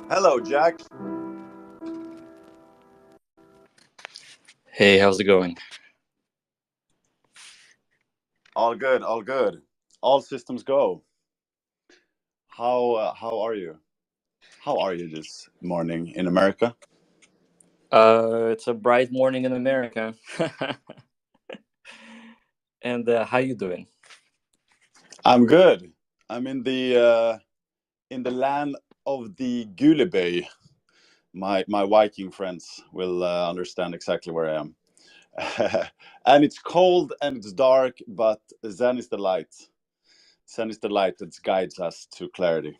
Hello, Jack. Hey, how's it going? All good, all good. All systems go. How are you? How are you this morning in America? It's a bright morning in America. And how you doing? I'm good. I'm in the land of the Gulebøy. My Viking friends will understand exactly where I am. And it's cold and it's dark, but Zen is the light. Zen is the light that guides us to clarity.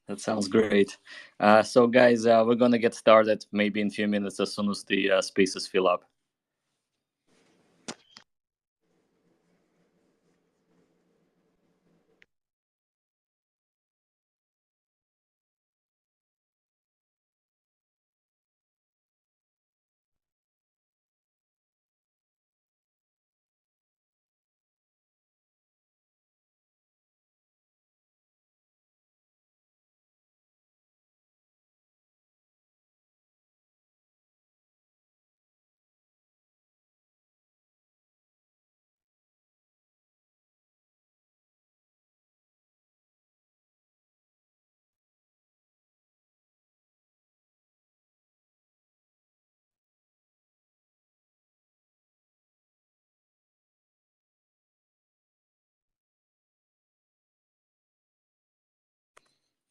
That sounds great. So, guys, we're gonna get started maybe in a few minutes as soon as the spaces fill up.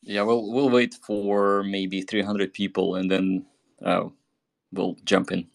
Yeah, we'll wait for maybe 300 people, and then we'll jump in.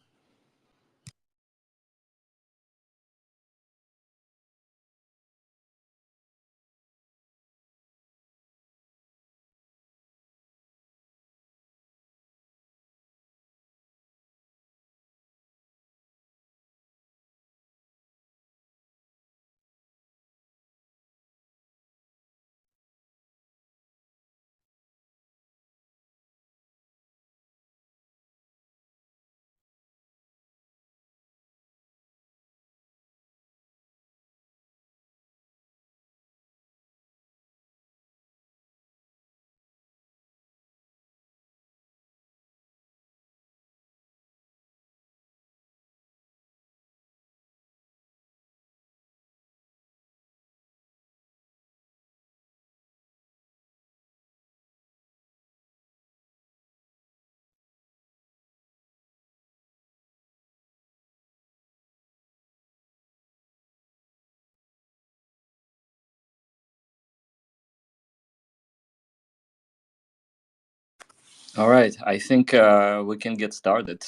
All right, I think we can get started.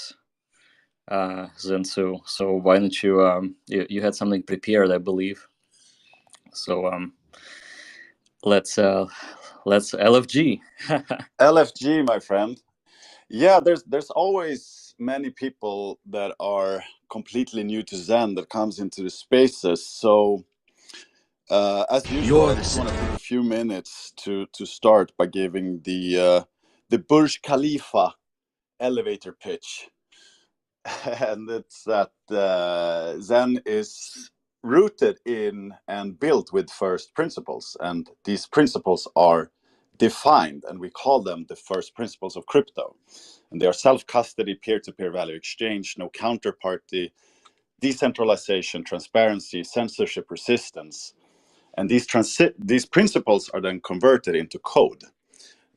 Zensu. So why don't you had something prepared, I believe. So let's uh, let's LFG. LFG, my friend. Yeah, there's always many people that are completely new to Zen that comes into the spaces. So as usual, I just want to take a few minutes to start by giving the Burj Khalifa elevator pitch, and it's that Zen is rooted in and built with first principles, and these principles are defined, and we call them the first principles of crypto. And they are self-custody, peer-to-peer value exchange, no counterparty, decentralization, transparency, censorship resistance. And these principles are then converted into code.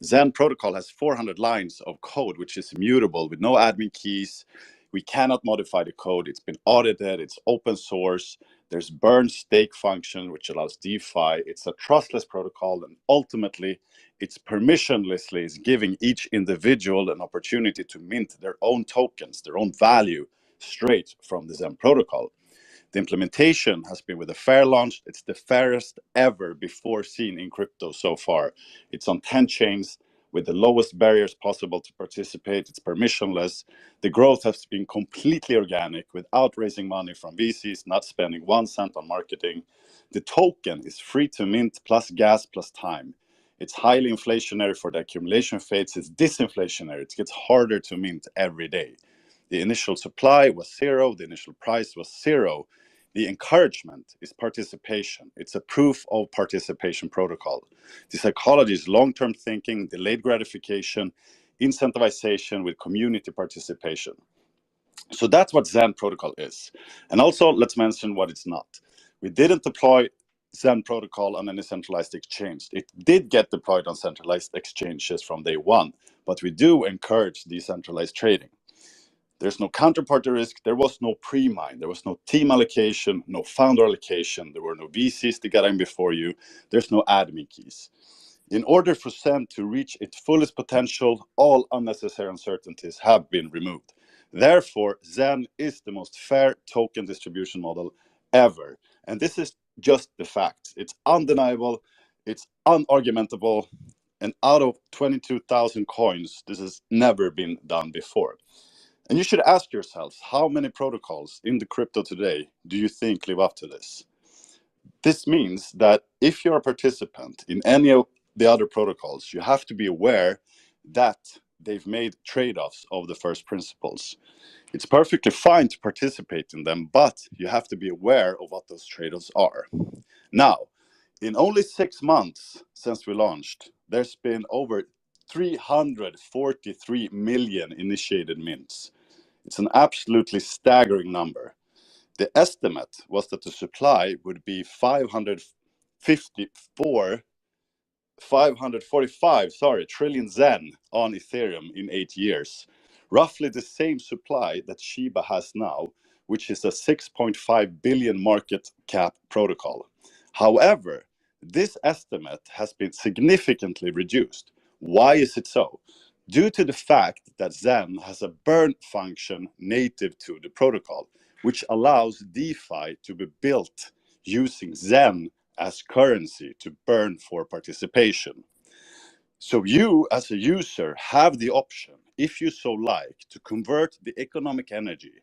Zen protocol has 400 lines of code, which is immutable with no admin keys. We cannot modify the code. It's been audited. It's open source. There's burn stake function, which allows DeFi. It's a trustless protocol. And ultimately, it's permissionlessly is giving each individual an opportunity to mint their own tokens, their own value, straight from the Zen protocol. The implementation has been with a fair launch. It's the fairest ever before seen in crypto so far. It's on 10 chains with the lowest barriers possible to participate. It's permissionless. The growth has been completely organic without raising money from VCs, not spending 1 cent on marketing. The token is free to mint plus gas plus time. It's highly inflationary for the accumulation phase. It's disinflationary. It gets harder to mint every day. The initial supply was zero. The initial price was zero. The encouragement is participation. It's a proof of participation protocol. The psychology is long-term thinking, delayed gratification, incentivization with community participation. So that's what Zen protocol is. And also, let's mention what it's not. We didn't deploy Zen protocol on any centralized exchange. It did get deployed on centralized exchanges from day one, but we do encourage decentralized trading. There's no counterparty risk. There was no pre-mine. There was no team allocation, no founder allocation. There were no VCs to get in before you. There's no admin keys. In order for Zen to reach its fullest potential, all unnecessary uncertainties have been removed. Therefore, Zen is the most fair token distribution model ever. And this is just the facts. It's undeniable, it's unargumentable, and out of 22,000 coins, this has never been done before. And you should ask yourselves, how many protocols in the crypto today do you think live up to this? This means that if you're a participant in any of the other protocols, you have to be aware that they've made trade-offs of the first principles. It's perfectly fine to participate in them, but you have to be aware of what those trade-offs are. Now, in only 6 months since we launched, there's been over 343 million initiated mints. It's an absolutely staggering number. The estimate was that the supply would be 545 trillion Zen on Ethereum in 8 years. Roughly the same supply that Shiba has now, which is a 6.5 billion market cap protocol. However, this estimate has been significantly reduced. Why is it so? Due to the fact that Zen has a burn function native to the protocol, which allows DeFi to be built using Zen as currency to burn for participation. So you, as a user, have the option, if you so like, to convert the economic energy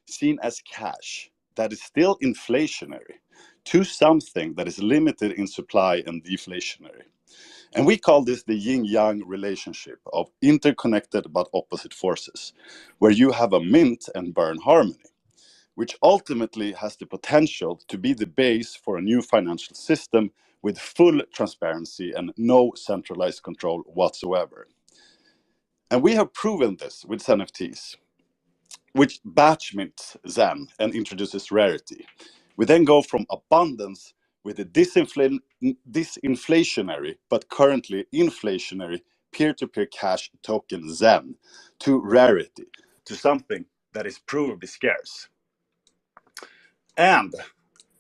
seen as cash that is still inflationary to something that is limited in supply and deflationary. And we call this the yin-yang relationship of interconnected but opposite forces, where you have a mint and burn harmony, which ultimately has the potential to be the base for a new financial system with full transparency and no centralized control whatsoever. And we have proven this with NFTs, which batch mints Zen and introduces rarity. We then go from abundance with a disinflationary, but currently inflationary peer-to-peer cash token Zen to rarity, to something that is provably scarce. And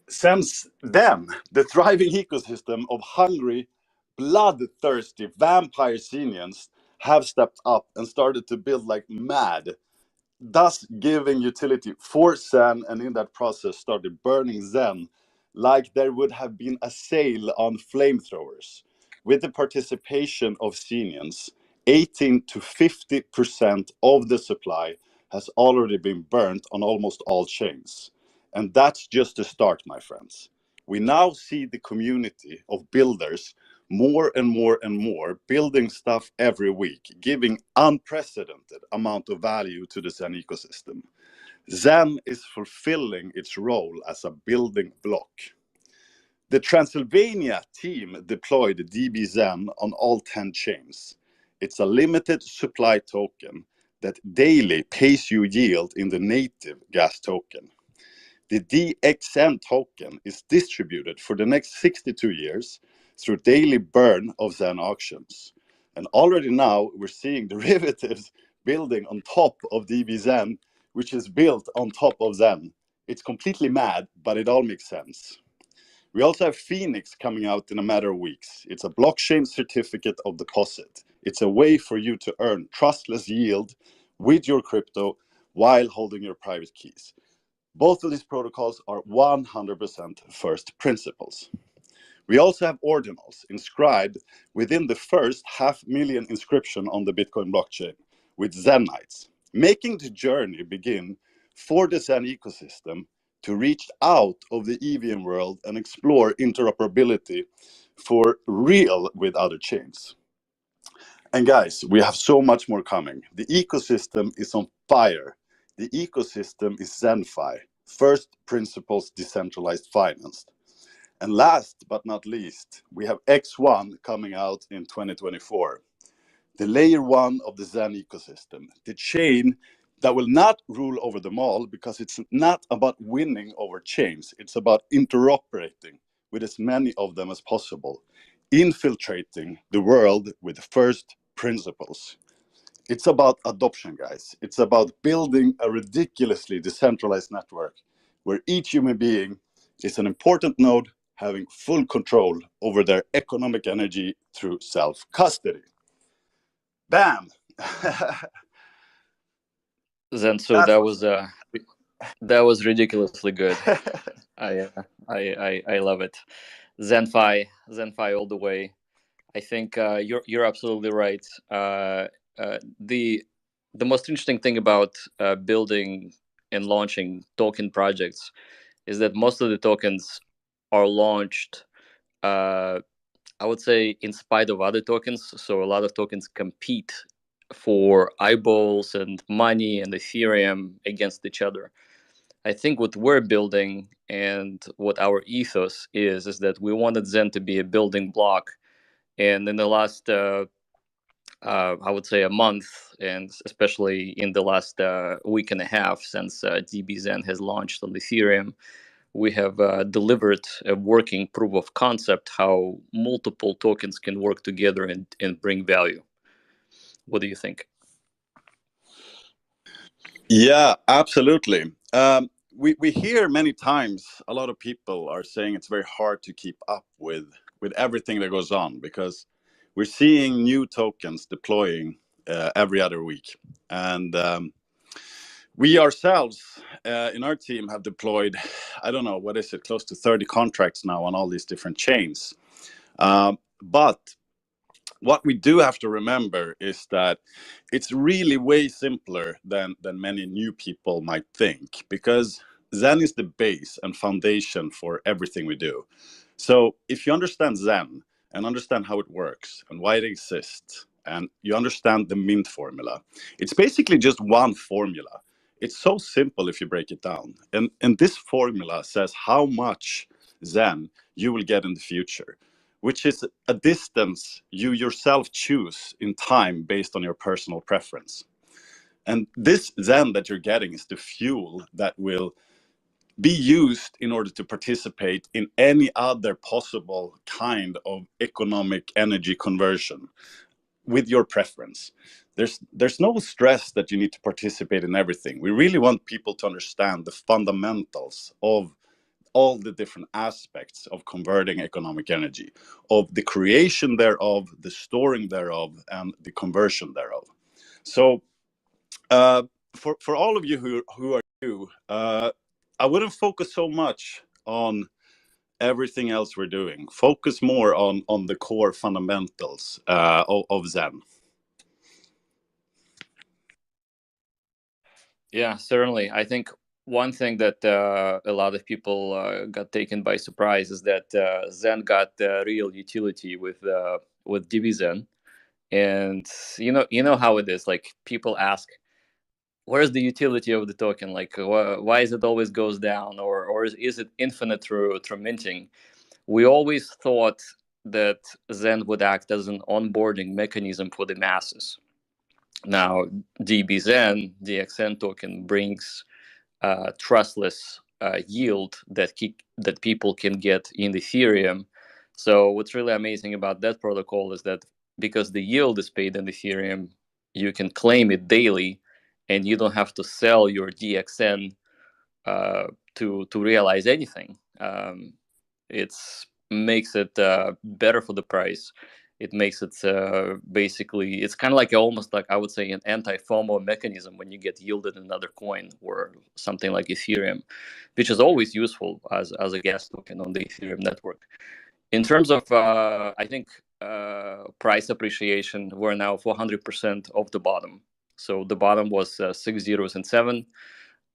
since then, the thriving ecosystem of hungry, bloodthirsty vampire Xenians have stepped up and started to build like mad, thus giving utility for Zen, and in that process started burning Zen like there would have been a sale on flamethrowers. With the participation of Xenians, 18 to 50% of the supply has already been burnt on almost all chains. And that's just the start, my friends. We now see the community of builders more and more and more building stuff every week, giving unprecedented amount of value to the Zen ecosystem. Zen is fulfilling its role as a building block. The Transylvania team deployed DB Zen on all 10 chains. It's a limited supply token that daily pays you yield in the native gas token. The DXN token is distributed for the next 62 years through daily burn of Zen auctions. And already now we're seeing derivatives building on top of DB Zen, which is built on top of Zen. It's completely mad, but it all makes sense. We also have Phoenix coming out in a matter of weeks. It's a blockchain certificate of deposit. It's a way for you to earn trustless yield with your crypto while holding your private keys. Both of these protocols are 100% first principles. We also have ordinals inscribed within the first 500,000 inscription on the Bitcoin blockchain with Zenites, making the journey begin for the Zen ecosystem to reach out of the EVM world and explore interoperability for real with other chains. And guys, we have so much more coming. The ecosystem is on fire. The ecosystem is ZenFi. first principles decentralized finance. And last but not least, we have X1 coming out in 2024, the layer one of the Zen ecosystem, the chain that will not rule over them all, because it's not about winning over chains. It's about interoperating with as many of them as possible, infiltrating the world with the first principles. It's about adoption, guys. It's about building a ridiculously decentralized network where each human being is an important node having full control over their economic energy through self-custody. Bam! Zen, so that was ridiculously good. I love it. Zenfi all the way. I think you're absolutely right. The most interesting thing about building and launching token projects is that most of the tokens are launched, I would say, in spite of other tokens. So a lot of tokens compete for eyeballs and money and Ethereum against each other. I think what we're building and what our ethos is that we wanted Zen to be a building block. And in the last, I would say, a month, and especially in the last week and a half since DBZen has launched on Ethereum, we have delivered a working proof of concept how multiple tokens can work together and bring value. What do you think? Yeah, absolutely. We hear many times a lot of people are saying it's very hard to keep up with everything that goes on, because we're seeing new tokens deploying every other week. And we ourselves in our team have deployed, I don't know, what is it, close to 30 contracts now on all these different chains. But what we do have to remember is that it's really way simpler than many new people might think, because Zen is the base and foundation for everything we do. So if you understand Zen and understand how it works and why it exists, and you understand the mint formula, it's basically just one formula. It's so simple if you break it down. And this formula says how much Zen you will get in the future, which is a distance you yourself choose in time based on your personal preference. And this Zen that you're getting is the fuel that will be used in order to participate in any other possible kind of economic energy conversion with your preference. There's no stress that you need to participate in everything. We really want people to understand the fundamentals of all the different aspects of converting economic energy, of the creation thereof, the storing thereof, and the conversion thereof. So for all of you who are new, I wouldn't focus so much on everything else we're doing. Focus more on the core fundamentals of Zen. Yeah, certainly. I think one thing that a lot of people got taken by surprise is that Zen got real utility with DBZen, and you know how it is. Like, people ask, "Where's the utility of the token? Like, why is it always goes down, or is it infinite through minting?" We always thought that Zen would act as an onboarding mechanism for the masses. Now, DBZen, the XN token, brings trustless yield that people can get in Ethereum. So what's really amazing about that protocol is that because the yield is paid in Ethereum, you can claim it daily, and you don't have to sell your DXN to realize anything. It's makes it better for the price. It makes it basically, it's kind of like almost like, I would say, an anti-FOMO mechanism when you get yielded another coin or something like Ethereum, which is always useful as a gas token on the Ethereum network. In terms of, I think, price appreciation, we're now 400% of the bottom. So the bottom was 6 zeros and 7.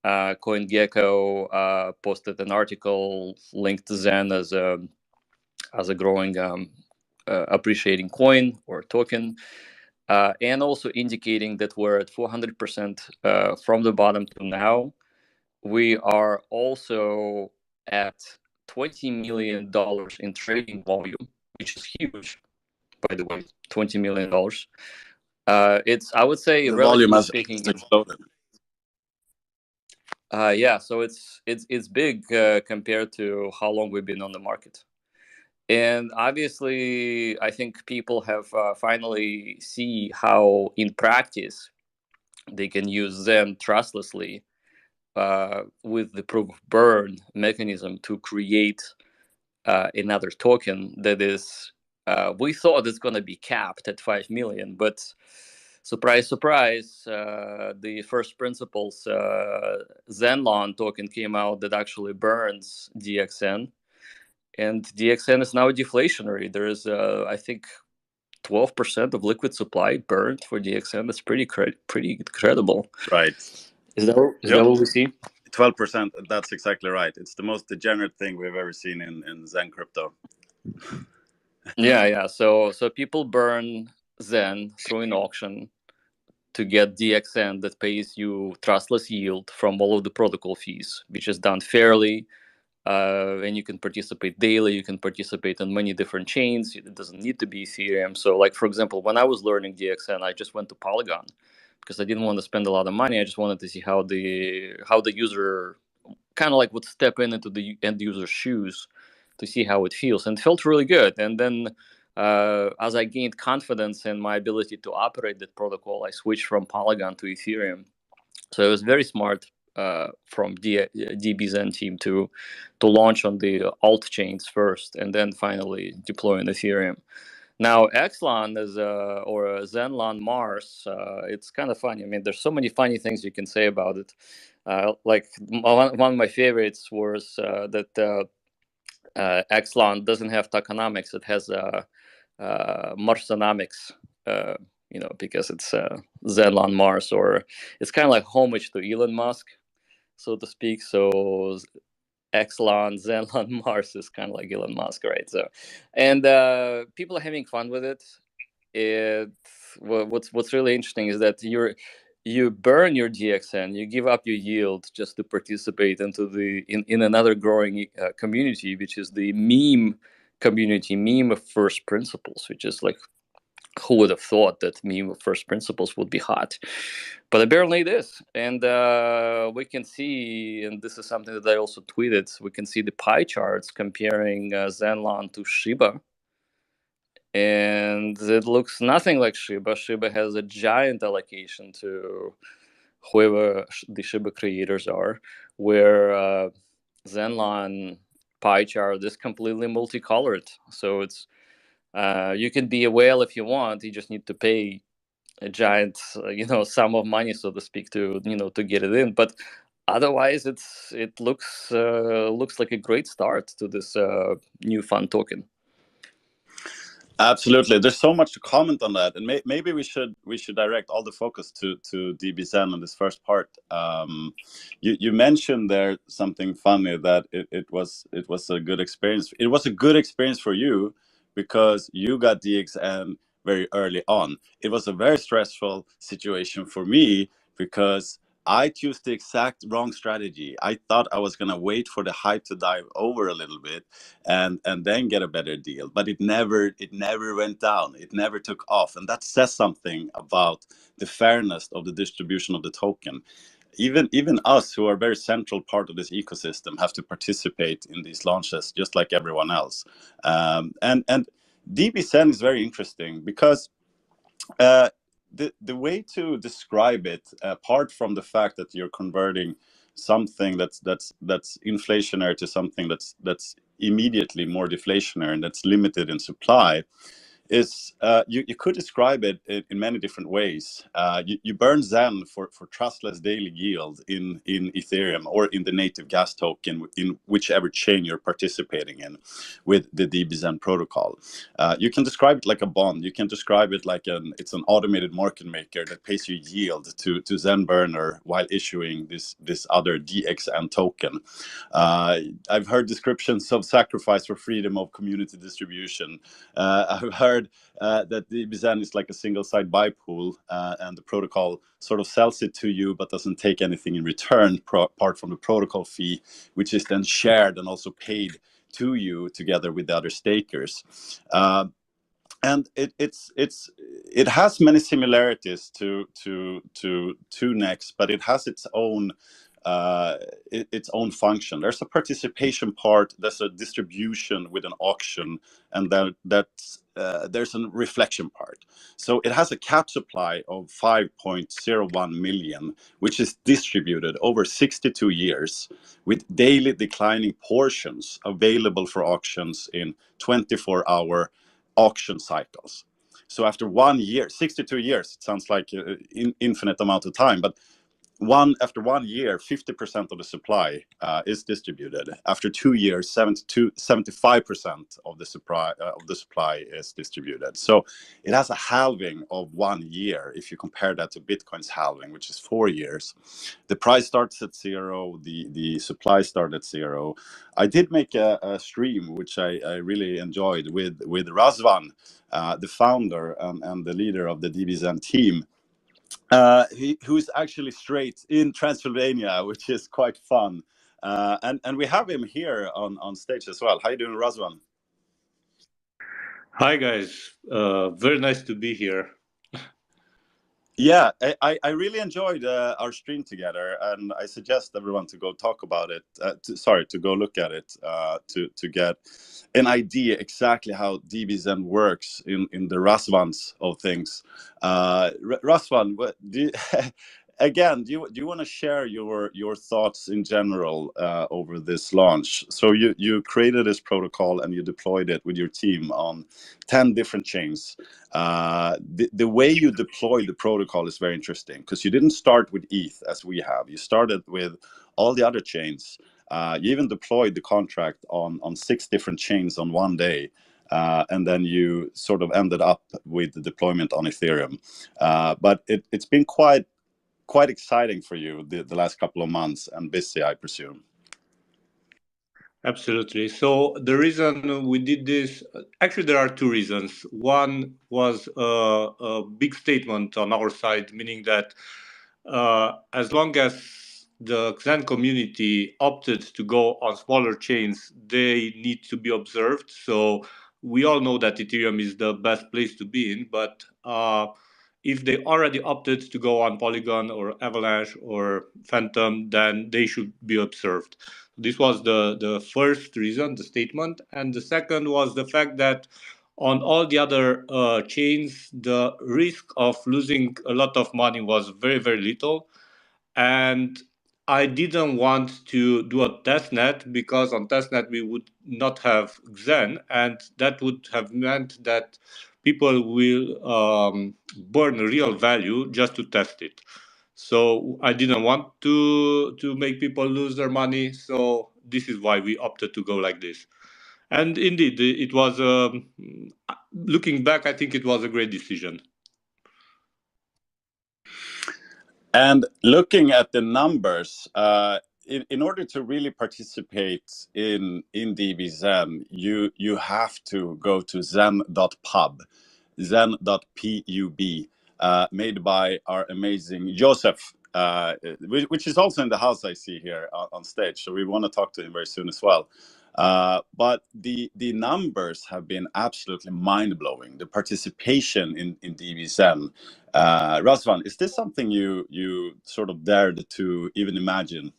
CoinGecko posted an article linked to Zen as a growing appreciating coin or token, and also indicating that we're at 400% from the bottom to now. we are also at $20 million in trading volume, which is huge, by the way. $20 million. It's, I would say, The volume relatively has speaking, exploded. yeah. So it's big compared to how long we've been on the market. And obviously, I think people have finally see how, in practice, they can use Zen trustlessly with the proof of burn mechanism to create another token that is, we thought it's going to be capped at 5 million, but surprise, surprise, the first principles Zenlon token came out that actually burns DXN. And DXN is now deflationary. There is, I think, 12% of liquid supply burned for DXN. That's pretty incredible. Right. Is that what we see? 12%. That's exactly right. It's the most degenerate thing we've ever seen in Zen crypto. Yeah. So people burn Zen through an auction to get DXN that pays you trustless yield from all of the protocol fees, which is done fairly. And you can participate daily. You can participate on many different chains. It doesn't need to be Ethereum. So, like, for example, when I was learning DXN, I just went to Polygon because I didn't want to spend a lot of money. I just wanted to see how the user kind of like would step into the end user's shoes to see how it feels, and it felt really good. And then as I gained confidence in my ability to operate that protocol, I switched from Polygon to Ethereum. So it was very smart from DBZen team to launch on the alt chains first, and then finally deploy in Ethereum. Now, Xlon is or Zenlon Mars. It's kind of funny. I mean, there's so many funny things you can say about it. Like one of my favorites was that Xlon doesn't have tokenomics; it has Marsonomics. Because it's Zenlon Mars, or it's kind of like homage to Elon Musk, so to speak. So Xlon, Zenlon Mars is kind of like Elon Musk, right? So, and people are having fun with it. What's really interesting is that you burn your DXN, you give up your yield just to participate into in another growing community, which is the meme community, meme of first principles, which is like, who would have thought that meme of first principles would be hot? But apparently it is. And we can see, and this is something that I also tweeted, we can see the pie charts comparing Zenlon to Shiba. And it looks nothing like Shiba. Shiba has a giant allocation to whoever the Shiba creators are, where Zenlon pie chart is completely multicolored. So it's you can be a whale if you want. You just need to pay a giant, sum of money, so to speak, to to get it in. But otherwise, it looks like a great start to this new fun token. Absolutely. There's so much to comment on that, and maybe we should direct all the focus to DBZen on this first part. You mentioned there something funny, that it was a good experience. It was a good experience for you because you got DXN very early on. It was a very stressful situation for me because I chose the exact wrong strategy. I thought I was going to wait for the hype to dive over a little bit and then get a better deal, but it never went down. It never took off, and that says something about the fairness of the distribution of the token. Even us, who are a very central part of this ecosystem, have to participate in these launches just like everyone else. And DBZen is very interesting because the way to describe it, apart from the fact that you're converting something that's inflationary to something that's immediately more deflationary and that's limited in supply, is you could describe it in many different ways. You burn Zen for trustless daily yield in Ethereum or in the native gas token in whichever chain you're participating in with the DBZen protocol. You can describe it like a bond. You can describe it like it's an automated market maker that pays you yield to Zen burner while issuing this other DXN token. I've heard descriptions of sacrifice for freedom of community distribution. I've heard shared, that the DBZen is like a single site buy pool, and the protocol sort of sells it to you but doesn't take anything in return apart from the protocol fee, which is then shared and also paid to you together with the other stakers. And it has many similarities to Next, but it has its own function. There's a participation part, there's a distribution with an auction, and then there's a reflection part. So it has a cap supply of 5.01 million, which is distributed over 62 years with daily declining portions available for auctions in 24-hour auction cycles. So after 1 year, 62 years, it sounds like an infinite amount of time, but after 1 year, 50% of the supply is distributed. After 2 years, 75% of the supply is distributed. So it has a halving of 1 year if you compare that to Bitcoin's halving, which is 4 years. The price starts at zero, the supply starts at zero. I did make a stream, which I really enjoyed, with Razvan, the founder and the leader of the DBZen team. Who's actually straight in Transylvania, which is quite fun. And we have him here on stage as well. How you doing, Razvan? Hi, guys. Very nice to be here. Yeah, I really enjoyed our stream together, and I suggest everyone to go talk about it. To go look at it, to get an idea exactly how DBZen works in the Razvans of things. Razvan, again, do you want to share your thoughts in general over this launch? So you created this protocol and you deployed it with your team on 10 different chains. The way you deploy the protocol is very interesting, because you didn't start with ETH as we have. You started with all the other chains. You even deployed the contract on 6 different chains on 1 day. And then you sort of ended up with the deployment on Ethereum. But it's been quite exciting for you the last couple of months, and busy, I presume. Absolutely. So the reason we did this, actually, there are 2 reasons. One was a big statement on our side, meaning that as long as the XEN community opted to go on smaller chains, they need to be observed. So we all know that Ethereum is the best place to be in, but if they already opted to go on Polygon or Avalanche or Phantom, then they should be observed. This was the first reason, the statement. And the second was the fact that on all the other chains, the risk of losing a lot of money was very, very little. And I didn't want to do a testnet, because on testnet we would not have XEN, and that would have meant that people will burn real value just to test it. So I didn't want to make people lose their money. So this is why we opted to go like this. And indeed, it was, looking back, I think it was a great decision. And looking at the numbers, in order to really participate in DBZen, you have to go to zen.pub, zen.pub, made by our amazing Joseph, which is also in the house, I see here on stage. So we want to talk to him very soon as well. But the numbers have been absolutely mind-blowing. The participation in DBZen. Razvan, is this something you sort of dared to even imagine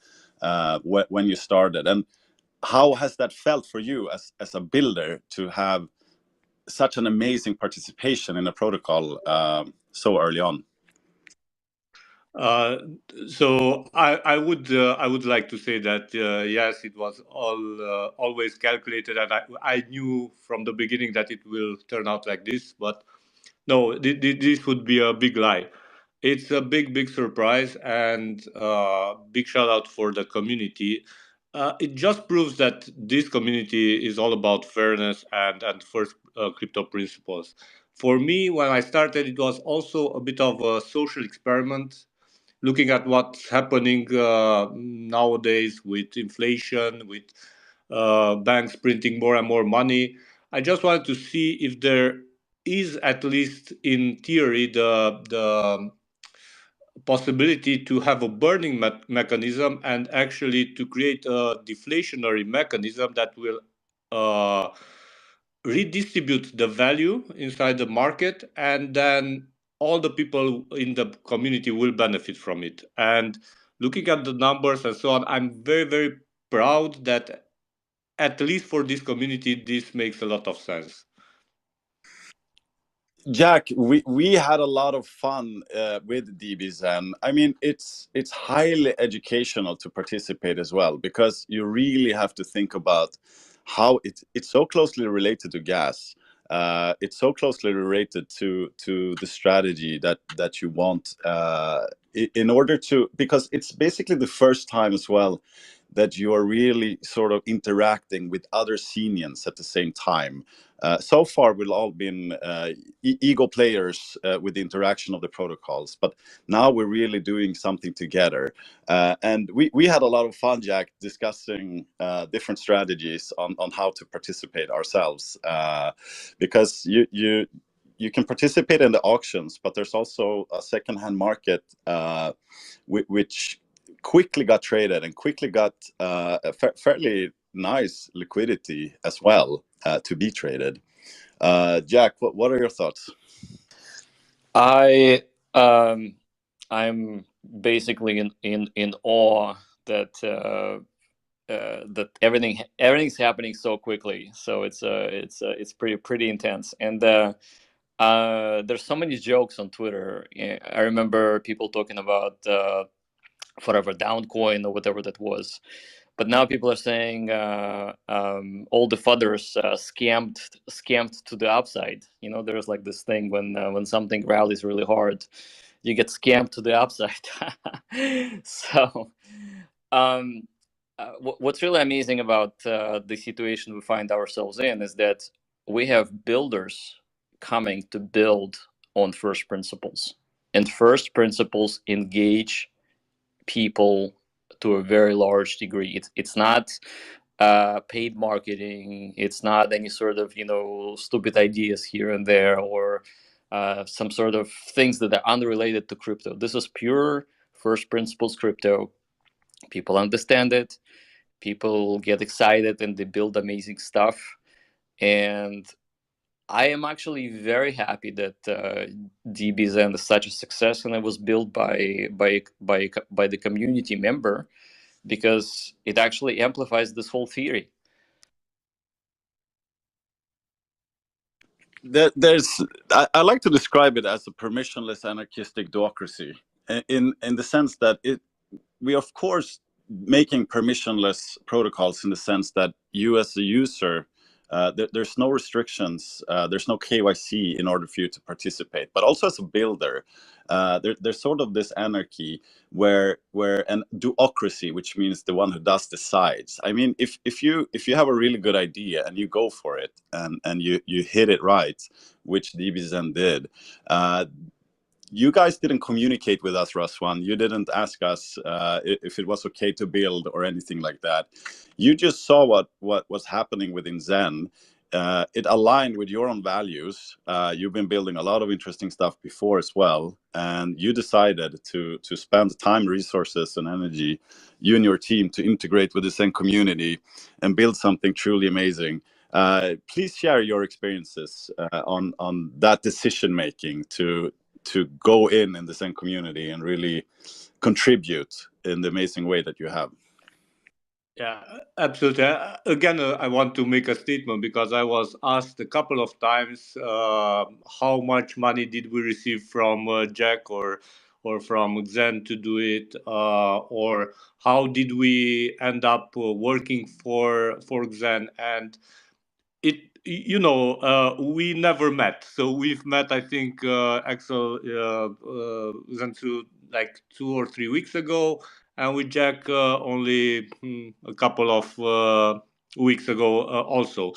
when you started? And how has that felt for you as a builder to have such an amazing participation in a protocol so early on? So I would like to say that yes, it was always calculated, and I knew from the beginning that it will turn out like this. But no, this would be a big lie. It's a big surprise, and big shout out for the community. It just proves that this community is all about fairness and first crypto principles. For me, when I started, it was also a bit of a social experiment, looking at what's happening nowadays with inflation, with banks printing more and more money. I just wanted to see if there is, at least in theory, the possibility to have a burning mechanism and actually to create a deflationary mechanism that will uh, redistribute the value inside the market, and then all the people in the community will benefit from it. And looking at the numbers and so on, I'm very, very proud that at least for this community, this makes a lot of sense. Jack, we had a lot of fun with DBZen. I mean, it's highly educational to participate as well, because you really have to think about how it's so closely related to gas. It's so closely related to the strategy that you want in order to, because it's basically the first time as well that you are really sort of interacting with other Scenians at the same time. So far, we've all been ego players with the interaction of the protocols, but now we're really doing something together. And we had a lot of fun, Jack, discussing different strategies on how to participate ourselves, because you can participate in the auctions, but there's also a secondhand market which quickly got traded and quickly got a fairly nice liquidity as well to be traded. Jack, what are your thoughts? I'm basically in awe that that everything's happening so quickly. So it's pretty intense. And there's so many jokes on Twitter. I remember people talking about forever down coin or whatever that was. But now people are saying all the fudders scammed to the upside. You know, there's like this thing when something rallies really hard, you get scammed to the upside. So, what's really amazing about the situation we find ourselves in is that we have builders coming to build on first principles, and first principles engage people to a very large degree. It's not paid marketing. It's not any sort of stupid ideas here and there, or some sort of things that are unrelated to crypto. This is pure first principles crypto. People understand it. People get excited and they build amazing stuff. And I am actually very happy that DBZen is such a success, and it was built by the community member, because it actually amplifies this whole theory. I like to describe it as a permissionless anarchistic democracy, in the sense that we of course making permissionless protocols in the sense that you as a user, there's no restrictions, there's no KYC in order for you to participate. But also as a builder, there's sort of this anarchy where and duocracy, which means the one who does decides. I mean, if you have a really good idea and you go for it and you hit it right, which DBZen did. You guys didn't communicate with us, Raswan. You didn't ask us if it was okay to build or anything like that. You just saw what was happening within Zen. It aligned with your own values. You've been building a lot of interesting stuff before as well, and you decided to spend time, resources, and energy, you and your team, to integrate with the Zen community and build something truly amazing. Please share your experiences on that decision making to go in the Zen community and really contribute in the amazing way that you have. Yeah, absolutely. Again, I want to make a statement because I was asked a couple of times how much money did we receive from Jack or from Zen to do it, or how did we end up working for Zen. And it we never met. So we've met, I think, Axel Zensu like 2 or 3 weeks ago, and with Jack only a couple of weeks ago also.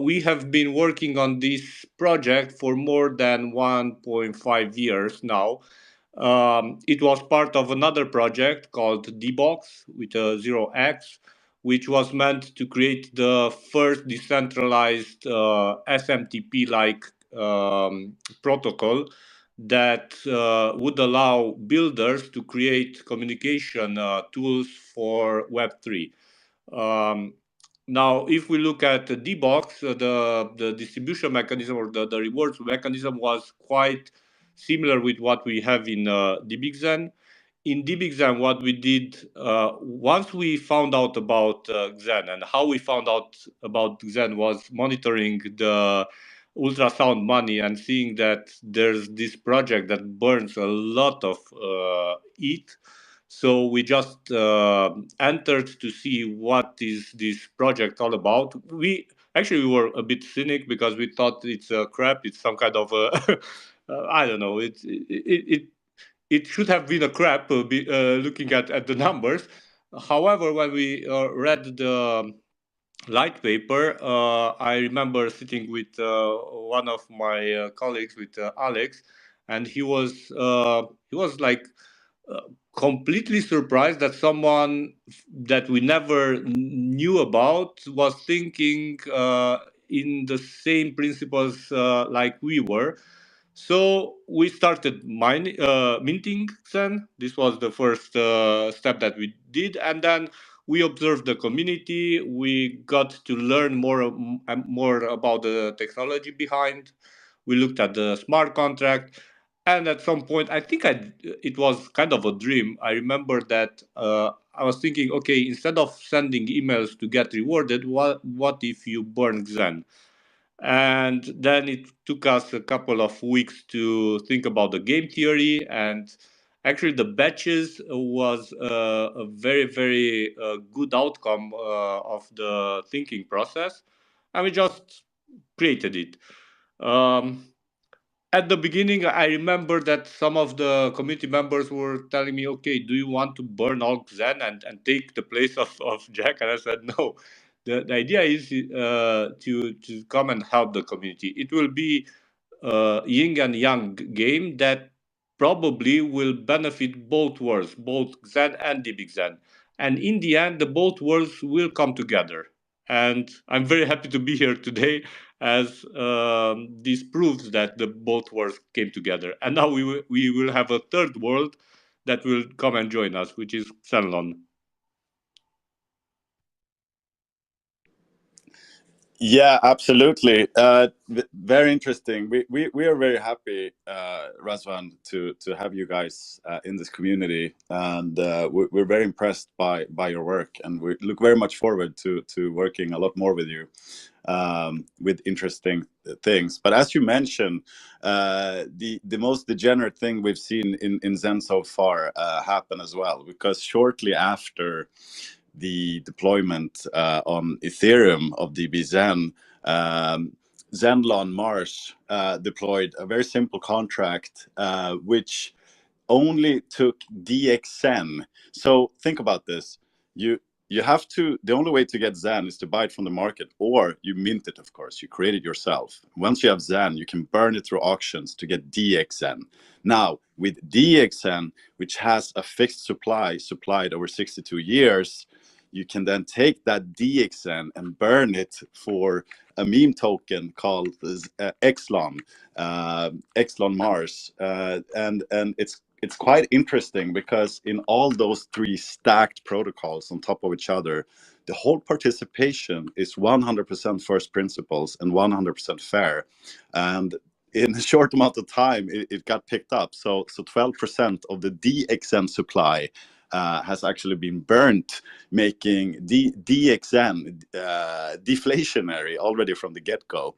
We have been working on this project for more than 1.5 years now. It was part of another project called D-Box with a 0x, which was meant to create the first decentralized SMTP-like protocol that would allow builders to create communication tools for Web3. Now, if we look at the D-Box, the distribution mechanism or the rewards mechanism was quite similar with what we have in DBXen. In DBXen, what we did, once we found out about Xen, and how we found out about Xen was monitoring the ultrasound money and seeing that there's this project that burns a lot of ETH. So we just entered to see what is this project all about. We were a bit cynic because we thought it's a crap. It's some kind of a I don't know. It should have been a crap looking at the numbers. However, when we read the light paper, I remember sitting with one of my colleagues, with Alex, and he was like completely surprised that someone that we never knew about was thinking in the same principles like we were. So we started minting Xen. This was the first step that we did, and then we observed the community. We got to learn more about the technology behind. We looked at the smart contract, and at some point, I think it was kind of a dream. I remember that I was thinking, okay, instead of sending emails to get rewarded, what if you burn Xen? And then it took us a couple of weeks to think about the game theory, and actually the batches was a very, very good outcome of the thinking process, and we just created it. At the beginning, I remember that some of the community members were telling me, okay, do you want to burn all Xen and take the place of Jack? And I said, no. The idea is to come and help the community. It will be a yin and yang game that probably will benefit both worlds, both Xen and DBXen. And in the end, the both worlds will come together. And I'm very happy to be here today, as this proves that the both worlds came together. And now we will have a third world that will come and join us, which is Xenlon. Yeah, absolutely. Very interesting. We are very happy, Razvan, to have you guys in this community, and we're very impressed by your work, and we look very much forward to working a lot more with you with interesting things. But as you mentioned, the most degenerate thing we've seen in Xen so far happen as well, because shortly after the deployment on Ethereum of DBZen, Zenlon Mars deployed a very simple contract which only took DXN. So think about this. You have to, the only way to get Zen is to buy it from the market, or you mint it, of course. You create it yourself. Once you have Zen, you can burn it through auctions to get DXN. Now, with DXN, which has a fixed supply supplied over 62 years, you can then take that DXN and burn it for a meme token called XLON, XLON Mars. And it's quite interesting because in all those three stacked protocols on top of each other, the whole participation is 100% first principles and 100% fair. And in a short amount of time, it got picked up. So 12% of the DXN supply has actually been burnt, making DXN deflationary already from the get-go.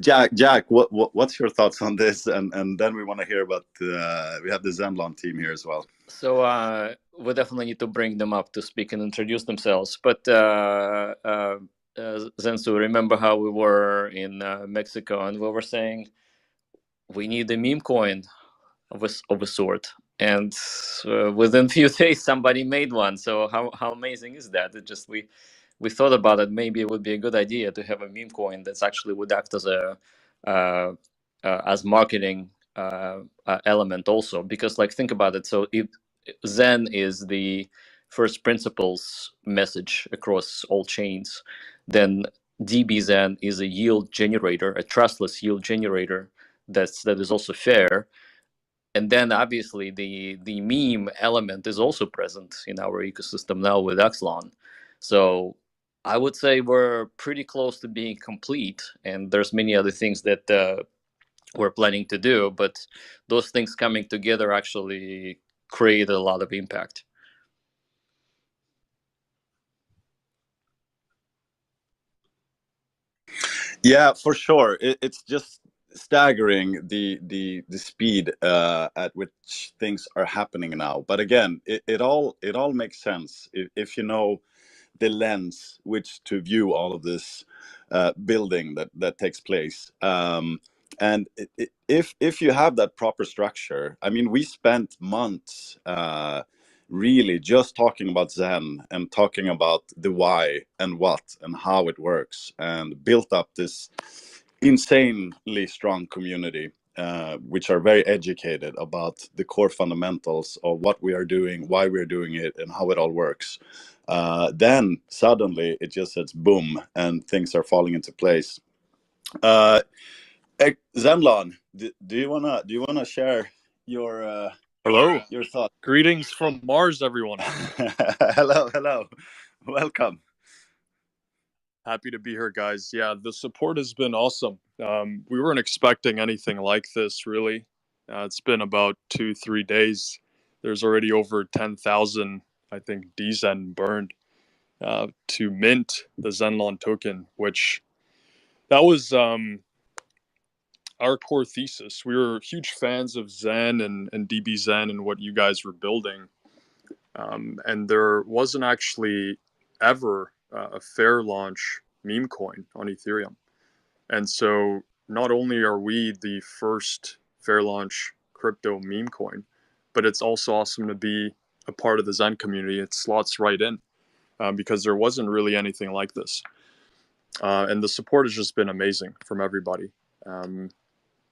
Jack, what's your thoughts on this? And then we want to hear about we have the Zenlon team here as well. So we definitely need to bring them up to speak and introduce themselves. But Zensu, remember how we were in Mexico and we were saying we need a meme coin of a sort, and within a few days somebody made one. So how amazing is that? It just we thought about it. Maybe it would be a good idea to have a meme coin that's actually would act as a as marketing element also, because like think about it. So if Zen is the first principles message across all chains, then DBZen is a yield generator, a trustless yield generator that is also fair. And then obviously the meme element is also present in our ecosystem now with Xlon. So I would say we're pretty close to being complete, and there's many other things that we're planning to do, but those things coming together actually create a lot of impact. Yeah, for sure. It's just staggering the speed at which things are happening now. But again, it all makes sense if you know the lens which to view all of this building that takes place. And if you have that proper structure, I mean, we spent months really just talking about Zen and talking about the why and what and how it works, and built up this insanely strong community, which are very educated about the core fundamentals of what we are doing, why we're doing it, and how it all works. Then suddenly it just says boom, and things are falling into place. Zenlon, do you wanna share your Hello. your thoughts? Greetings from Mars, everyone. Hello, welcome. Happy to be here, guys. Yeah, the support has been awesome. We weren't expecting anything like this, really. It's been about 2-3 days. There's already over 10,000, I think, DZen burned to mint the Zenlon token, which that was our core thesis. We were huge fans of Zen and DBZen and what you guys were building. And there wasn't actually ever a fair launch meme coin on Ethereum. And so not only are we the first fair launch crypto meme coin, but it's also awesome to be a part of the Zen community. It slots right in because there wasn't really anything like this. And the support has just been amazing from everybody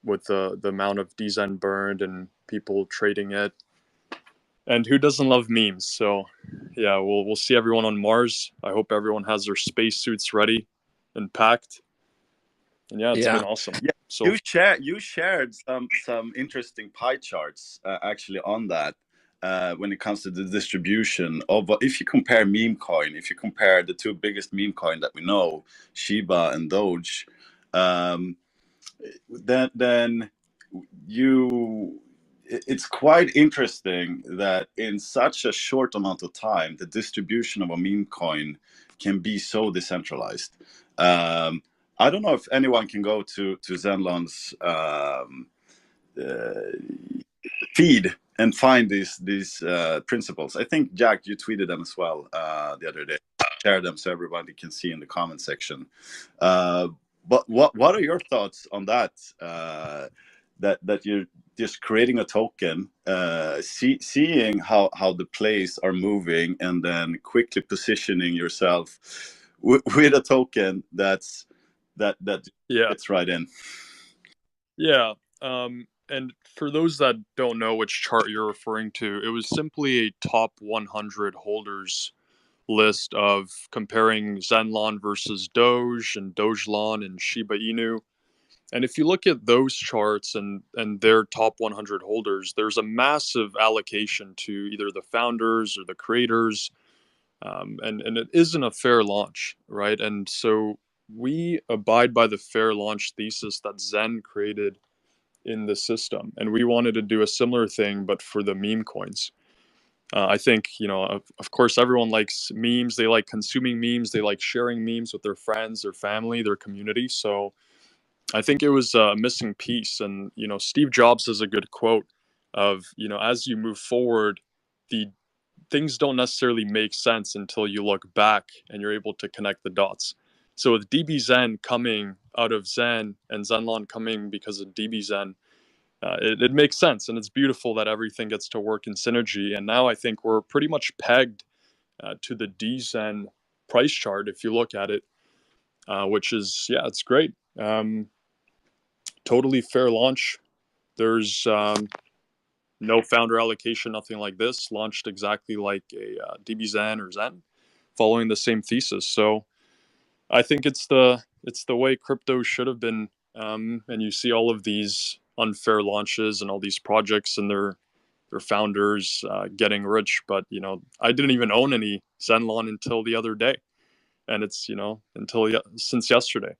with the amount of DZen burned and people trading it. And who doesn't love memes? So, yeah, we'll see everyone on Mars. I hope everyone has their spacesuits ready and packed. And yeah, it's been awesome. Yeah, So you shared some interesting pie charts actually on that when it comes to the distribution of if you compare meme coin, if you compare the two biggest meme coin that we know, Shiba and Doge, um, then it's quite interesting that in such a short amount of time, the distribution of a meme coin can be so decentralized. I don't know if anyone can go to Zenlon's feed and find these principles. I think Jack, you tweeted them as well the other day. Share them so everybody can see in the comment section. But what are your thoughts on that? That you're just creating a token, seeing how the plays are moving, and then quickly positioning yourself with a token that yeah, fits right in. yeah. And for those that don't know which chart you're referring to, it was simply a top 100 holders list of comparing Zenlon versus Doge and Dogelon and Shiba Inu. And if you look at those charts and their top 100 holders, there's a massive allocation to either the founders or the creators, and it isn't a fair launch, right? And so we abide by the fair launch thesis that Zen created in the system, and we wanted to do a similar thing, but for the meme coins. I think, of course, everyone likes memes. They like consuming memes. They like sharing memes with their friends, their family, their community. So I think it was a missing piece. And, Steve Jobs has a good quote of, as you move forward, the things don't necessarily make sense until you look back and you're able to connect the dots. So with DBZen coming out of Zen and Zenlon coming because of DBZen, it makes sense, and it's beautiful that everything gets to work in synergy. And now I think we're pretty much pegged to the DZen price chart if you look at it, which is, yeah, it's great. Totally fair launch. There's no founder allocation, nothing like this. Launched exactly like a DBZen or Zen, following the same thesis. So I think it's the way crypto should have been. And you see all of these unfair launches and all these projects and their founders getting rich. But I didn't even own any Zenlon until the other day, and it's since yesterday,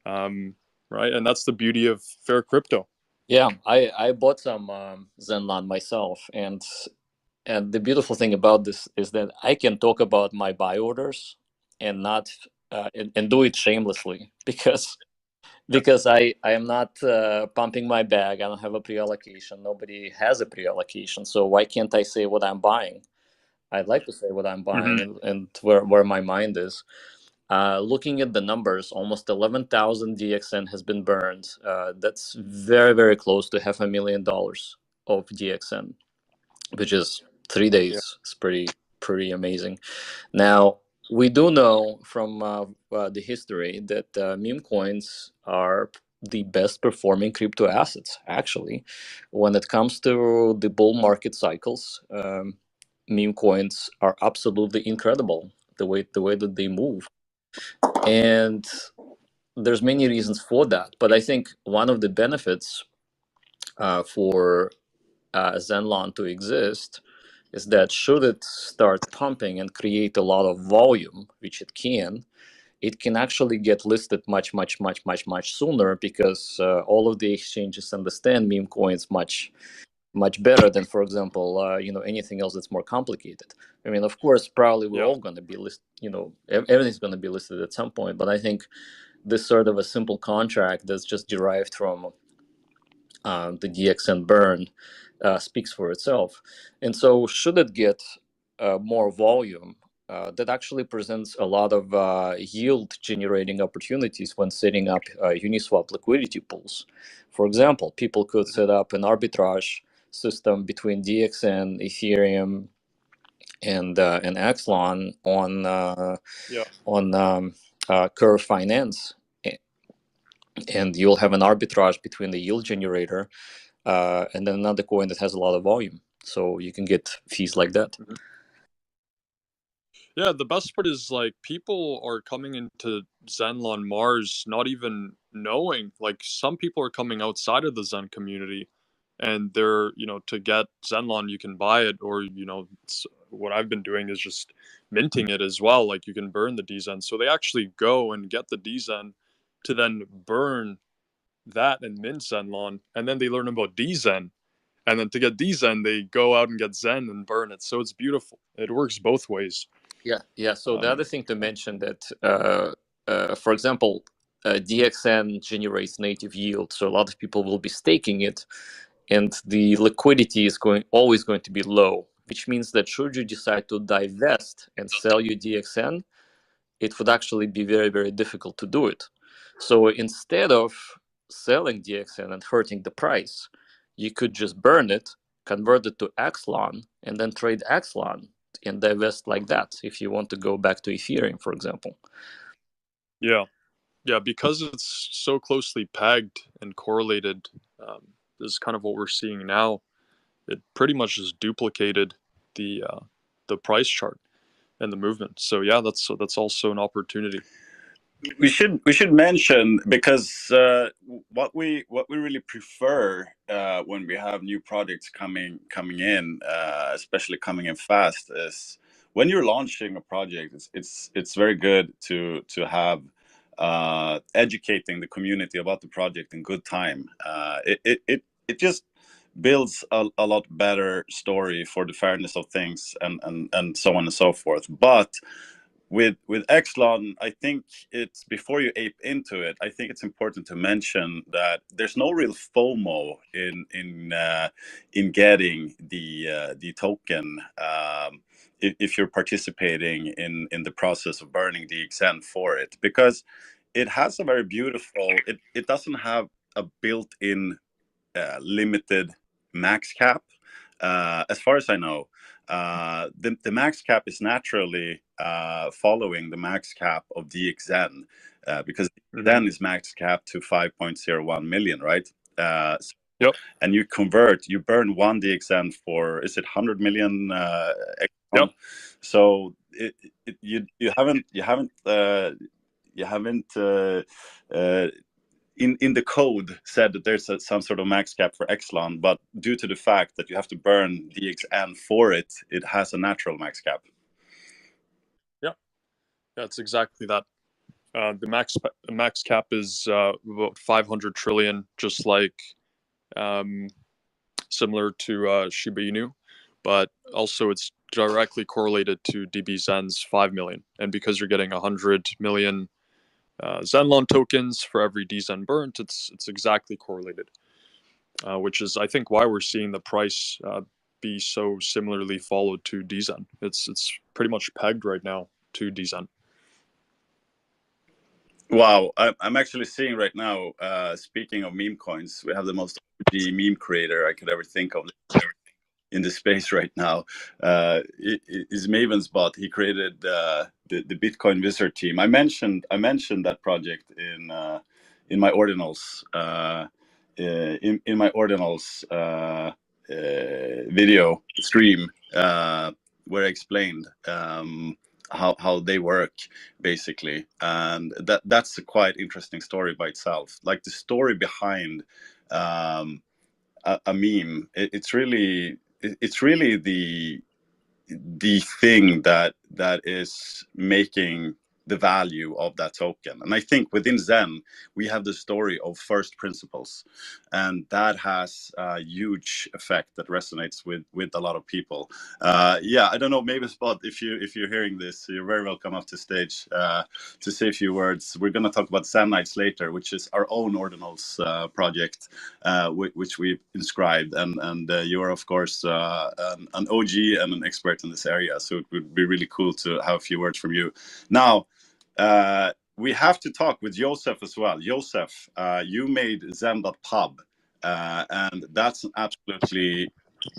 right? And that's the beauty of fair crypto. Yeah, I bought some Zenlon myself, and the beautiful thing about this is that I can talk about my buy orders and not and do it shamelessly because I am not pumping my bag. I don't have a pre-allocation. Nobody has a pre-allocation. So why can't I say what I'm buying? I'd like to say what I'm buying and where my mind is. Looking at the numbers, almost 11,000 DXN has been burned. That's very, very close to $500,000 of DXN, which is 3 days. Yeah. It's pretty amazing. Now, we do know from the history that meme coins are the best performing crypto assets, actually. When it comes to the bull market cycles, meme coins are absolutely incredible, the way that they move. And there's many reasons for that. But I think one of the benefits for Zenlon to exist is that should it start pumping and create a lot of volume, which it can actually get listed much sooner because all of the exchanges understand meme coins much better than, for example, anything else that's more complicated. I mean, of course, probably we're all going to be listed. Everything's going to be listed at some point. But I think this sort of a simple contract that's just derived from the DXN burn speaks for itself. And so should it get more volume, that actually presents a lot of yield generating opportunities when setting up Uniswap liquidity pools. For example, people could set up an arbitrage system between DXN, Ethereum, and Xlon on Curve Finance, and you'll have an arbitrage between the yield generator and then another coin that has a lot of volume. So you can get fees like that. Yeah, the best part is like people are coming into Zenlon Mars not even knowing. Like some people are coming outside of the Zen community, and they're to get Zenlon you can buy it, or what I've been doing is just minting it as well. Like you can burn the DZen, so they actually go and get the DZen to then burn that and mint Zenlon, and then they learn about DZen, and then to get DZen they go out and get Zen and burn it. So it's beautiful. It works both ways. Yeah. So the other thing to mention that, for example, DXN generates native yield, so a lot of people will be staking it, and the liquidity is always going to be low, which means that should you decide to divest and sell your DXN, it would actually be very, very difficult to do it. So instead of selling DXN and hurting the price, you could just burn it, convert it to Xlon, and then trade Xlon and divest like that if you want to go back to Ethereum, for example. Yeah, because it's so closely pegged and correlated. This is kind of what we're seeing now. It pretty much just duplicated the price chart and the movement. So yeah, that's also an opportunity. We should mention, because what we really prefer when we have new projects coming in, especially coming in fast, is when you're launching a project, it's very good to have educating the community about the project in good time. It just builds a lot better story for the fairness of things and so on and so forth. But with Xlon, I think it's, before you ape into it, I think it's important to mention that there's no real FOMO in getting the token if you're participating in the process of burning the XN for it, because it has a very beautiful. It doesn't have a built-in limited max cap, as far as I know. The max cap is naturally following the max cap of DXN, because DXN is max cap to 5.01 million, right? Yep. And you burn one DXN for, is it 100 million? Yep. So you haven't in the code said that there's some sort of max cap for Exelon, but due to the fact that you have to burn DXN for it, it has a natural max cap. Yeah, that's exactly that. The max cap is about 500 trillion, just like similar to Shiba Inu, but also it's directly correlated to DBZen's 5 million. And because you're getting 100 million Zenlon tokens for every DZen burnt, it's exactly correlated, which is, I think, why we're seeing the price be so similarly followed to DZen. It's pretty much pegged right now to DZen. Wow, I'm actually seeing right now, speaking of meme coins, we have the most OG meme creator I could ever think of in the space right now. Is Maven's bot. He created the Bitcoin Wizard team. I mentioned that project in my ordinals in my ordinals video stream where I explained how they work basically, and that's a quite interesting story by itself. Like the story behind a meme, it's really the thing that is making the value of that token. And I think within Zen we have the story of first principles, and that has a huge effect that resonates with a lot of people. Yeah, I don't know, maybe Spot, if you're hearing this, you're very welcome up to stage to say a few words. We're going to talk about Zen Nights later, which is our own ordinals project, which we've inscribed, and you are of course an OG and an expert in this area, so it would be really cool to have a few words from you. Now, we have to talk with Joseph as well. Joseph, you made Zen.pub, and that's an absolutely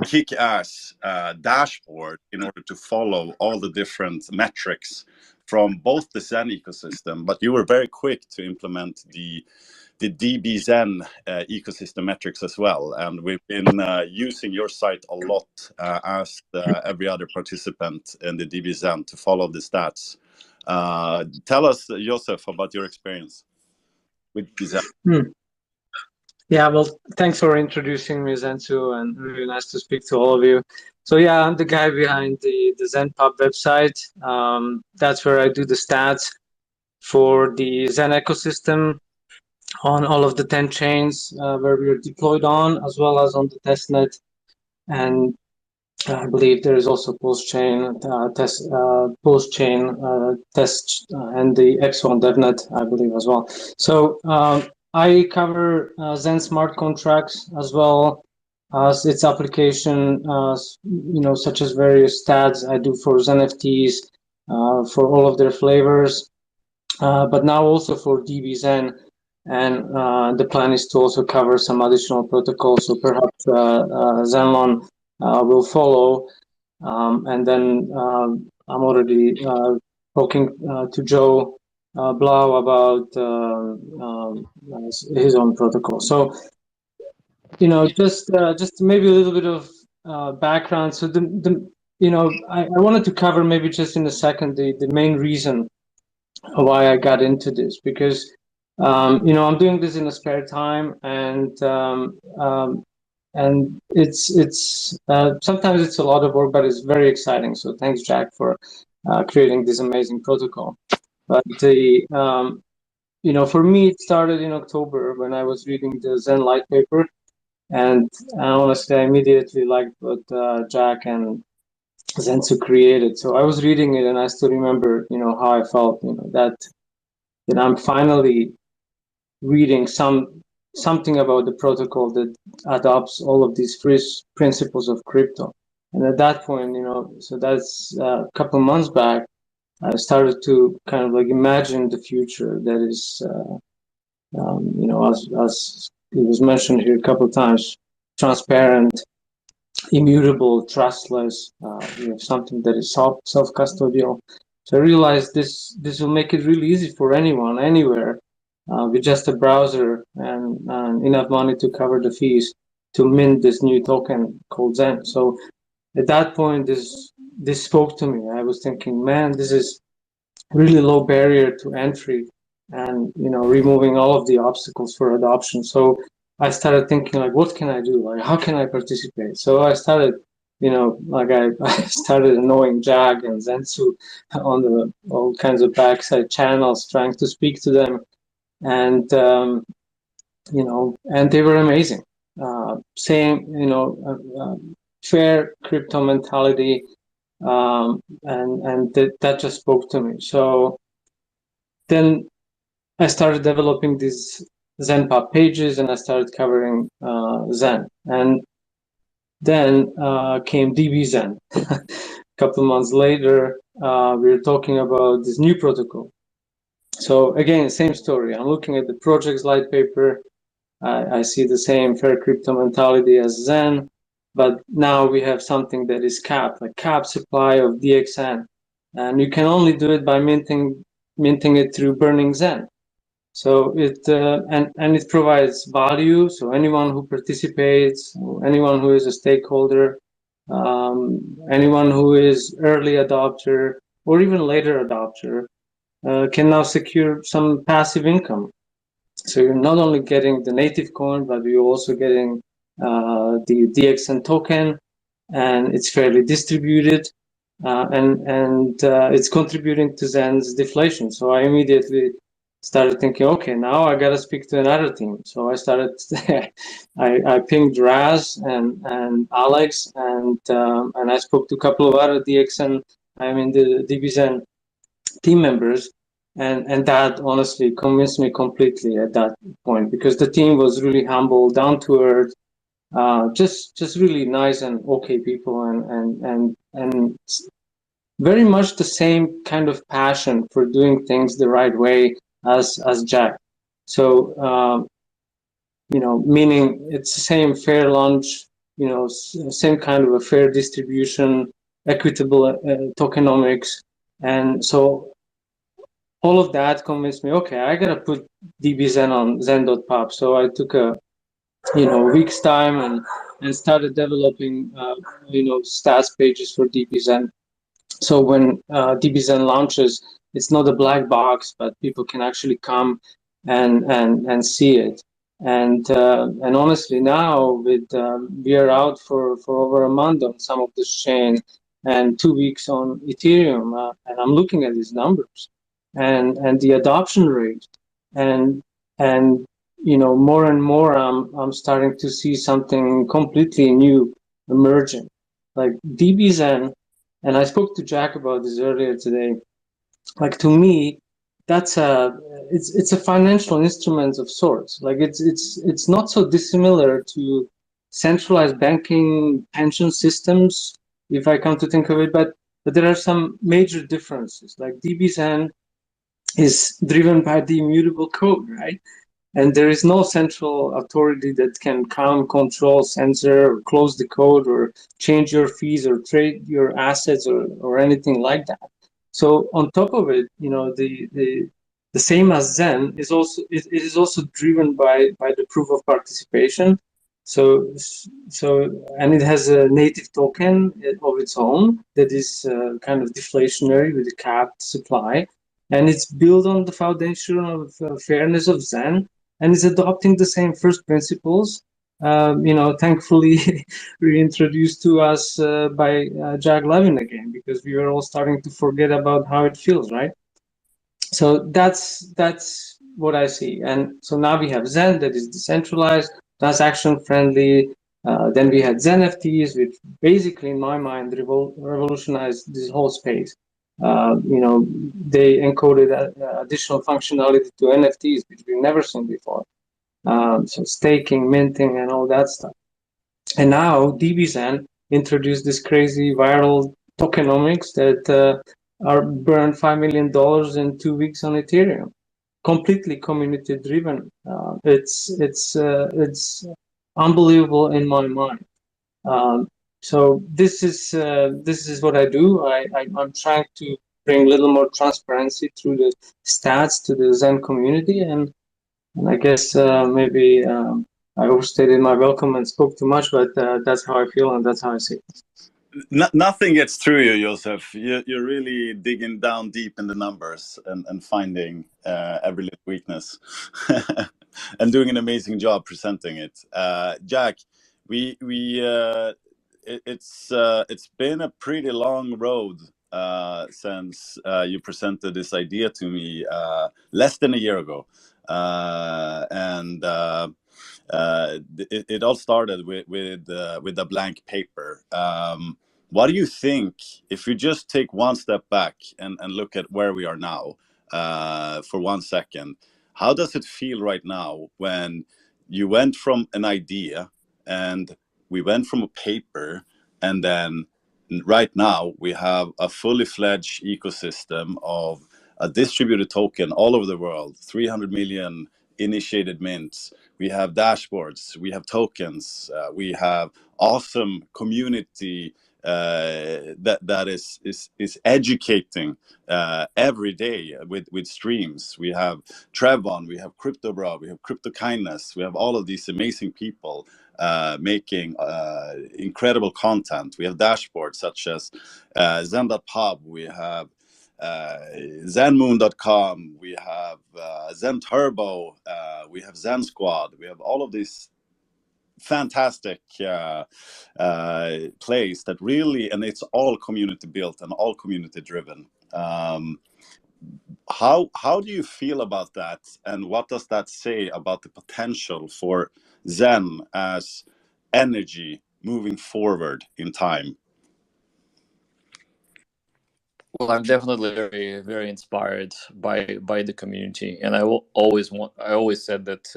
kick-ass dashboard in order to follow all the different metrics from both the Zen ecosystem, but you were very quick to implement the DBZen ecosystem metrics as well. And we've been using your site a lot, as every other participant in the DBZen, to follow the stats. Tell us, Joseph, about your experience with DBZen. Yeah, well, thanks for introducing me, Zensu, and really nice to speak to all of you. So yeah, I'm the guy behind the ZenPub website. That's where I do the stats for the Zen ecosystem on all of the 10 chains where we are deployed on, as well as on the testnet. And I believe there is also post-chain test, and the XEN DevNet, I believe, as well. So I cover Zen smart contracts as well as its application, such as various stats I do for Zen NFTs, for all of their flavors, but now also for DBZen. And the plan is to also cover some additional protocols. So perhaps Zenlon will follow. And then I'm already talking to Joe Blau about his own protocol. So, just maybe a little bit of background. So I wanted to cover maybe just in a second the main reason why I got into this, because I'm doing this in a spare time, and it's sometimes it's a lot of work, but it's very exciting. So thanks, Jack, for creating this amazing protocol. But for me, it started in October when I was reading the Zen Light paper, and honestly, I immediately liked what Jack and Zensu created. So I was reading it, and I still remember, how I felt, that I'm finally reading something about the protocol that adopts all of these first principles of crypto. And at that point, so that's a couple of months back, I started to kind of like imagine the future that is, as it was mentioned here a couple of times, transparent, immutable, trustless, something that is self-custodial. So I realized this will make it really easy for anyone, anywhere, with just a browser and enough money to cover the fees to mint this new token called Zen. So at that point, this spoke to me. I was thinking, man, this is really low barrier to entry and removing all of the obstacles for adoption. So I started thinking, like, what can I do? Like, how can I participate? So I started, I started annoying Jag and Zensu on all kinds of backside channels, trying to speak to them, and and they were amazing. Saying, fair crypto mentality, and that just spoke to me. So then I started developing these ZenPub pages, and I started covering Zen. And then came DBZen. A couple of months later, we were talking about this new protocol. So again, same story. I'm looking at the project's light paper. I see the same fair crypto mentality as Zen, but now we have something that is capped, like capped supply of DXN. And you can only do it by minting it through burning Zen. So it and it provides value. So anyone who participates, anyone who is a stakeholder, anyone who is early adopter or even later adopter can now secure some passive income. So you're not only getting the native coin, but you're also getting the DXN token, and it's fairly distributed, and it's contributing to Zen's deflation. So I immediately started thinking, okay, now I gotta speak to another team. So I started, I pinged Raz and Alex, and I spoke to a couple of other DXN, the DBZen team members, and that honestly convinced me completely at that point, because the team was really humble, down to earth, just really nice and okay people, and very much the same kind of passion for doing things the right way as Jack. So meaning it's the same fair lunch, same kind of a fair distribution, equitable tokenomics, and so all of that convinced me, okay, I gotta put DBZen on zen.pub. So I took a week's time and started developing stats pages for DBZen. So when DBZen launches, it's not a black box, but people can actually come and see it. And honestly, now with we are out for over a month on some of this chain and 2 weeks on Ethereum, and I'm looking at these numbers and the adoption rate, and more and more I'm starting to see something completely new emerging, like DBZen. And I spoke to Jack about this earlier today. Like, to me, that's it's a financial instrument of sorts. Like it's not so dissimilar to centralized banking pension systems, if I come to think of it, but there are some major differences. Like DBZen is driven by the immutable code, right? And there is no central authority that can come, control, censor, or close the code, or change your fees, or trade your assets, or anything like that. So on top of it, the same as Zen is also it is also driven by the proof of participation. So and it has a native token of its own that is kind of deflationary with a capped supply, and it's built on the foundation of fairness of Zen, and is adopting the same first principles, thankfully reintroduced to us by Jack Levin again, because we were all starting to forget about how it feels, right? So that's what I see. And so now we have Zen that is decentralized, transaction friendly. Then we had Zen FTs, which basically, in my mind, revolutionized this whole space. They encoded additional functionality to NFTs, which we've never seen before. So staking, minting, and all that stuff. And now DBZen introduced this crazy viral tokenomics that are burned $5 million in 2 weeks on Ethereum, completely community driven. It's unbelievable in my mind. So this is what I do. I'm trying to bring a little more transparency through the stats to the Zen community, and I guess maybe I overstated my welcome and spoke too much, but that's how I feel and that's how I see it. Nothing gets through you, Joseph. You're really digging down deep in the numbers and finding every little weakness, and doing an amazing job presenting it. Jack, it's been a pretty long road since you presented this idea to me less than a year ago, and it all started with a blank paper. What do you think, if you just take one step back and look at where we are now for 1 second, how does it feel right now when you went from an idea and we went from a paper, and then right now we have a fully fledged ecosystem of a distributed token all over the world, 300 million initiated mints. We have dashboards, we have tokens, we have awesome community that is educating every day with streams. We have Trevon, we have CryptoBra, we have Crypto Kindness, we have all of these amazing people making incredible content. We have dashboards such as Zen.pub, we have zenmoon.com, we have Zen Turbo, we have Zen Squad, we have all of these fantastic plays that really, and it's all community built and all community driven. How do you feel about that, and what does that say about the potential for Zen as energy moving forward in time? Well, I'm definitely very, very inspired by the community, and I always said that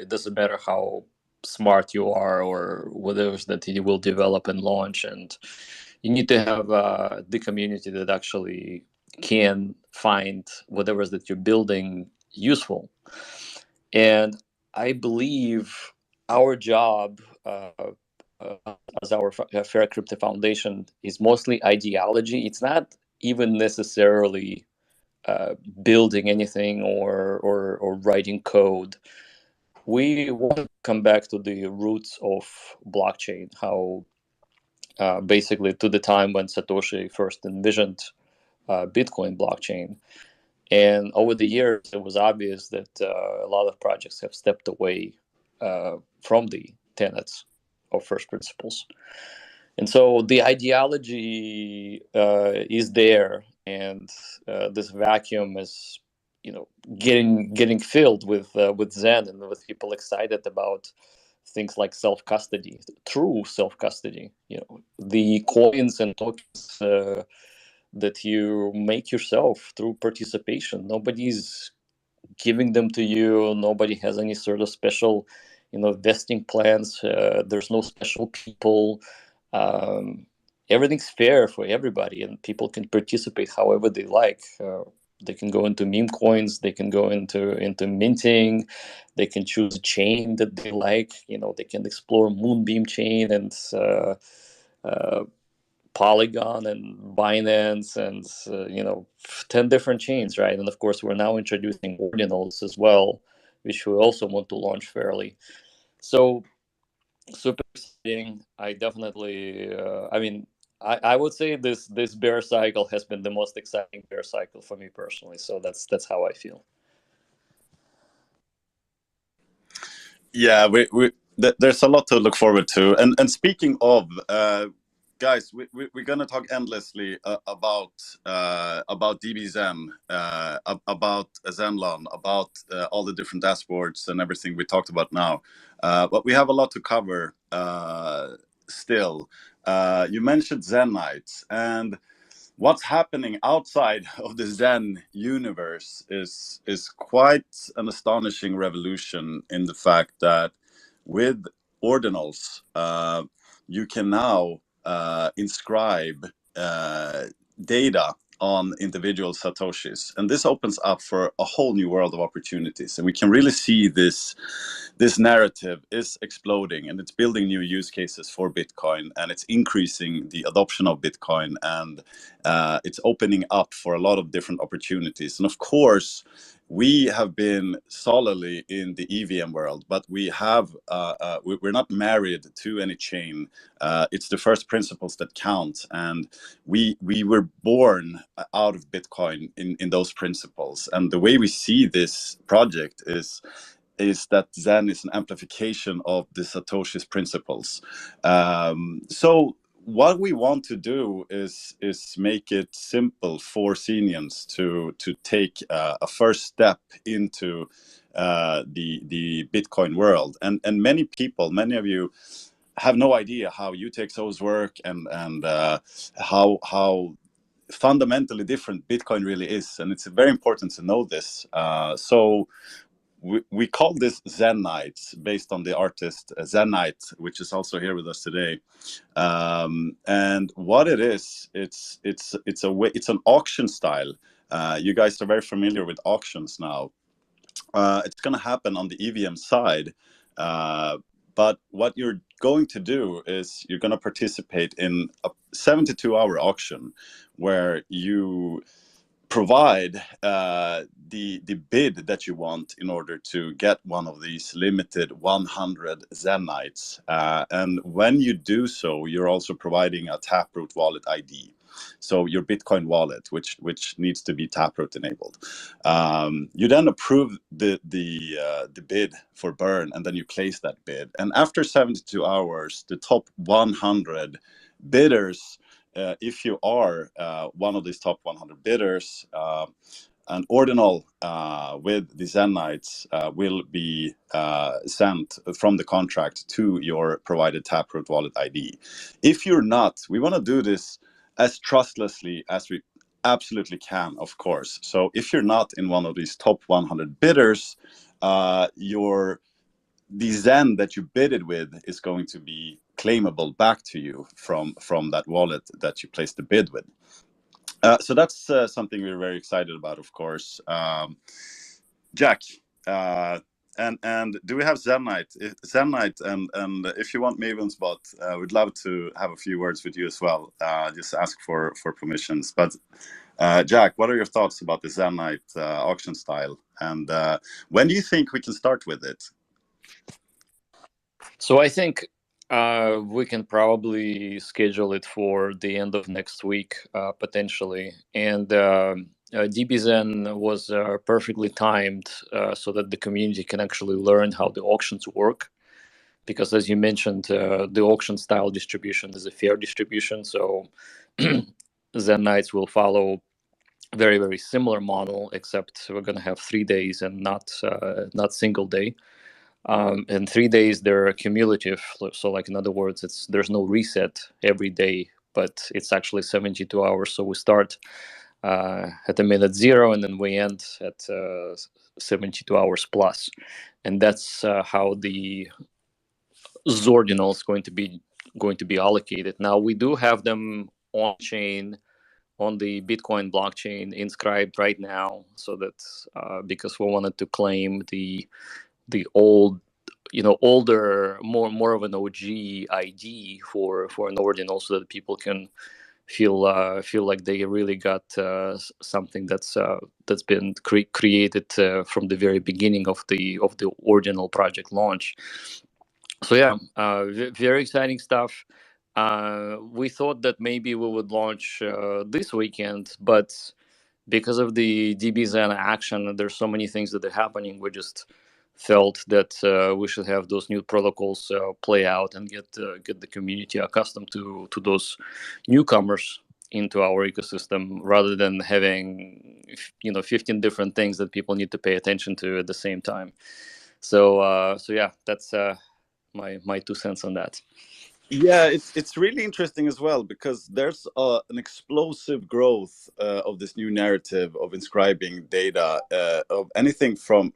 it doesn't matter how smart you are or whatever that you will develop and launch, and you need to have the community that actually can find whatever that you're building useful. And I believe our job as our Fair Crypto Foundation is mostly ideology. It's not even necessarily building anything or writing code. We want to come back to the roots of blockchain, how basically to the time when Satoshi first envisioned Bitcoin blockchain. And over the years, it was obvious that a lot of projects have stepped away from the tenets of first principles. And so the ideology is there, and this vacuum is, getting filled with Zen and with people excited about things like self-custody, true self-custody. The coins and tokens that you make yourself through participation. Nobody's giving them to you. Nobody has any sort of special, vesting plans. There's no special people. Everything's fair for everybody, and people can participate however they like. They can go into meme coins. They can go into minting. They can choose a chain that they like. They can explore Moonbeam chain and Polygon and Binance and 10 different chains, right? And of course, we're now introducing ordinals as well, which we also want to launch fairly. So super exciting. I definitely, I would say this bear cycle has been the most exciting bear cycle for me personally. So that's how I feel. Yeah, there's a lot to look forward to. And speaking of, guys, we're gonna talk endlessly about DBZen, about Zenlon, about all the different dashboards and everything we talked about now. But we have a lot to cover still. You mentioned Zen Nights, and what's happening outside of the Zen universe is quite an astonishing revolution in the fact that with ordinals, you can now inscribe data on individual Satoshis. And this opens up for a whole new world of opportunities. And we can really see this narrative is exploding, and it's building new use cases for Bitcoin, and it's increasing the adoption of Bitcoin, and it's opening up for a lot of different opportunities. And of course, we have been solidly in the EVM world, but we have we're not married to any chain. It's the first principles that count, and we were born out of Bitcoin in those principles. And the way we see this project is that Zen is an amplification of the Satoshi's principles. So what we want to do is make it simple for Xenians to take a first step into the Bitcoin world. And many people, many of you, have no idea how UTXOs work and how fundamentally different Bitcoin really is. And it's very important to know this. So we call this Zen Nights, based on the artist Zen Knight, which is also here with us today. And what it is, it's an auction style. You guys are very familiar with auctions now. It's going to happen on the EVM side, but what you're going to do is you're going to participate in a 72-hour auction where you provide the bid that you want in order to get one of these limited 100 Zen Nights. And when you do so, you're also providing a Taproot wallet ID. So your Bitcoin wallet, which needs to be Taproot enabled. You then approve the bid for burn, and then you place that bid. And after 72 hours, the top 100 bidders, if you are one of these top 100 bidders, an ordinal with the Zen Nights will be sent from the contract to your provided Taproot wallet ID. If you're not, we want to do this as trustlessly as we absolutely can, of course. So if you're not in one of these top 100 bidders, the Zen that you bidded with is going to be claimable back to you from that wallet that you placed the bid with. So that's something we're very excited about, of course. Jack, and do we have Zen Night? Zen Night, and if you want Maven's bot, we'd love to have a few words with you as well. Just ask for permissions. But Jack, what are your thoughts about the Zen Night auction style? And when do you think we can start with it? So I think we can probably schedule it for the end of next week, potentially. And DBZen was perfectly timed so that the community can actually learn how the auctions work. Because as you mentioned, the auction style distribution is a fair distribution. So Zen Nights will follow very, very similar model, except we're going to have 3 days and not single day. And 3 days, they're cumulative. So like, in other words, there's no reset every day, but it's actually 72 hours. So we start at the minute 0, and then we end at 72 hours plus. And that's how the Zordinal is going to be allocated. Now, we do have them on chain, on the Bitcoin blockchain, inscribed right now, so that because we wanted to claim the old, older, more of an OG ID for an ordinal, so that people can feel like they really got something that's been created from the very beginning of the ordinal project launch. So yeah, very exciting stuff. We thought that maybe we would launch this weekend, but because of the DBZen action, there's so many things that are happening. We just felt that we should have those new protocols play out and get the community accustomed to those newcomers into our ecosystem, rather than having 15 different things that people need to pay attention to at the same time. So yeah, that's my 2 cents on that. Yeah, it's really interesting as well, because there's an explosive growth of this new narrative of inscribing data of anything from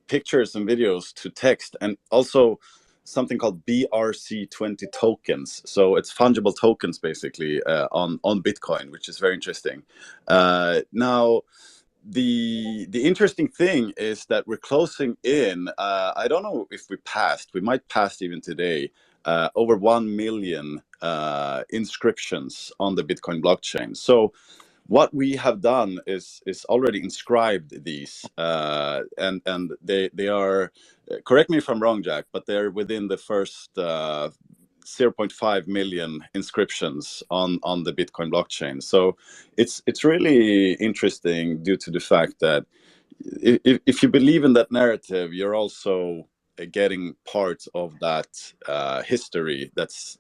pictures and videos to text, and also something called BRC20 tokens. So it's fungible tokens, basically, on Bitcoin, which is very interesting. Now, the interesting thing is that we're closing in. I don't know if we might pass even today, over 1 million inscriptions on the Bitcoin blockchain. So what we have done is already inscribed these, and they are, correct me if I'm wrong, Jack, but they're within the first 0.5 million inscriptions on the Bitcoin blockchain. So it's really interesting due to the fact that if you believe in that narrative, you're also getting part of that history that's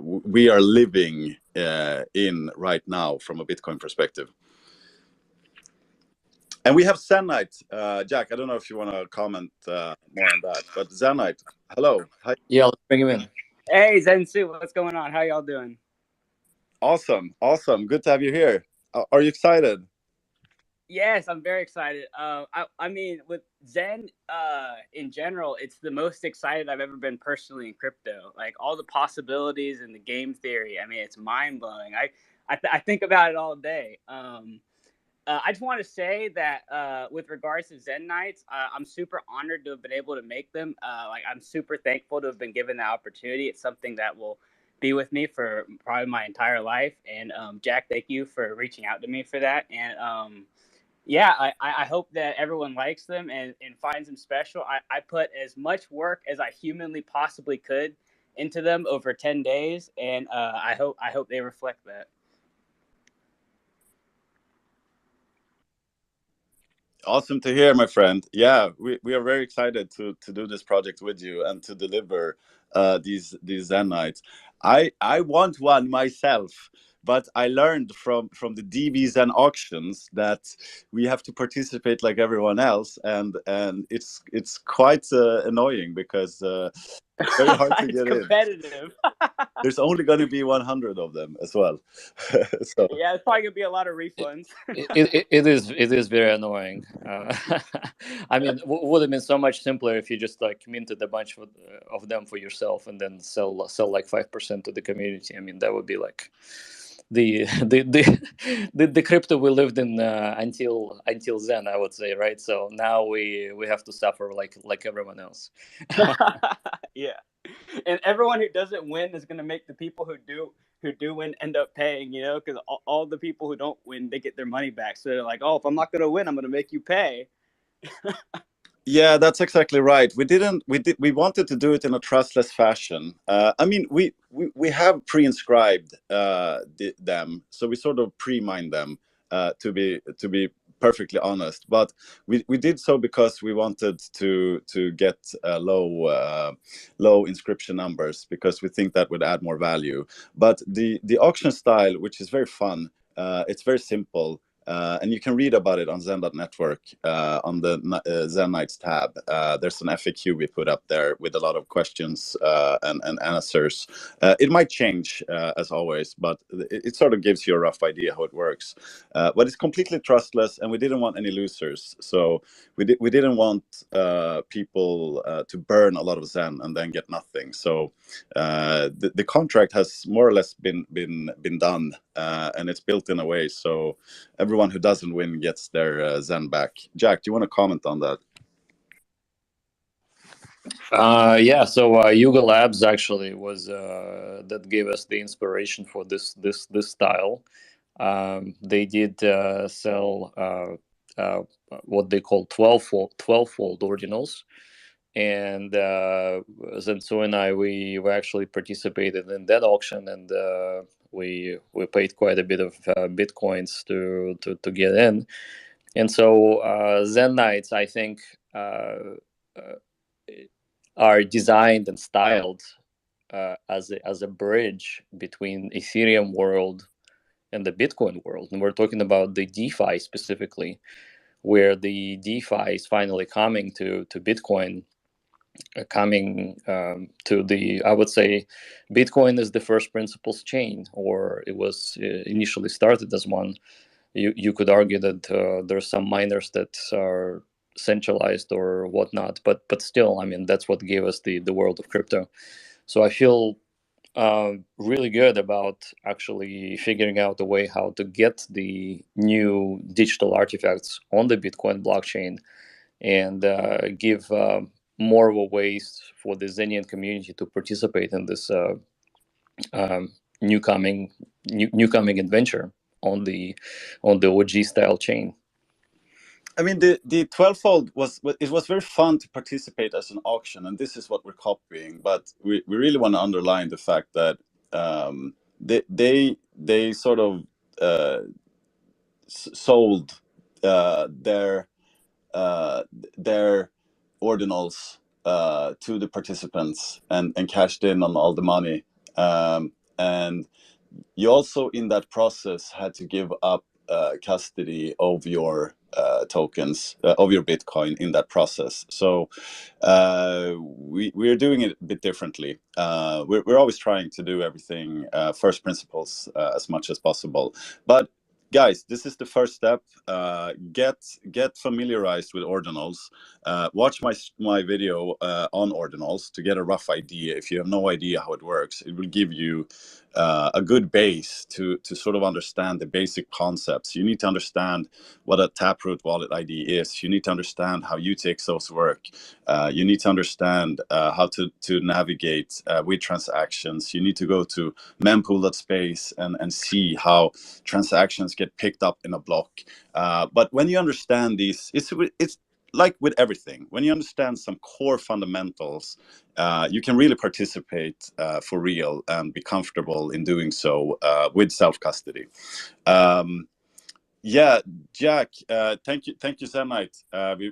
we are living in right now from a Bitcoin perspective. And we have Zenite. Jack, I don't know if you want to comment more on that, but Zenite, hello. Hi. Yeah, let's bring him in. Hey, Zensu, what's going on? How y'all doing? Awesome. Good to have you here. Are you excited? Yes, I'm very excited. I mean, with Zen, in general, it's the most excited I've ever been personally in crypto. Like all the possibilities and the game theory. I mean, it's mind blowing. I think about it all day. I just want to say that with regards to Zen Nights, I'm super honored to have been able to make them. Like I'm super thankful to have been given the opportunity. It's something that will be with me for probably my entire life. And Jack, thank you for reaching out to me for that. And yeah, I hope that everyone likes them and finds them special. I put as much work as I humanly possibly could into them over 10 days, and I hope they reflect that. Awesome to hear, my friend. Yeah, we are very excited to do this project with you and to deliver these Zen Nights. I want one myself, but I learned from the DB Zen auctions that we have to participate like everyone else, and it's quite annoying because it's very hard to It's get competitive. in. There's only going to be 100 of them as well. So yeah, it's probably gonna be a lot of refunds. It is very annoying. I mean, would have been so much simpler if you just like minted a bunch of them for yourself and then sell like 5% to the community. I mean, that would be like the crypto we lived in until Zen, I would say, right? So now we have to suffer like everyone else. Yeah, and everyone who doesn't win is gonna make the people who do win end up paying, you know, because all the people who don't win, they get their money back. So they're like, oh, if I'm not gonna win, I'm gonna make you pay. yeah, that's exactly right. We wanted to do it in a trustless fashion. I mean, we have pre-inscribed them, so we sort of pre-mined them to be perfectly honest. But we did so because we wanted to get low inscription numbers, because we think that would add more value. But the auction style, which is very fun, it's very simple. And you can read about it on Zen.network on the Zen Nights tab. There's an FAQ we put up there with a lot of questions and answers. It might change as always, but it sort of gives you a rough idea how it works. But it's completely trustless, and we didn't want any losers. So we didn't want people to burn a lot of Zen and then get nothing. So the contract has more or less been done, and it's built in a way so everyone who doesn't win gets their Zen back. Jack, do you want to comment on that? Yeah, so Yuga Labs actually was that gave us the inspiration for this style. They did sell what they call 12-fold ordinals, and Zensu and I we actually participated in that auction, and we paid quite a bit of bitcoins to get in. And so Zen Nights, I think, are designed and styled as a bridge between Ethereum world and the Bitcoin world. And we're talking about the DeFi specifically, where the DeFi is finally coming to Bitcoin, coming to the, I would say, Bitcoin is the first principles chain, or it was initially started as one. You could argue that there's some miners that are centralized or whatnot, but still, I mean, that's what gave us the world of crypto. So I feel really good about actually figuring out a way how to get the new digital artifacts on the Bitcoin blockchain and give more of a ways for the Zenian community to participate in this new coming adventure. on the OG style chain. I mean, the 12-fold was very fun to participate as an auction, and this is what we're copying. But we really want to underline the fact that they sort of sold their ordinals to the participants and cashed in on all the money. And you also, in that process, had to give up custody of your tokens, of your Bitcoin in that process. So we're doing it a bit differently. We're always trying to do everything first principles as much as possible. But guys, this is the first step. Get familiarized with ordinals. Watch my video on ordinals to get a rough idea. If you have no idea how it works, it will give you a good base to sort of understand the basic concepts. You need to understand what a Taproot wallet ID is. You need to understand how UTXOs work. You need to understand how to navigate with transactions. You need to go to mempool.space and see how transactions get picked up in a block. But when you understand these, it's like with everything. When you understand some core fundamentals, you can really participate for real and be comfortable in doing so with self-custody. Yeah, Jack, thank you, Zenite.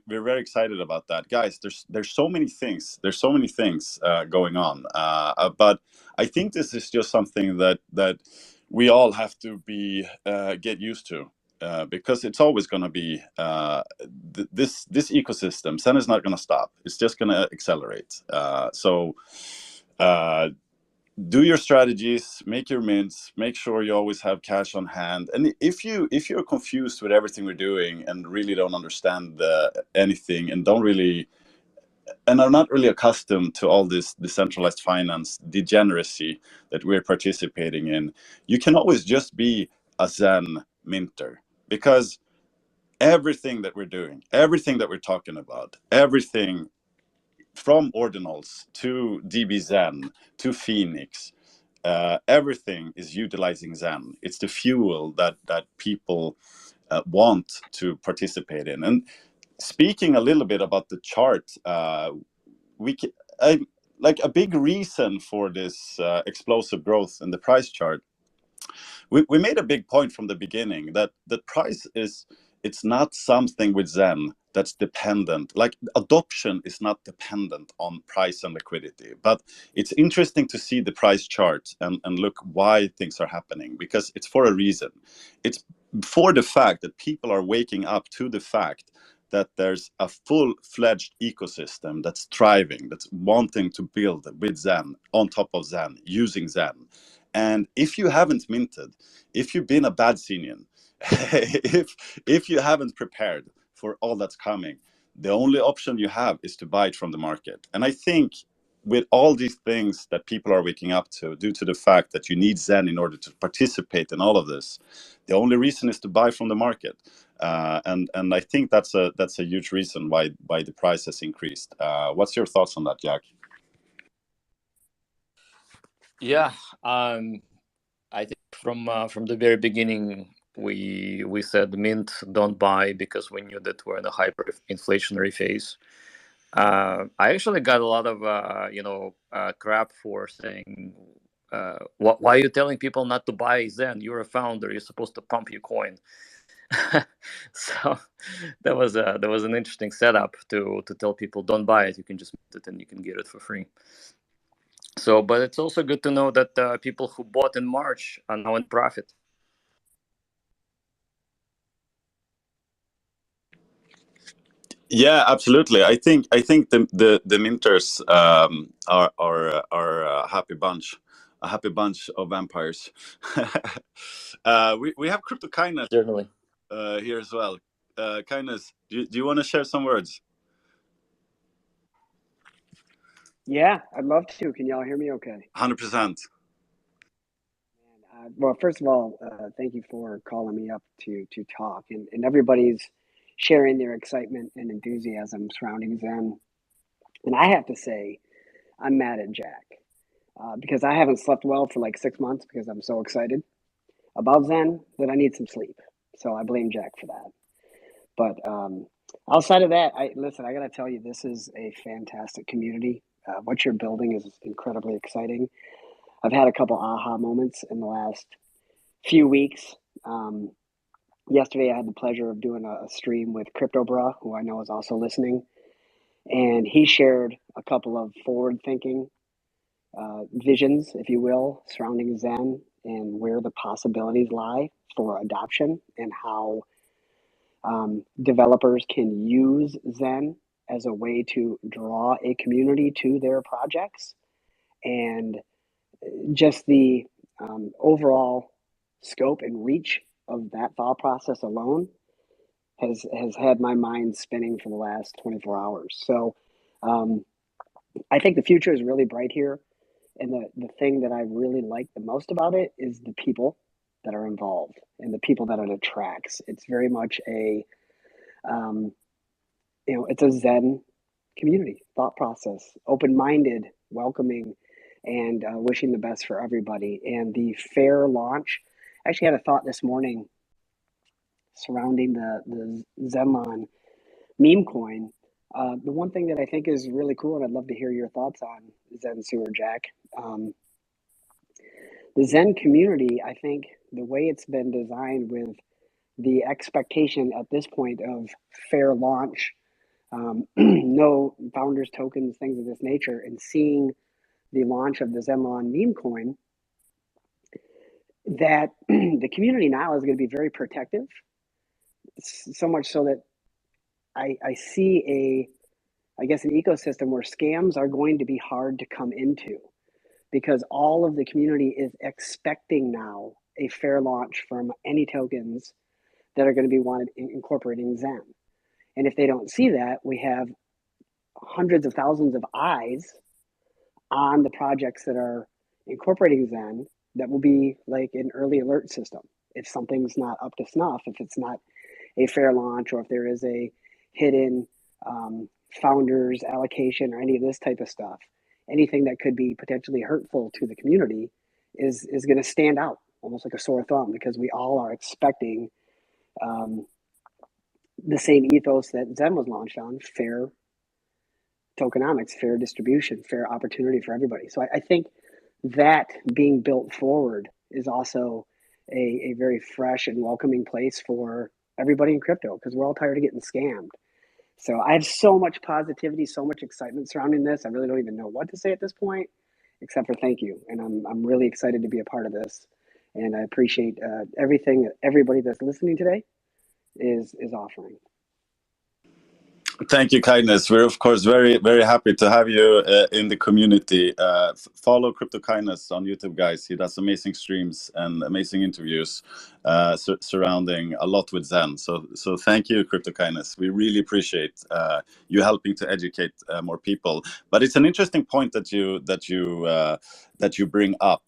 We're very excited about that, guys. There's so many things. There's so many things going on, but I think this is just something that we all have to be get used to. Because it's always going to be this ecosystem. Zen is not going to stop. It's just going to accelerate. So do your strategies, make your mints, make sure you always have cash on hand. And if you're confused with everything we're doing and really don't understand anything and are not really accustomed to all this decentralized finance degeneracy that we're participating in, you can always just be a Zen minter, because everything that we're doing, everything that we're talking about, everything from ordinals to DB-Zen to Phoenix, everything is utilizing Zen. It's the fuel that people want to participate in. And speaking a little bit about the chart, like a big reason for this explosive growth in the price chart, we made a big point from the beginning that the price it's not something with Zen that's dependent. Like, adoption is not dependent on price and liquidity. But it's interesting to see the price chart and look why things are happening, because it's for a reason. It's for the fact that people are waking up to the fact that there's a full-fledged ecosystem that's thriving, that's wanting to build with Zen, on top of Zen, using Zen. And if you haven't minted, if you've been a bad Senian, if you haven't prepared for all that's coming, the only option you have is to buy it from the market. And I think with all these things that people are waking up to, due to the fact that you need Zen in order to participate in all of this, the only reason is to buy from the market. And I think that's a huge reason why the price has increased. What's your thoughts on that, Jack? Yeah, I think from the very beginning, we said mint, don't buy, because we knew that we're in a hyperinflationary phase. I actually got a lot of crap for saying, why are you telling people not to buy Zen? You're a founder. You're supposed to pump your coin. So that was an interesting setup to tell people, don't buy it. You can just mint it and you can get it for free. So, but it's also good to know that people who bought in March are now in profit. Yeah, absolutely. I think the minters are a happy bunch of vampires. We have Crypto Kindness Certainly. here as well. Kindness, do you want to share some words? Yeah, I'd love to. Can y'all hear me okay? 100%. Well, first of all, thank you for calling me up to talk, and everybody's sharing their excitement and enthusiasm surrounding Zen. And I have to say, I'm mad at Jack because I haven't slept well for like 6 months because I'm so excited. about Zen that I need some sleep. So I blame Jack for that. But outside of that, I got to tell you, this is a fantastic community. What you're building is incredibly exciting. I've had a couple aha moments in the last few weeks. Yesterday, I had the pleasure of doing a stream with CryptoBra, who I know is also listening. And he shared a couple of forward-thinking visions, if you will, surrounding Zen and where the possibilities lie for adoption and how developers can use Zen as a way to draw a community to their projects. And just the overall scope and reach of that thought process alone has had my mind spinning for the last 24 hours. So I think the future is really bright here. And the thing that I really like the most about it is the people that are involved and the people that it attracts. It's very much a, it's a Zen community, thought process, open-minded, welcoming, and wishing the best for everybody. And the fair launch, I actually had a thought this morning surrounding the Zenlon meme coin. The one thing that I think is really cool, and I'd love to hear your thoughts on Zen Sewer, Jack. The Zen community, I think the way it's been designed with the expectation at this point of fair launch, no founders tokens, things of this nature, and seeing the launch of the Zenlon meme coin, that the community now is going to be very protective, so much so that I see an ecosystem where scams are going to be hard to come into, because all of the community is expecting now a fair launch from any tokens that are going to be wanted incorporating Zen. And if they don't see that, we have hundreds of thousands of eyes on the projects that are incorporating Zen that will be like an early alert system. If something's not up to snuff, if it's not a fair launch, or if there is a hidden founders allocation or any of this type of stuff, anything that could be potentially hurtful to the community is going to stand out almost like a sore thumb, because we all are expecting the same ethos that Zen was launched on: fair tokenomics, fair distribution, fair opportunity for everybody. So I think that being built forward is also a very fresh and welcoming place for everybody in crypto, because we're all tired of getting scammed. So I have so much positivity, so much excitement surrounding this. I really don't even know what to say at this point, except for thank you. And I'm really excited to be a part of this. And I appreciate everything that everybody that's listening today is offering. Thank you, Kindness. We're of course very, very happy to have you in the community. Follow Crypto Kindness on YouTube, guys. He does amazing streams and amazing interviews surrounding a lot with Zen. So thank you, Crypto Kindness. We really appreciate you helping to educate more people. But it's an interesting point that you bring up,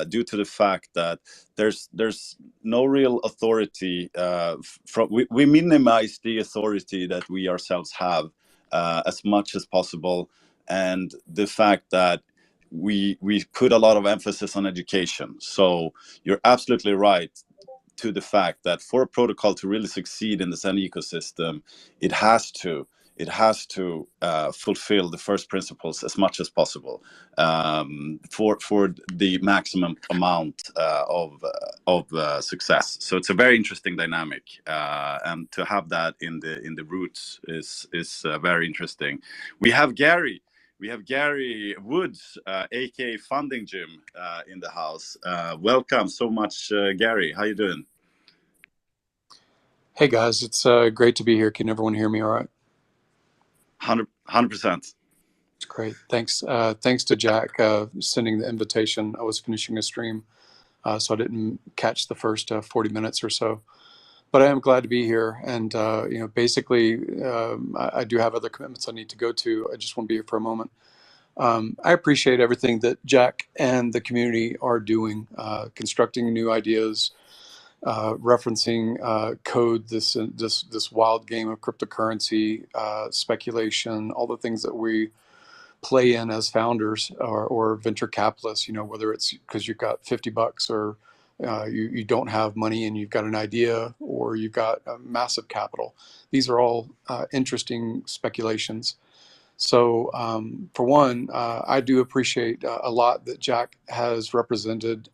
due to the fact that there's no real authority. We minimize the authority that we ourselves have as much as possible, and the fact that we put a lot of emphasis on education. So you're absolutely right to the fact that for a protocol to really succeed in the Zen ecosystem, it has to fulfill the first principles as much as possible, for the maximum amount of success. So it's a very interesting dynamic, and to have that in the roots is very interesting. We have Gary Woods, aka Funding Jim, in the house. Welcome so much, Gary. How you doing? Hey guys, it's great to be here. Can everyone hear me all right? 100%. It's great. Thanks. Thanks to Jack sending the invitation. I was finishing a stream, so I didn't catch the first 40 minutes or so. But I am glad to be here. And basically, I do have other commitments I need to go to. I just want to be here for a moment. I appreciate everything that Jack and the community are doing, constructing new ideas, referencing code, this wild game of cryptocurrency, speculation, all the things that we play in as founders or venture capitalists, whether it's because you've got $50 or you don't have money and you've got an idea, or you've got massive capital. These are all interesting speculations. So for one, I do appreciate a lot that Jack has represented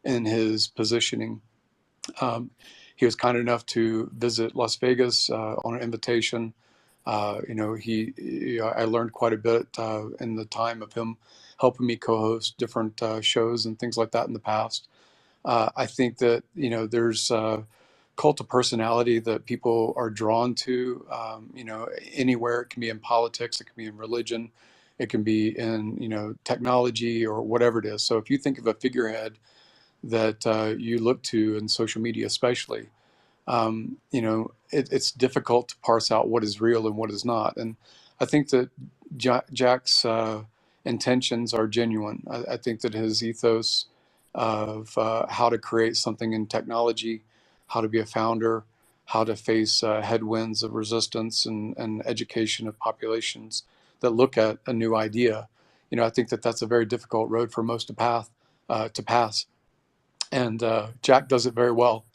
in his positioning. He was kind enough to visit Las Vegas on an invitation. I learned quite a bit in the time of him helping me co-host different shows and things like that in the past. I think that, there's a cult of personality that people are drawn to, anywhere. It can be in politics, it can be in religion, it can be in, technology or whatever it is. So if you think of a figurehead that you look to in social media, especially, it's difficult to parse out what is real and what is not. And I think that Jack's intentions are genuine. I think that his ethos of how to create something in technology, how to be a founder, how to face headwinds of resistance and education of populations that look at a new idea, I think that that's a very difficult road for most to pass. And Jack does it very well.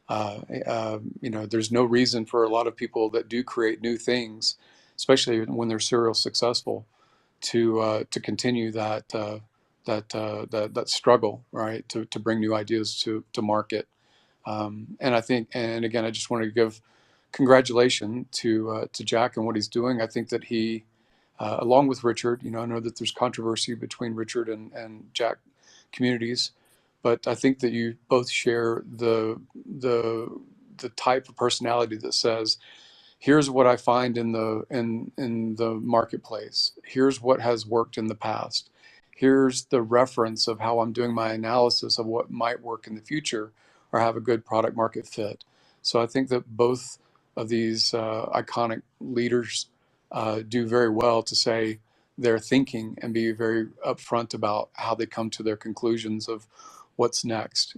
There's no reason for a lot of people that do create new things, especially when they're serial successful, to continue that struggle, right? To bring new ideas to market. And I think, and again, I just wanted to give congratulations to Jack and what he's doing. I think that he, along with Richard, I know that there's controversy between Richard and Jack communities, but I think that you both share the type of personality that says, here's what I find in the marketplace. Here's what has worked in the past. Here's the reference of how I'm doing my analysis of what might work in the future or have a good product market fit. So I think that both of these iconic leaders do very well to say their thinking and be very upfront about how they come to their conclusions of what's next,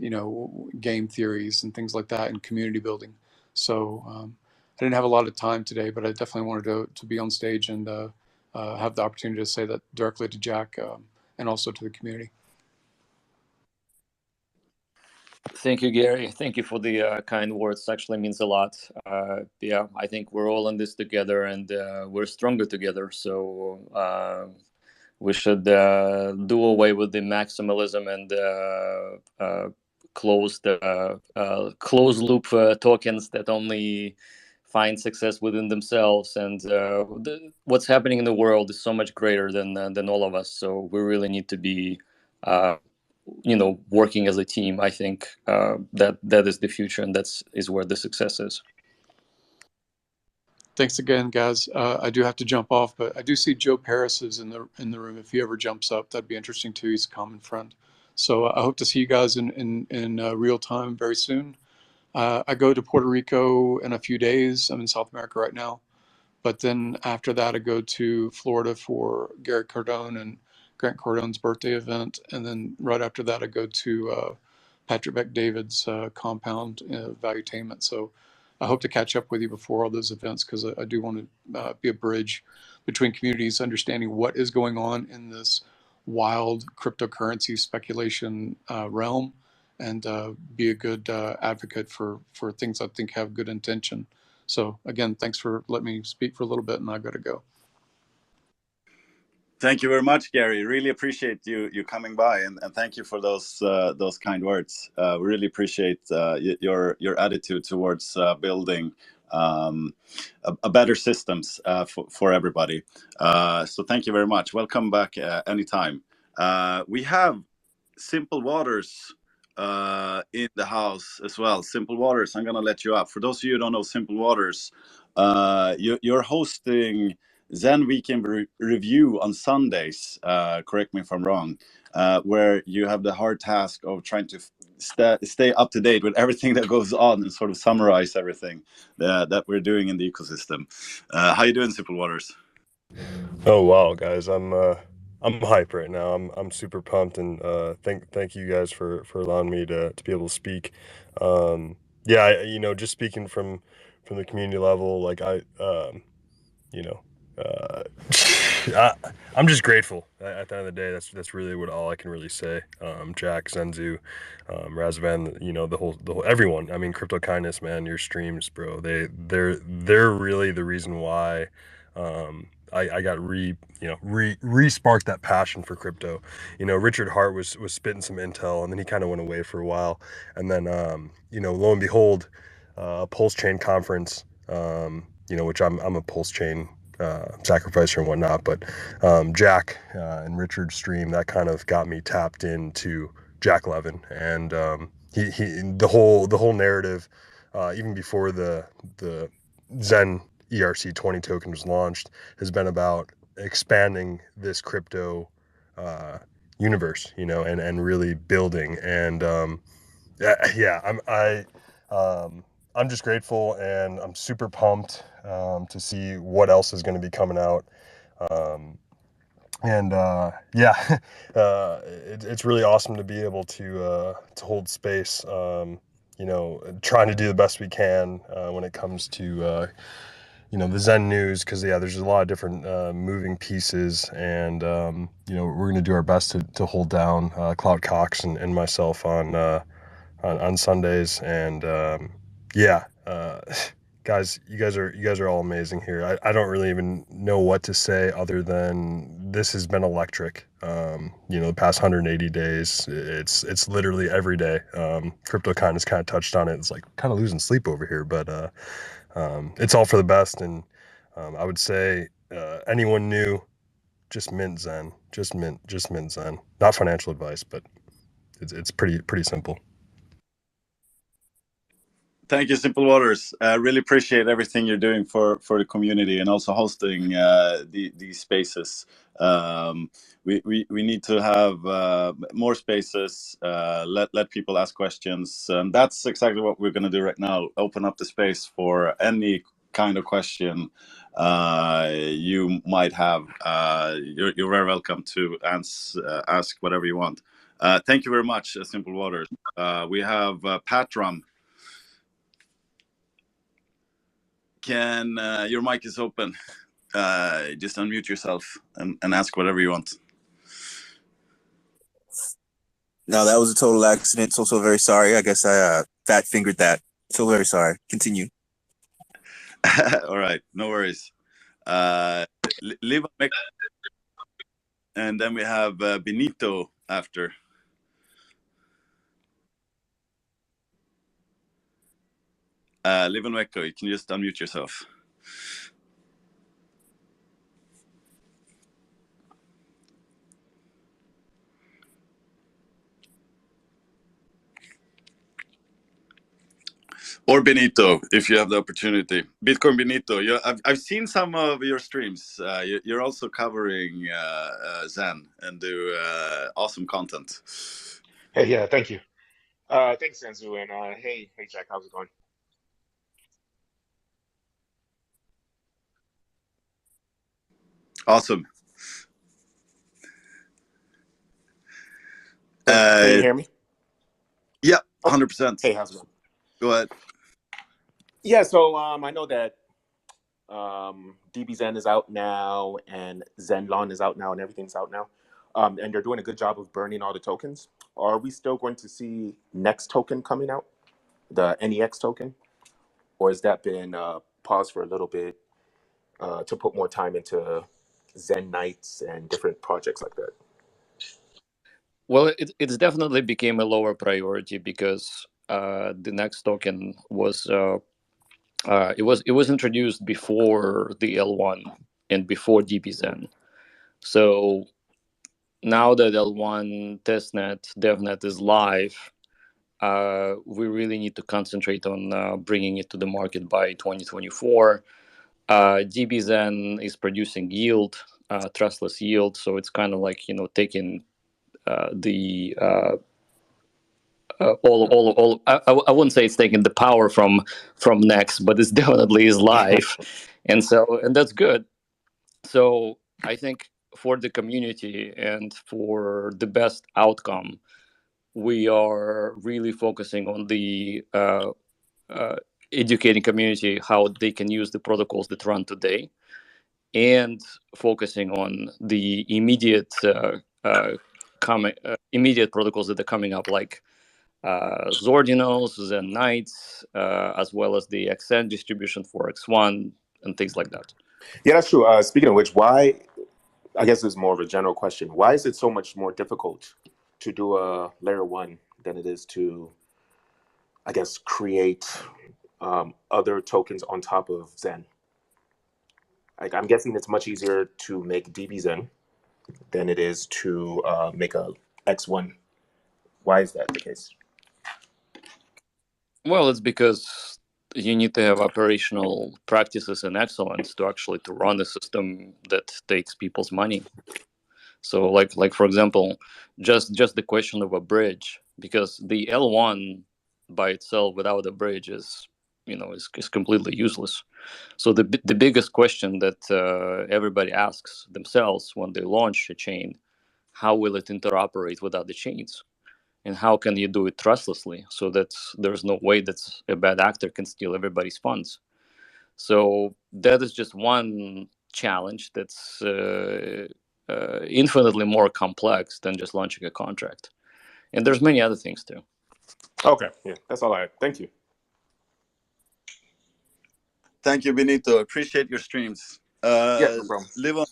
game theories and things like that, and community building. So I didn't have a lot of time today, but I definitely wanted to be on stage and have the opportunity to say that directly to Jack and also to the community. Thank you, Gary. Thank you for the kind words. Actually means a lot. Yeah, I think we're all in this together, and we're stronger together. So we should do away with the maximalism and closed loop tokens that only find success within themselves. And what's happening in the world is so much greater than all of us. So we really need to be working as a team. I think that is the future, and is where the success is. Thanks again, guys. I do have to jump off, but I do see Joe Paris is in the room. If he ever jumps up, that'd be interesting too. He's a common friend. So I hope to see you guys in real time very soon. I go to Puerto Rico in a few days. I'm in South America right now. But then after that, I go to Florida for Garrett Cardone and Grant Cardone's birthday event. And then right after that, I go to Patrick Bet-David's compound, Valuetainment. So I hope to catch up with you before all those events, because I do want to be a bridge between communities, understanding what is going on in this wild cryptocurrency speculation realm, and be a good advocate for things I think have good intention. So again, thanks for letting me speak for a little bit, and I got to go. Thank you very much, Gary. Really appreciate you coming by, and thank you for those kind words. We really appreciate your attitude towards building a better systems for everybody. So thank you very much. Welcome back anytime. We have Simple Waters in the house as well. Simple Waters, I'm gonna let you up. For those of you who don't know Simple Waters, you're hosting Zen Weekend Review on Sundays, correct me if I'm wrong, where you have the hard task of trying to stay up to date with everything that goes on and sort of summarize everything that we're doing in the ecosystem. How you doing, Simple Waters? Oh wow, guys, I'm hyped right now. I'm super pumped, and thank you guys for allowing me to be able to speak. Yeah, just speaking from the community level, like I'm just grateful. At the end of the day, that's really all I can really say. Jack, Zenzu, Razvan, the whole everyone. I mean, Crypto Kindness, man, your streams, bro. They're really the reason why I got re-sparked that passion for crypto. Richard Hart was spitting some intel, and then he kind of went away for a while, and then lo and behold, Pulse Chain conference. Which I'm a Pulse Chain sacrificer and whatnot, but Jack and Richard's stream, that kind of got me tapped into Jack Levin, and he the whole narrative, even before the Zen ERC20 token was launched, has been about expanding this crypto universe, and really building. And I'm just grateful, and I'm super pumped to see what else is going to be coming out. It's really awesome to be able to hold space. Trying to do the best we can when it comes to the Zen news, because there's a lot of different moving pieces, and we're going to do our best to hold down Cloud Cox and myself on Sundays. And guys, you guys are all amazing here. I don't really even know what to say other than this has been electric. The past 180 days, it's literally every day. Crypto Kindness kind of touched on it. It's like kind of losing sleep over here, but it's all for the best. And I would say anyone new, just mint Zen, just mint Zen. Not financial advice, but it's pretty simple. Thank you, Simple Waters. I really appreciate everything you're doing for the community, and also hosting these spaces. We need to have more spaces. Let people ask questions, and that's exactly what we're going to do right now. Open up the space for any kind of question you might have. You're very welcome to ask whatever you want. Thank you very much, Simple Waters. We have Patram. Your mic is open. Just unmute yourself and ask whatever you want. No, that was a total accident. So very sorry. I guess I fat fingered that. So very sorry. Continue. All right, no worries. And then we have Benito after. Live and Echo, you can just unmute yourself. Or Benito, if you have the opportunity. Bitcoin Benito, I've seen some of your streams. You're also covering Zen and do awesome content. Hey, yeah, thank you. Thanks, Zenzu, and hey, Jack, how's it going? Awesome. Can you hear me? Yeah, 100%. Hey, how's it going? Go ahead. Yeah, so I know that DBZen is out now, and Zenlon is out now, and everything's out now. And they're doing a good job of burning all the tokens. Are we still going to see next token coming out, the NEX token? Or has that been paused for a little bit to put more time into Zen Nights and different projects like that? Well, it's definitely became a lower priority because the next token was it was introduced before the L1 and before DBZen. So now that L1 testnet devnet is live, we really need to concentrate on bringing it to the market by 2024. DBZen is producing yield, trustless yield, so it's kind of like taking the all. I wouldn't say it's taking the power from Next, but it's definitely is live, and that's good. So I think for the community and for the best outcome, we are really focusing on the educating community how they can use the protocols that run today, and focusing on the immediate immediate protocols that are coming up, like Zordinals, Zen Knights, as well as the XN distribution for X1 and things like that. Yeah, that's true. Speaking of which, why, I guess this is more of a general question, why is it so much more difficult to do a layer 1 than it is to, I guess, create other tokens on top of Zen? Like, I'm guessing it's much easier to make DBZen than it is to make a X1. Why is that the case? Well, it's because you need to have operational practices and excellence to actually to run a system that takes people's money. So, like for example, just the question of a bridge, because the L1 by itself without a bridge is completely useless. So the biggest question that everybody asks themselves when they launch a chain, how will it interoperate with other chains? And how can you do it trustlessly so that there's no way that a bad actor can steal everybody's funds? So that is just one challenge that's infinitely more complex than just launching a contract. And there's many other things too. Okay, yeah, that's all I had. Thank you. Thank you, Benito. Appreciate your streams. Yeah, no problem. Live on.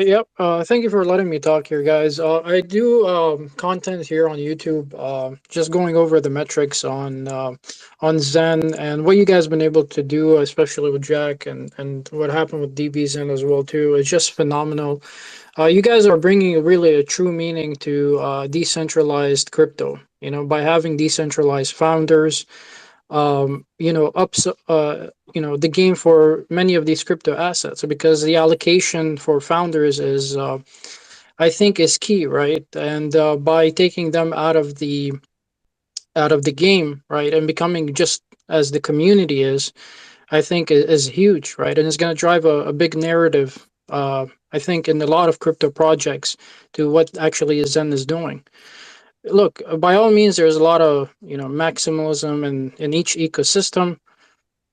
Yep. Thank you for letting me talk here, guys. I do content here on YouTube, just going over the metrics on Zen and what you guys been able to do, especially with Jack and what happened with DB Zen as well too. It's just phenomenal. You guys are bringing really a true meaning to decentralized crypto. By having decentralized founders. Ups the game for many of these crypto assets, because the allocation for founders is I think is key, right? And by taking them out of the game, right, and becoming just as the community is, I think is huge, right? And it's going to drive a big narrative, I think, in a lot of crypto projects to what actually Zen is doing. Look, by all means, there's a lot of maximalism in each ecosystem,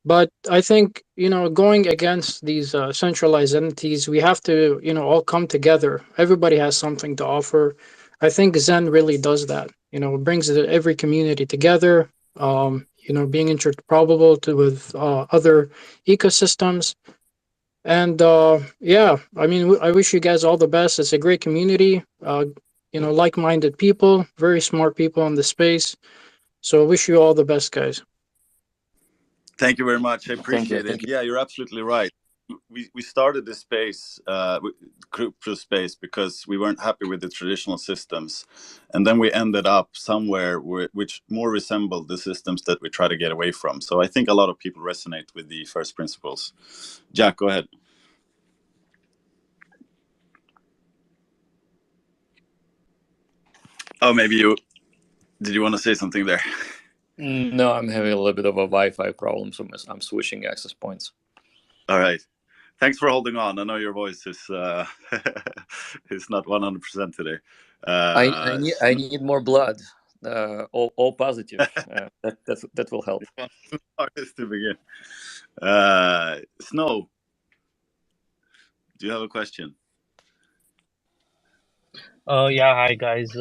but I think going against these centralized entities, we have to all come together. Everybody has something to offer. I think Zen really does that. It brings every community together. Being interoperable with other ecosystems. And yeah, I mean, I wish you guys all the best. It's a great community. Like-minded people, very smart people in the space. So I wish you all the best, guys. Thank you very much. I appreciate it. Yeah, you're absolutely right. We started this space, crypto space, because we weren't happy with the traditional systems, and then we ended up somewhere which more resembled the systems that we try to get away from. So I think a lot of people resonate with the first principles. Jack, go ahead. Oh, maybe did you want to say something there? No, I'm having a little bit of a Wi-Fi problem, so I'm switching access points. All right. Thanks for holding on. I know your voice is is not 100% today. I need more blood. All positive. That will help. To begin. Snow, do you have a question? Yeah, hi guys.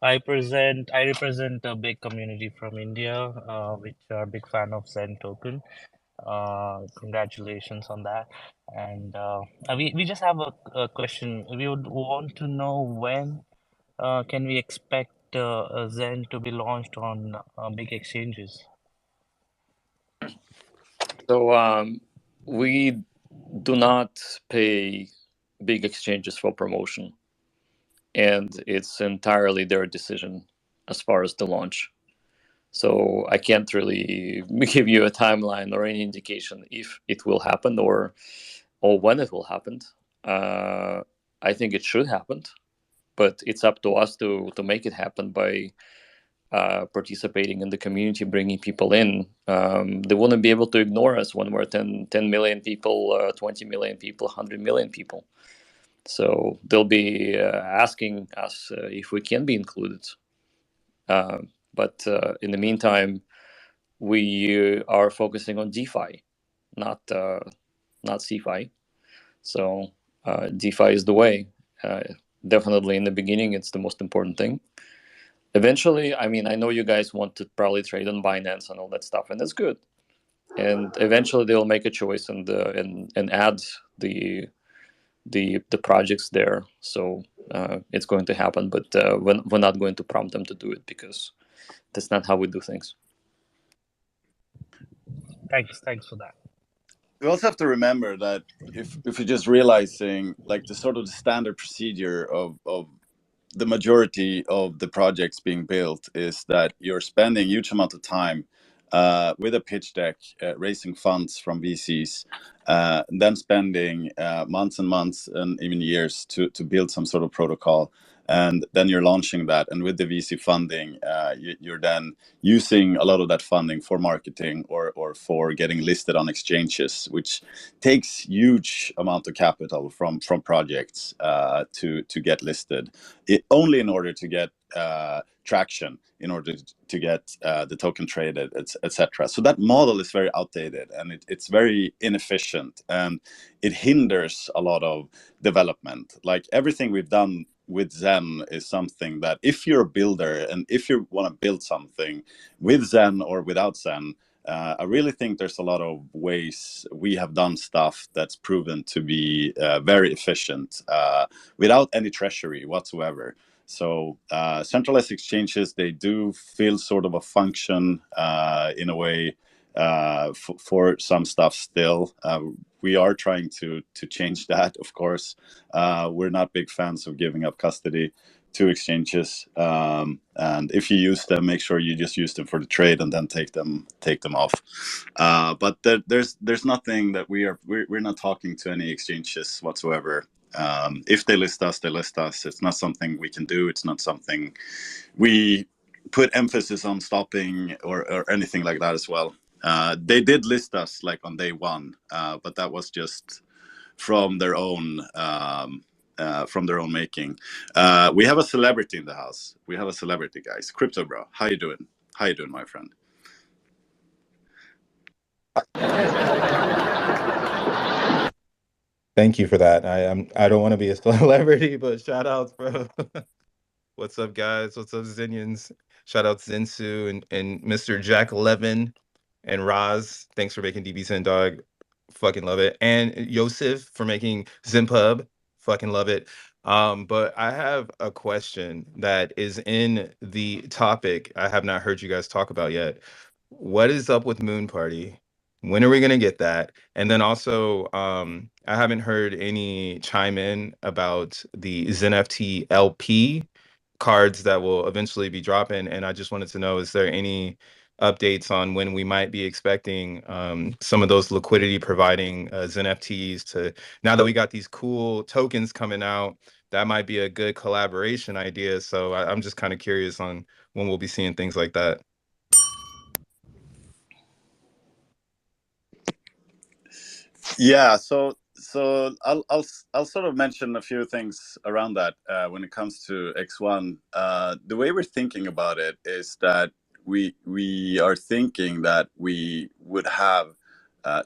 I represent a big community from India, which are a big fan of Zen token. Congratulations on that. And we just have a question. We would want to know when can we expect Zen to be launched on big exchanges? So we do not pay big exchanges for promotion, and it's entirely their decision as far as the launch. So I can't really give you a timeline or any indication if it will happen or when it will happen. I think it should happen, but it's up to us to make it happen by participating in the community, bringing people in. They wouldn't be able to ignore us when we're 10 million people, 20 million people, 100 million people. So they'll be asking us if we can be included. But in the meantime, we are focusing on DeFi, not CeFi. So DeFi is the way. Definitely in the beginning, it's the most important thing. Eventually, I mean, I know you guys want to probably trade on Binance and all that stuff, and that's good. And eventually, they'll make a choice and add the projects there. So it's going to happen, but we're not going to prompt them to do it because that's not how we do things. Thanks for that. We also have to remember that if you're just realizing like the sort of the standard procedure of the majority of the projects being built is that you're spending huge amount of time with a pitch deck, raising funds from VCs, and then spending months and months and even years to build some sort of protocol. And then you're launching that. And with the VC funding, you're then using a lot of that funding for marketing or for getting listed on exchanges, which takes huge amount of capital from projects to get listed. Only in order to get traction, in order to get the token traded, etc. So that model is very outdated and it's very inefficient and it hinders a lot of development. Like everything we've done with Zen is something that if you're a builder and if you want to build something with Zen or without Zen, I really think there's a lot of ways we have done stuff that's proven to be very efficient without any treasury whatsoever. So centralized exchanges, they do fill sort of a function in a way for some stuff still. We are trying to change that, of course. We're not big fans of giving up custody to exchanges, and if you use them, make sure you just use them for the trade and then take them off. But there's nothing that we're not talking to any exchanges whatsoever. If they list us, they list us. It's not something we can do. It's not something we put emphasis on stopping or anything like that as well. They did list us like on day one, but that was just from their own making. We have a celebrity in the house. We have a celebrity, guys. Crypto Bro, how you doing? How you doing, my friend? Thank you for that. I don't want to be a celebrity, but shout outs, bro. What's up, guys? What's up, Zenians? Shout out Zensu and Mr. Jack Levin and Roz. Thanks for making DB Zen, dog. Fucking love it. And Yosef for making Zenpub. Fucking love it. But I have a question that is in the topic I have not heard you guys talk about yet. What is up with Moon Party? When are we gonna get that? And then also, I haven't heard any chime in about the ZenFT LP cards that will eventually be dropping. And I just wanted to know, is there any updates on when we might be expecting some of those liquidity providing ZenFTs to, now that we got these cool tokens coming out, that might be a good collaboration idea. So I'm just kind of curious on when we'll be seeing things like that. Yeah, so I'll sort of mention a few things around that when it comes to X1. The way we're thinking about it is that we are thinking that we would have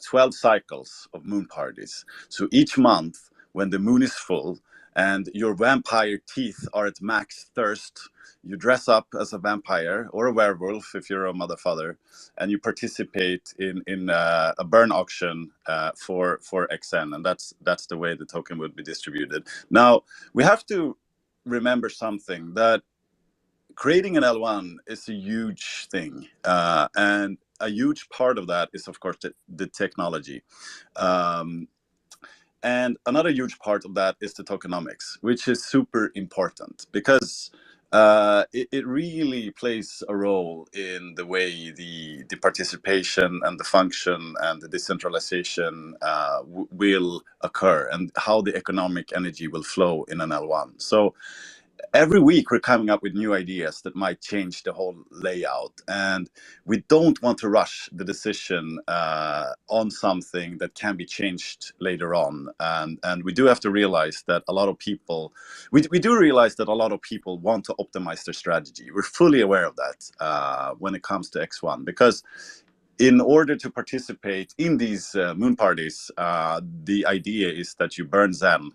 12 cycles of moon parties. So each month, when the moon is full and your vampire teeth are at max thirst, you dress up as a vampire or a werewolf if you're a motherfucker, and you participate in a burn auction for XN, and that's the way the token would be distributed. Now we have to remember something, that creating an L1 is a huge thing, and a huge part of that is, of course, the technology. And another huge part of that is the tokenomics, which is super important because it really plays a role in the way the participation and the function and the decentralization will occur and how the economic energy will flow in an L1. So every week we're coming up with new ideas that might change the whole layout, and we don't want to rush the decision on something that can be changed later on. And we do have to realize that a lot of people, we do realize that a lot of people want to optimize their strategy. We're fully aware of that when it comes to X1, because in order to participate in these moon parties, the idea is that you burn Zen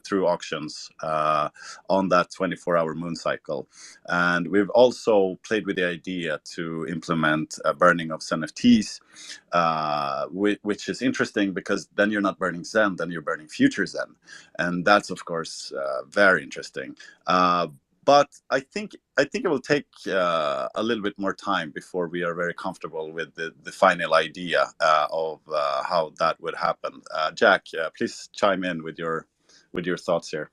through auctions on that 24-hour moon cycle. And we've also played with the idea to implement burning of ZenFTs, which is interesting because then you're not burning Zen, then you're burning future Zen. And that's, of course, very interesting. But I think it will take a little bit more time before we are very comfortable with the final idea of how that would happen. Jack, please chime in with your thoughts here.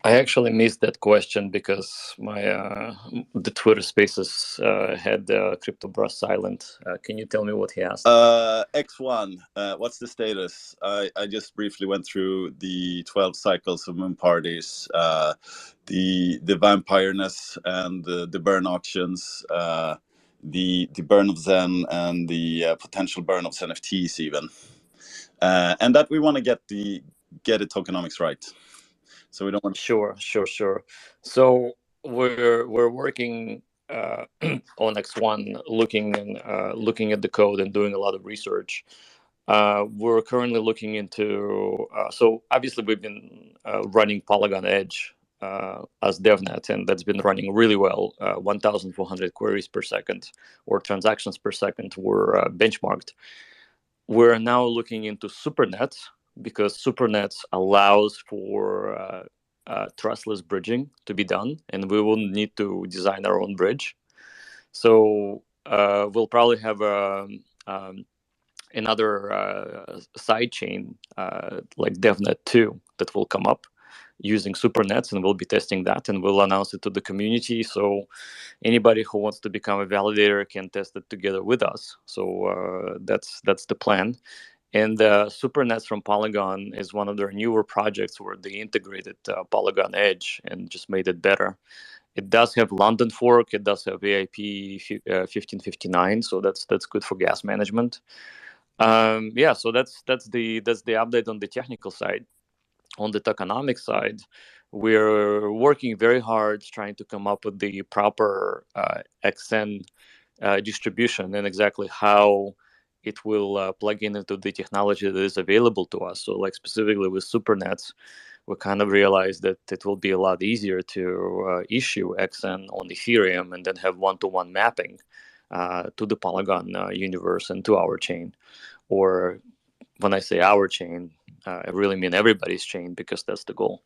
I actually missed that question because my the Twitter Spaces had CryptoBra silent. Can you tell me what he asked? X1, what's the status? I just briefly went through the 12 cycles of moon parties, the vampireness and the burn auctions, the burn of Zen, and the potential burn of ZenFTs even, and that we want to get the tokenomics right. So we don't want. Sure. So we're working on X1, looking at the code and doing a lot of research. We're currently looking into. So obviously we've been running Polygon Edge as DevNet, and that's been running really well. 1,400 queries per second or transactions per second were benchmarked. We're now looking into SuperNet, because SuperNet allows for trustless bridging to be done, and we will need to design our own bridge. So we'll probably have another side chain like DevNet 2 that will come up using SuperNets, and we'll be testing that, and we'll announce it to the community. So anybody who wants to become a validator can test it together with us. So that's the plan. And SuperNets from Polygon is one of their newer projects where they integrated Polygon Edge and just made it better. It does have London fork. It does have AIP 1559, so that's good for gas management. Yeah, so that's the update on the technical side. On the tokenomics side, we're working very hard trying to come up with the proper XEN distribution and exactly how it will plug in into the technology that is available to us. So like specifically with SuperNets, we kind of realized that it will be a lot easier to issue XN on Ethereum and then have one-to-one mapping to the Polygon universe and to our chain. Or when I say our chain, I really mean everybody's chain, because that's the goal.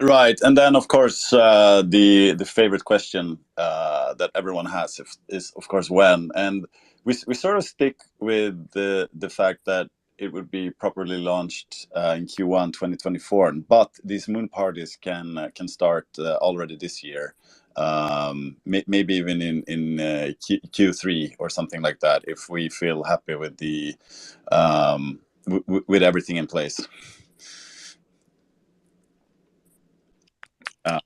Right, and then of course the favorite question that everyone has is of course when, and we sort of stick with the fact that it would be properly launched in Q1 2024, but these moon parties can start already this year, maybe even in Q3 or something like that, if we feel happy with the with everything in place.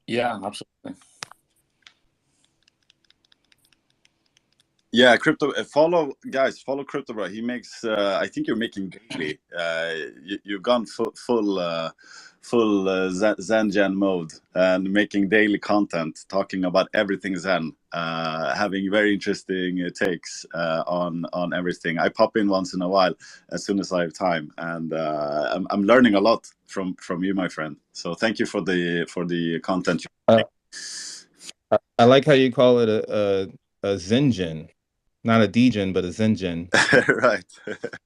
Yeah, absolutely. Yeah, follow CryptoBra. He makes I think you're making daily. You've gone full Zen Gen mode and making daily content, talking about everything Zen, having very interesting takes on everything. I pop in once in a while as soon as I have time, and I'm learning a lot from you, my friend. So thank you for the content. I like how you call it a Zen Gen. Not a D-Gen, but a Zen Gen. Right.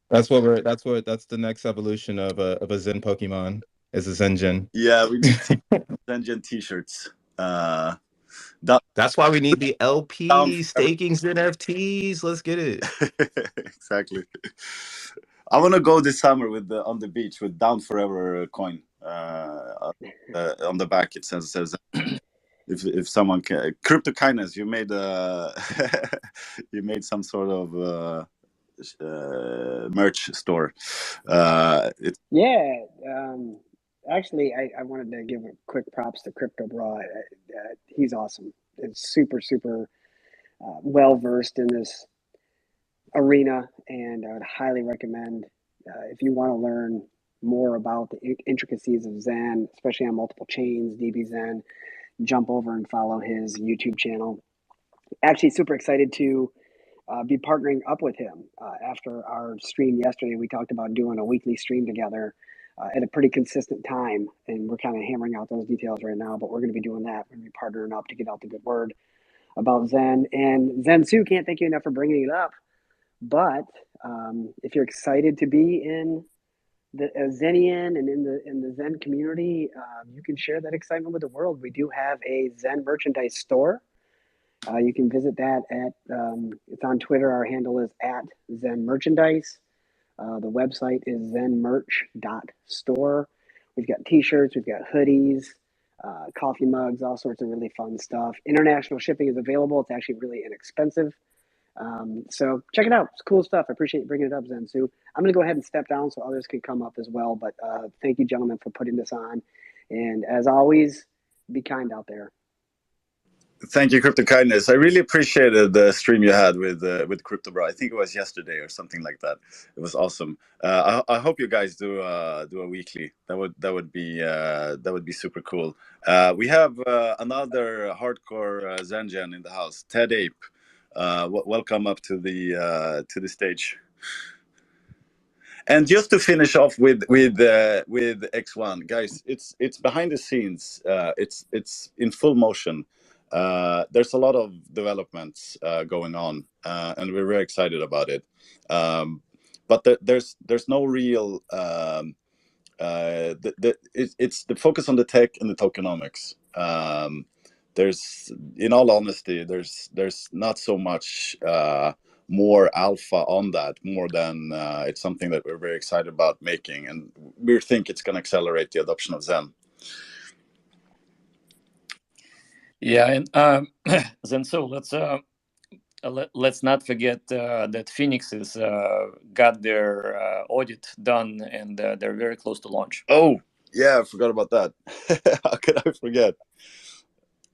That's the next evolution of a Zen Pokemon, is a Zen Gen. Yeah, we need Zen Gen t-shirts. That's why we need the LP staking ZenFTs. Let's get it. Exactly. I want to go this summer with on the beach with Down Forever coin on the back. It says if someone can, Crypto Kindness, you made you made some sort of merch store. It's Yeah, actually, I wanted to give a quick props to Crypto Bra. He's awesome. It's super well versed in this arena, and I would highly recommend if you want to learn more about the intricacies of Zen, especially on multiple chains, DBZen, jump over and follow his YouTube channel. Actually, super excited to be partnering up with him. After our stream yesterday, we talked about doing a weekly stream together at a pretty consistent time, and we're kind of hammering out those details right now, but we're going to be doing that. We're going to be partnering up to get out the good word about Zen. And Zen Su, can't thank you enough for bringing it up. But if you're excited to be in the Zenian and in the Zen community, you can share that excitement with the world. We do have a Zen merchandise store. You can visit that at, it's on Twitter. Our handle is @Zen Merchandise. The website is zenmerch.store. We've got t-shirts, we've got hoodies, coffee mugs, all sorts of really fun stuff. International shipping is available. It's actually really inexpensive. So check it out. It's cool stuff. I appreciate you bringing it up, Zensu. I'm going to go ahead and step down so others can come up as well. But thank you, gentlemen, for putting this on. And as always, be kind out there. Thank you, Crypto Kindness. I really appreciated the stream you had with Crypto Bro. I think it was yesterday or something like that. It was awesome. I hope you guys do a weekly. That would be super cool. We have another hardcore Zen Gen in the house, Ted Ape. Welcome up to the stage. And just to finish off with X1, guys, it's behind the scenes. It's in full motion. There's a lot of developments going on, and we're very excited about it. But there's no real. It's the focus on the tech and the tokenomics. There's, in all honesty, there's not so much more alpha on that, more than it's something that we're very excited about making, and we think it's going to accelerate the adoption of Zen. Yeah, and then so let's not forget that Phoenix has got their audit done, and they're very close to launch. Oh yeah, I forgot about that. How could I forget?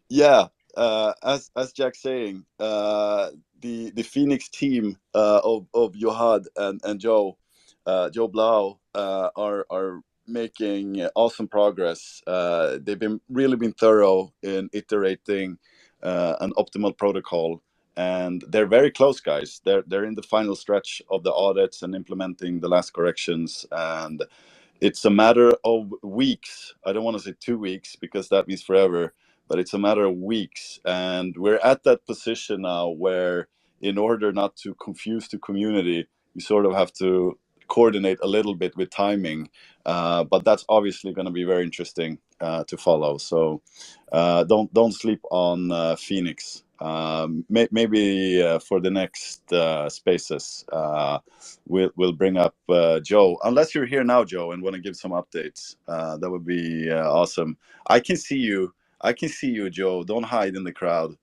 Yeah, as Jack's saying, the Phoenix team of Johad and Joe Blau are making awesome progress. They've really been thorough in iterating an optimal protocol, and they're very close, guys. They're in the final stretch of the audits and implementing the last corrections, and it's a matter of weeks. I don't want to say 2 weeks because that means forever, but it's a matter of weeks. And we're at that position now where, in order not to confuse the community, you sort of have to coordinate a little bit with timing. But that's obviously going to be very interesting to follow. So don't sleep on Phoenix. Maybe for the next Spaces, we'll bring up Joe. Unless you're here now, Joe, and want to give some updates, that would be awesome. I can see you, Joe. Don't hide in the crowd.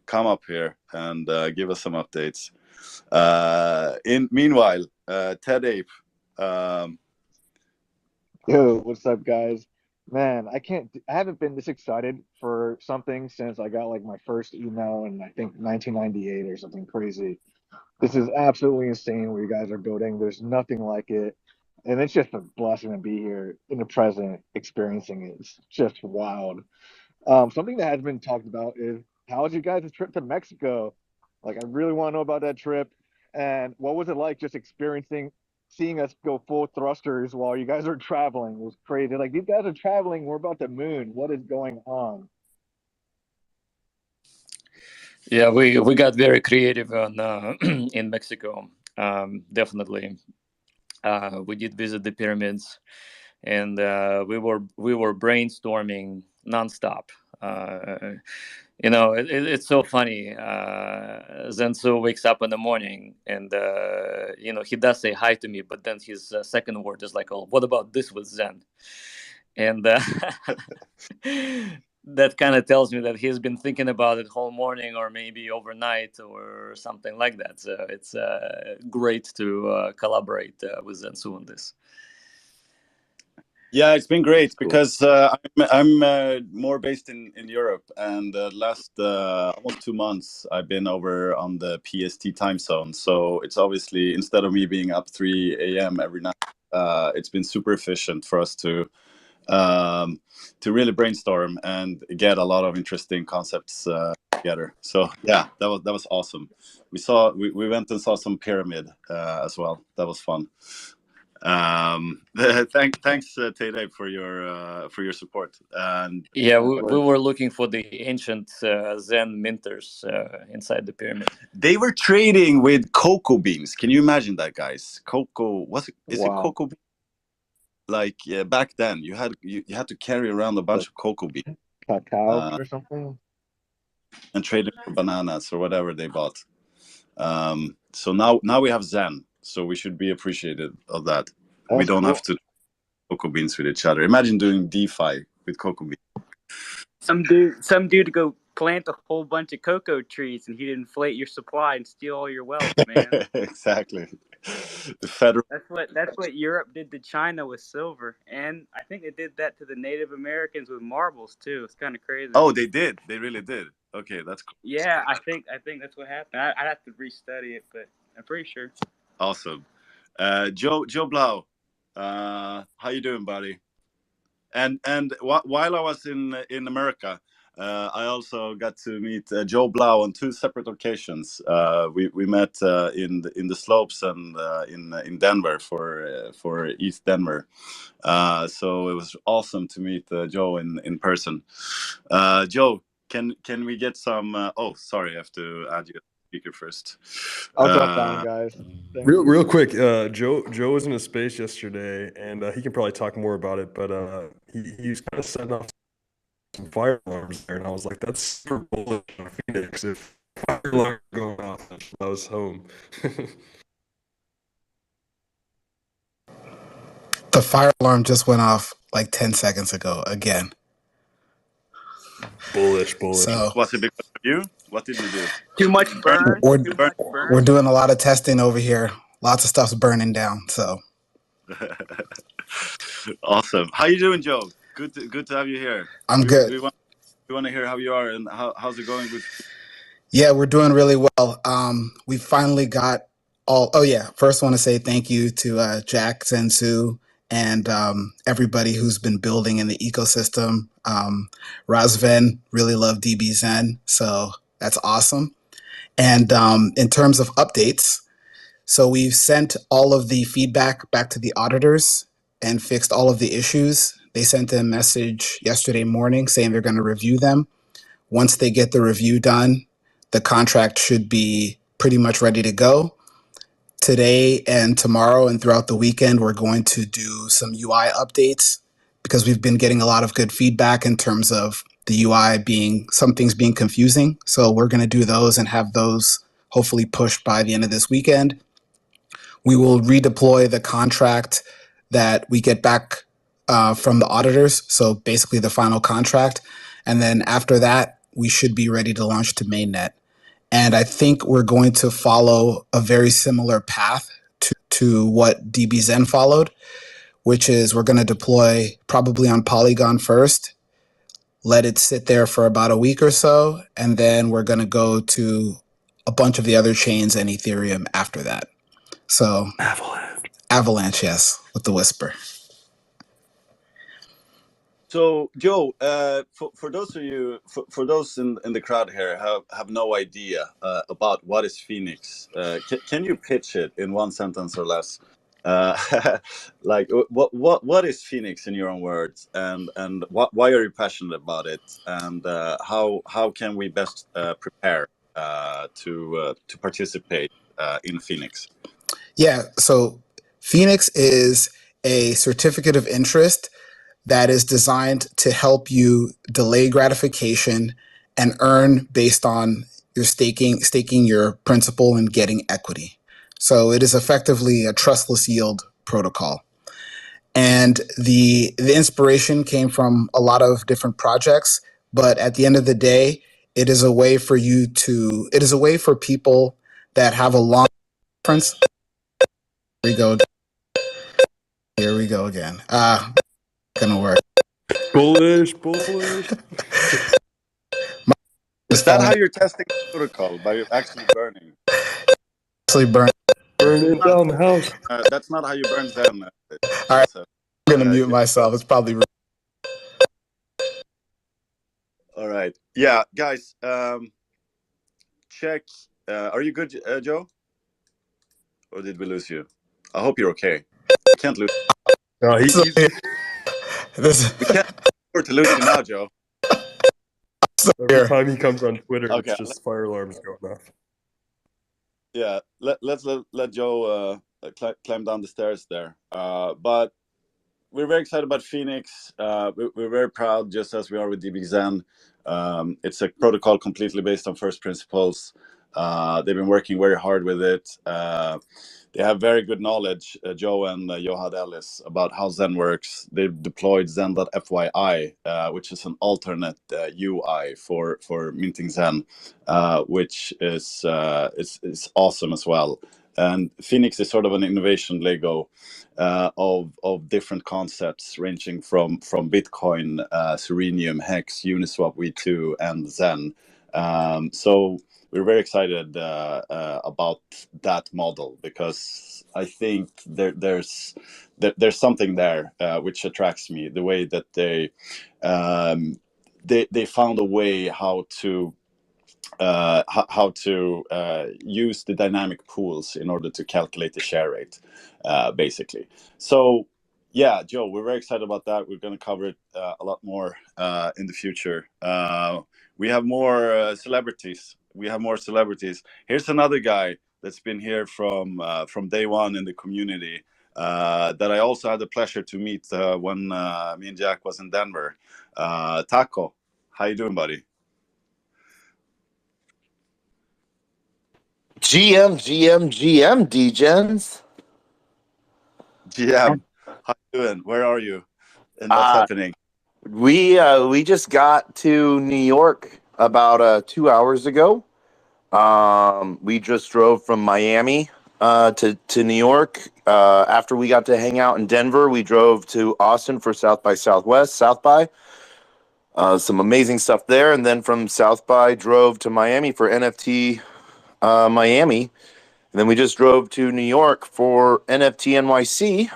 Come up here and give us some updates. Meanwhile, Ted Ape. Yo, what's up, guys? Man, I haven't been this excited for something since I got like my first email in I think 1998 or something crazy. This is absolutely insane what you guys are building. There's nothing like it. And it's just a blessing to be here in the present, experiencing it. It's just wild. Something that has been talked about is how was you guys' trip to Mexico? Like, I really want to know about that trip. And what was it like just seeing us go full thrusters while you guys are traveling? It was crazy. Like, these guys are traveling. We're about the moon. What is going on? Yeah, we got very creative on in Mexico. Definitely, we did visit the pyramids, and we were brainstorming nonstop. It's so funny. Zensu wakes up in the morning, and he does say hi to me, but then his second word is like, "Oh, what about this with Zen?" And that kind of tells me that he's been thinking about it whole morning or maybe overnight or something like that. So it's great to collaborate with Zensu on this. Yeah, it's been great because I'm more based in Europe, and last almost 2 months I've been over on the PST time zone. So it's obviously, instead of me being up 3 a.m. every night, it's been super efficient for us to really brainstorm and get a lot of interesting concepts together. So yeah, that was awesome. We went and saw some pyramid as well. That was fun. Thanks Tede for your support. And yeah, we were looking for the ancient Zen minters inside the pyramid. They were trading with cocoa beans. Can you imagine that, guys? Cocoa, is it cocoa beans? Like back then, you had to carry around a bunch of cocoa beans, cacao or something, and trade it for bananas or whatever they bought. So now we have Zen, so we should be appreciative of that. That's we don't cool. have to cocoa beans with each other. Imagine doing DeFi with cocoa beans. Some dude go plant a whole bunch of cocoa trees, and he'd inflate your supply and steal all your wealth, man. Exactly. The federal. That's what Europe did to China with silver, and I think they did that to the Native Americans with marbles too. It's kind of crazy. Oh, they did. They really did. Okay, that's cool. Yeah, I think that's what happened. I'd have to restudy it, but I'm pretty sure. Awesome. Joe Blau, how you doing, buddy? And while I was in America, I also got to meet Joe Blau on 2 separate occasions. We met in the slopes and in Denver for East Denver. So it was awesome to meet Joe in person. Joe, can we get some? Oh, sorry, I have to add you as speaker first. I'll drop down, guys. Real quick, Joe was in a space yesterday, and he can probably talk more about it. But he's kind of setting off some fire alarms there, and I was like, "That's super bullish on Phoenix. If fire alarms are going off, I was home." The fire alarm just went off like 10 seconds ago again. Bullish. So, was it because of you? What did you do? Too much burn. We're doing a lot of testing over here. Lots of stuff's burning down. So awesome. How you doing, Joe? Good to have you here. I'm good. We want to hear how you are and how's it going with. Yeah, we're doing really well. We finally got all. Oh yeah, first want to say thank you to Jack, Zensu, and everybody who's been building in the ecosystem. Razven, really love DBZen, so that's awesome. And in terms of updates, so we've sent all of the feedback back to the auditors and fixed all of the issues. They sent a message yesterday morning saying they're going to review them. Once they get the review done, the contract should be pretty much ready to go. Today and tomorrow and throughout the weekend, we're going to do some UI updates because we've been getting a lot of good feedback in terms of the UI some things being confusing. So we're going to do those and have those hopefully pushed by the end of this weekend. We will redeploy the contract that we get back from the auditors. So basically the final contract. And then after that, we should be ready to launch to mainnet. And I think we're going to follow a very similar path to what DBZen followed, which is we're going to deploy probably on Polygon first, let it sit there for about a week or so, and then we're going to go to a bunch of the other chains and Ethereum after that. So Avalanche, yes, with the whisper. So, Joe, for those of you, for those in the crowd here have no idea about what is Phoenix, can you pitch it in 1 sentence or less? Like, what is Phoenix in your own words, and why are you passionate about it, and how can we best prepare to participate in Phoenix? Yeah, so Phoenix is a certificate of interest that is designed to help you delay gratification and earn based on your staking your principal and getting equity. So it is effectively a trustless yield protocol. And the inspiration came from a lot of different projects, but at the end of the day, it is a way for people that have a long preference. Here we go again. Gonna work. Bullish. Is that how you're testing the protocol? By actually burning? Burning down the house. That's not how you burn Zen. All right, I'm gonna mute myself. It's probably. All right. Yeah, guys. Check. Are you good, Joe? Or did we lose you? I hope you're okay. We can't lose. No, we can't afford to lose you now, Joe. Every time he comes on Twitter, Okay. it's just fire alarms going off. Yeah, let's let Joe climb down the stairs there. But we're very excited about Phoenix. We're very proud, just as we are with DBZen. It's a protocol completely based on first principles. They've been working very hard with it. They have very good knowledge, Joe and Johad Ellis, about how Zen works. They've deployed Zen.fyi, which is an alternate UI for minting Zen, which is awesome as well. And Phoenix is sort of an innovation Lego of different concepts ranging from Bitcoin, Serenium, Hex, Uniswap V2, and Zen. So we're very excited about that model, because I think there's something there which attracts me. The way that they found a way how to use the dynamic pools in order to calculate the share rate, basically. So yeah, Joe, we're very excited about that. We're going to cover it a lot more in the future. We have more celebrities. Here's another guy that's been here from day one in the community, that I also had the pleasure to meet when me and Jack was in Denver. Taco, how you doing, buddy? GM, DGens. GM, how you doing? Where are you? And what's happening? We just got to New York about 2 hours ago. We just drove from Miami to New York. After we got to hang out in Denver, we drove to Austin for South by Southwest, South by. Some amazing stuff there. And then from South by, drove to Miami for NFT Miami. And then we just drove to New York for NFT NYC,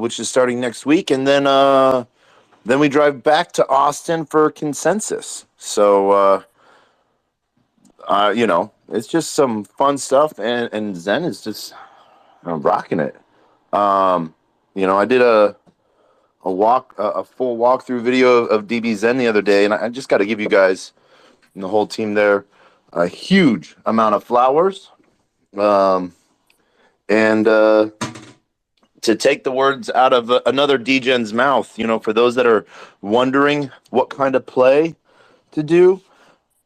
which is starting next week. And then we drive back to Austin for Consensus. So, it's just some fun stuff. And Zen is just rocking it. I did a full walkthrough video of DBZen the other day. And I just got to give you guys and the whole team there a huge amount of flowers. And to take the words out of another DGen's mouth, for those that are wondering what kind of play to do,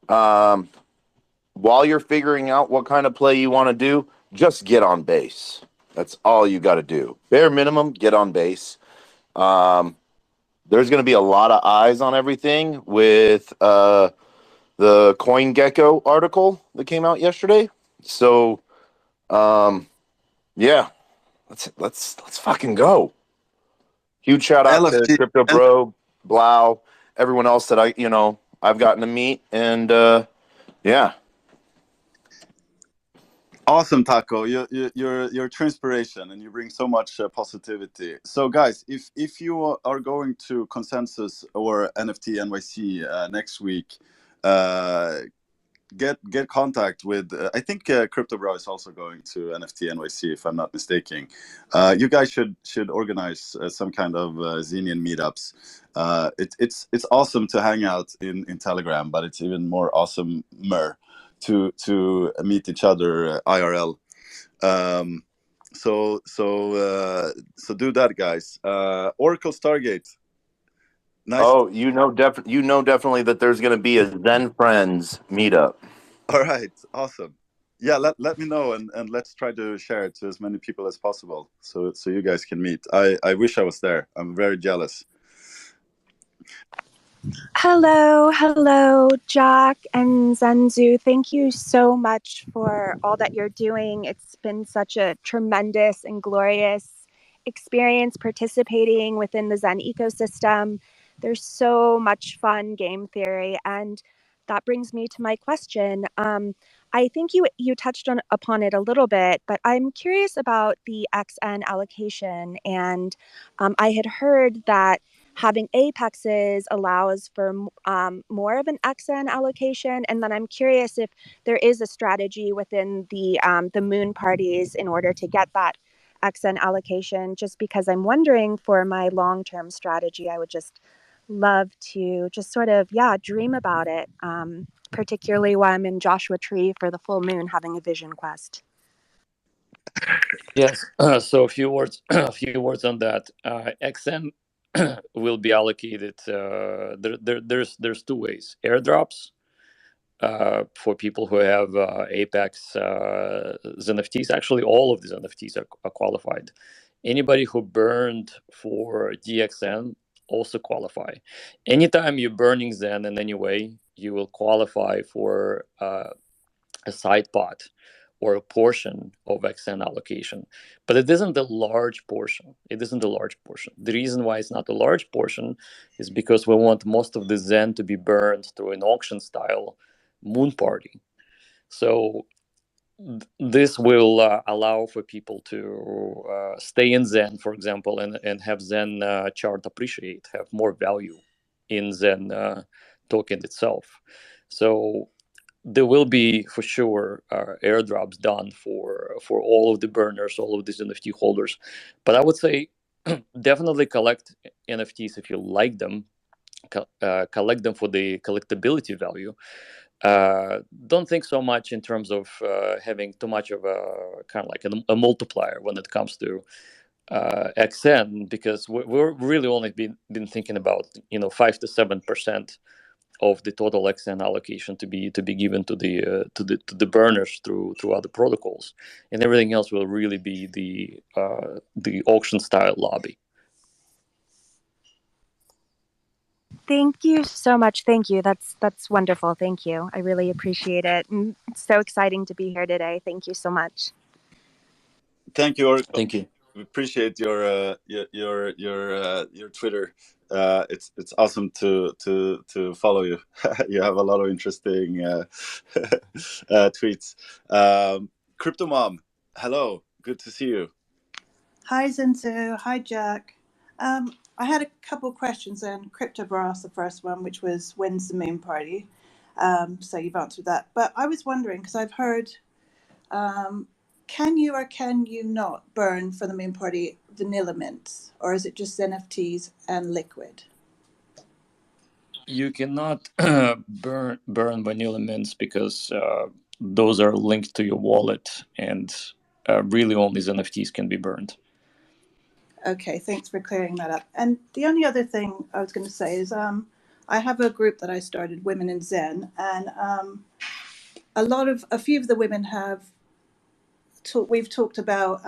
while you're figuring out what kind of play you want to do, just get on base. That's all you got to do. Bare minimum, get on base. There's going to be a lot of eyes on everything with the CoinGecko article that came out yesterday. So, yeah, let's fucking go. Huge shout out to Crypto Bro, Blau, everyone else that I've gotten to meet, and yeah. Awesome, Taco. You're transpiration, and you bring so much positivity. So, guys, if you are going to Consensus or NFT NYC next week, get contact with. I think Crypto Bro is also going to NFT NYC, if I'm not mistaken. You guys should organize some kind of Xenian meetups. It's awesome to hang out in Telegram, but it's even more awesomer to meet each other IRL. So do that, guys. Oracle Stargate. Nice. Oh, definitely that there's going to be a Zen Friends meetup. All right, awesome. Yeah, let me know, and let's try to share it to as many people as possible, so you guys can meet. I wish I was there. I'm very jealous. Hello, Jack and Zenzu. Thank you so much for all that you're doing. It's been such a tremendous and glorious experience participating within the Zen ecosystem. There's so much fun game theory, and that brings me to my question. I think you touched upon it a little bit, but I'm curious about the XN allocation, and I had heard that having apexes allows for more of an XN allocation, and then I'm curious if there is a strategy within the moon parties in order to get that XN allocation. Just because I'm wondering for my long-term strategy, I would just love to just sort of dream about it, particularly while I'm in Joshua Tree for the full moon having a vision quest. Yes. So a few words on that. XN will be allocated. There's two ways: airdrops for people who have Apex NFTs. Actually, all of these NFTs are qualified. Anybody who burned for DXN also qualify. Anytime you're burning Zen in any way, you will qualify for a side pot or a portion of XN allocation. But it isn't a large portion. The reason why it's not a large portion is because we want most of the Zen to be burned through an auction style moon party. So this will allow for people to stay in Zen, for example, and have Zen chart appreciate, have more value in Zen token itself. So there will be for sure airdrops done for all of the burners, all of these NFT holders. But I would say definitely collect NFTs if you like them. Collect them for the collectability value. Don't think so much in terms of having too much of a kind of like a multiplier when it comes to XN, because we're really only been thinking about 5 to 7% of the total XN allocation to be given to the burners through other protocols, and everything else will really be the auction style lobby. Thank you so much. Thank you. That's wonderful. Thank you. I really appreciate it. And it's so exciting to be here today. Thank you so much. Thank you, Oracle. Thank you. We appreciate your Twitter. It's awesome to follow you. You have a lot of interesting tweets. Crypto Mom, hello. Good to see you. Hi, Zenzu. Hi, Jack. I had a couple of questions, and Crypto asked the first one, which was when's the moon party? So you've answered that. But I was wondering, because I've heard, can you or can you not burn for the moon party vanilla mints, or is it just NFTs and liquid? You cannot burn vanilla mints because those are linked to your wallet, and really only NFTs can be burned. Okay, thanks for clearing that up. And the only other thing I was going to say is I have a group that I started, Women in Zen, and a few of the women have we've talked about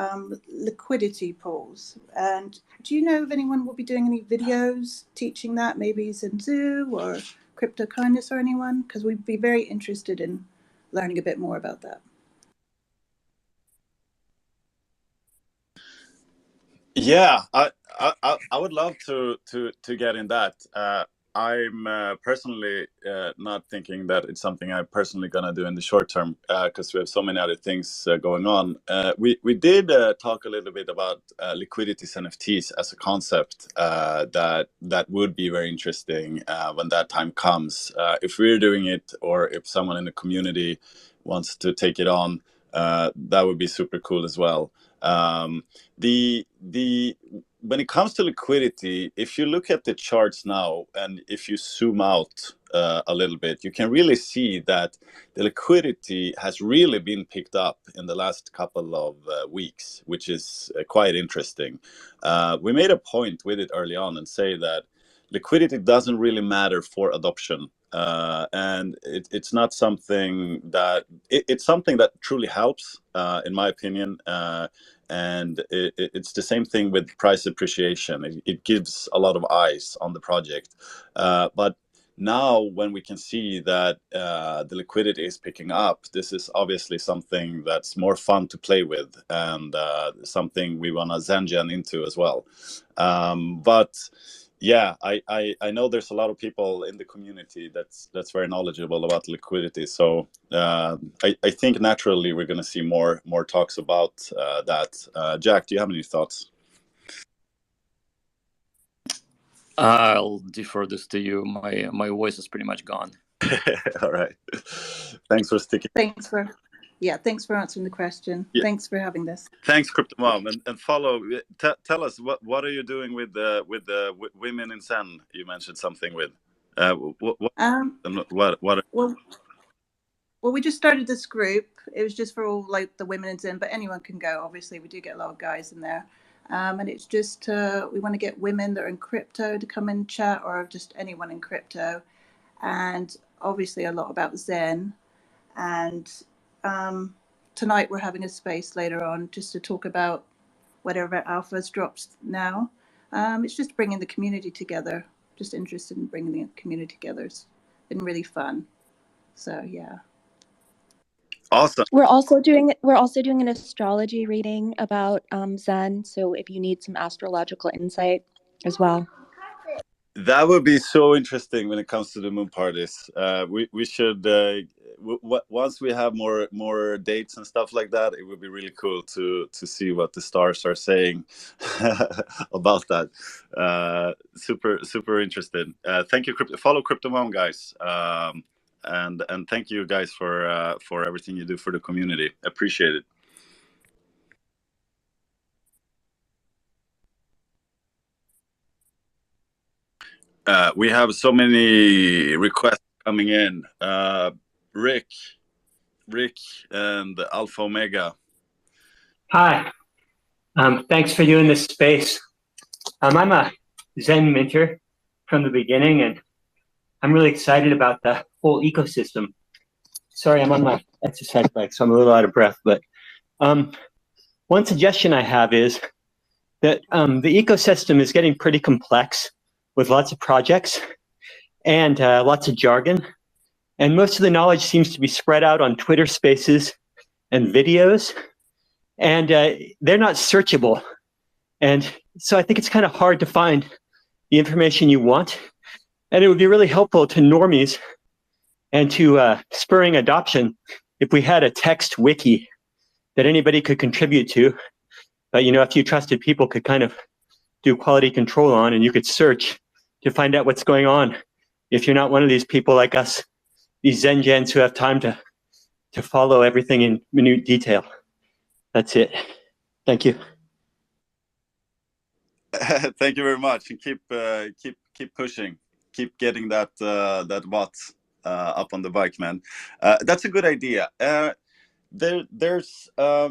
liquidity pools. And do you know if anyone will be doing any videos teaching that, maybe Zenzu or Crypto Kindness or anyone? Because we'd be very interested in learning a bit more about that. Yeah, I would love to get in that. I'm personally not thinking that it's something I'm personally gonna do in the short term because we have so many other things going on. We did talk a little bit about liquidity NFTs as a concept that would be very interesting when that time comes. If we're doing it, or if someone in the community wants to take it on, that would be super cool as well. When it comes to liquidity, if you look at the charts now, and if you zoom out a little bit, you can really see that the liquidity has really been picked up in the last couple of weeks, which is quite interesting. We made a point with it early on and say that liquidity doesn't really matter for adoption. And it's not something that it's something that truly helps, in my opinion. And it's the same thing with price appreciation. It gives a lot of eyes on the project. But now when we can see that the liquidity is picking up, this is obviously something that's more fun to play with, and something we want to Zengen into as well. But yeah, I know there's a lot of people in the community that's very knowledgeable about liquidity. So I think naturally we're going to see more talks about that. Jack, do you have any thoughts? I'll defer this to you. My voice is pretty much gone. All right. Thanks for sticking. Thanks for answering the question. Yeah. Thanks for having this. Thanks, Crypto Mom, and follow. Tell us what are you doing with the women in Zen? You mentioned something with what? Well, we just started this group. It was just for all like the women in Zen, but anyone can go. Obviously, we do get a lot of guys in there, and it's just we want to get women that are in crypto to come and chat, or just anyone in crypto, and obviously a lot about Zen. And tonight we're having a space later on just to talk about whatever alphas drops now. It's just bringing the community together. Just interested in bringing the community together. It's been really fun. So yeah. Awesome. We're also doing an astrology reading about Zen. So if you need some astrological insight as well. That would be so interesting when it comes to the moon parties. We should once we have more dates and stuff like that, it would be really cool to see what the stars are saying about that. Super interested. Thank you, follow Crypto Mom, guys, and thank you guys for everything you do for the community. Appreciate it. We have so many requests coming in. Rick and Alpha Omega. Hi. Thanks for doing this space. I'm a Zen minter from the beginning, and I'm really excited about the whole ecosystem. Sorry, I'm on my exercise bike, so I'm a little out of breath. But one suggestion I have is that the ecosystem is getting pretty complex with lots of projects and lots of jargon. And most of the knowledge seems to be spread out on Twitter Spaces and videos. And they're not searchable. And so I think it's kind of hard to find the information you want. And it would be really helpful to normies and to spurring adoption if we had a text wiki that anybody could contribute to. But, you know, a few trusted people could kind of do quality control on, and you could search to find out what's going on. If you're not one of these people like us, these Zen gens who have time to follow everything in minute detail. That's it. Thank you. Thank you very much, and keep pushing, keep getting that bot up on the bike, man. That's a good idea. There's a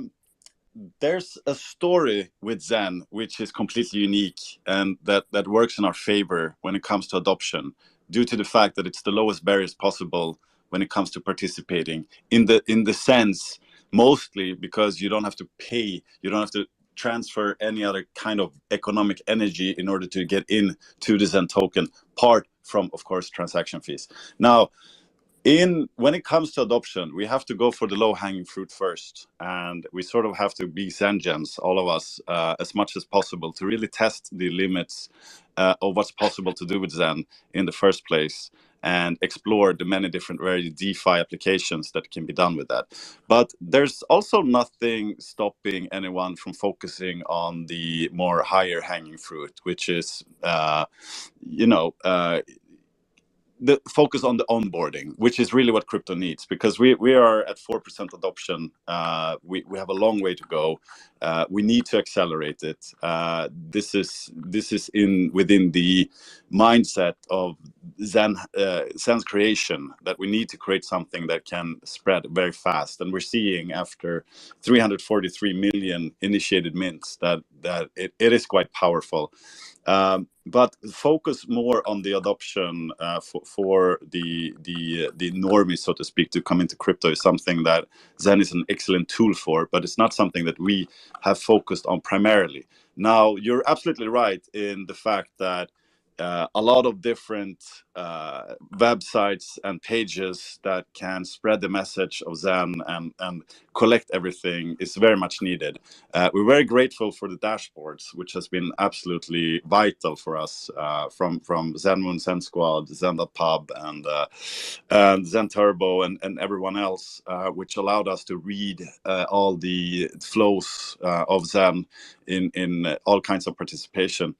story with Zen which is completely unique, and that works in our favor when it comes to adoption, due to the fact that it's the lowest barriers possible when it comes to participating. In the sense, mostly because you don't have to pay, you don't have to transfer any other kind of economic energy in order to get into the Zen token, apart from, of course, transaction fees. Now, when it comes to adoption, we have to go for the low-hanging fruit first, and we sort of have to be Zengens, all of us, as much as possible, to really test the limits of what's possible to do with Zen in the first place, and explore the many different very DeFi applications that can be done with that. But there's also nothing stopping anyone from focusing on the more higher hanging fruit, which is, the focus on the onboarding, which is really what crypto needs, because we are at 4% adoption. We have a long way to go. We need to accelerate it. This is within the mindset of Zen's creation, that we need to create something that can spread very fast. And we're seeing, after 343 million initiated mints, that it is quite powerful. But focus more on the adoption for the normies, so to speak, to come into crypto is something that Zen is an excellent tool for, but it's not something that we have focused on primarily. Now, you're absolutely right in the fact that a lot of different websites and pages that can spread the message of Zen and collect everything is very much needed. We're very grateful for the dashboards, which has been absolutely vital for us, from Zen Moon, Zen Squad, Zen.pub, and Zen Turbo, and everyone else, which allowed us to read all the flows of Zen in all kinds of participation.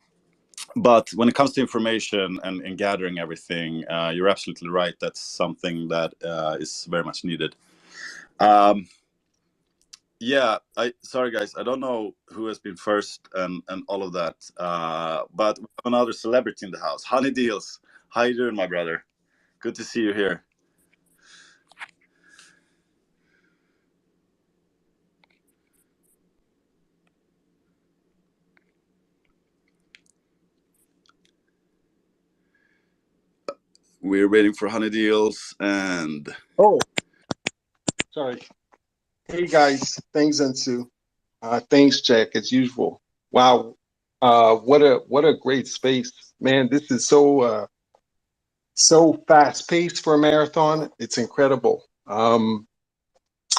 But when it comes to information and gathering everything, you're absolutely right. That's something that is very much needed. Yeah, sorry guys, I don't know who has been first and all of that, but we have another celebrity in the house. Honey Deals, how you doing, my brother? Good to see you here. We're waiting for Honey Deals and... Oh, sorry. Hey guys, thanks Ensu. Thanks Jack, as usual. Wow, what a great space, man. This is so fast paced for a marathon. It's incredible.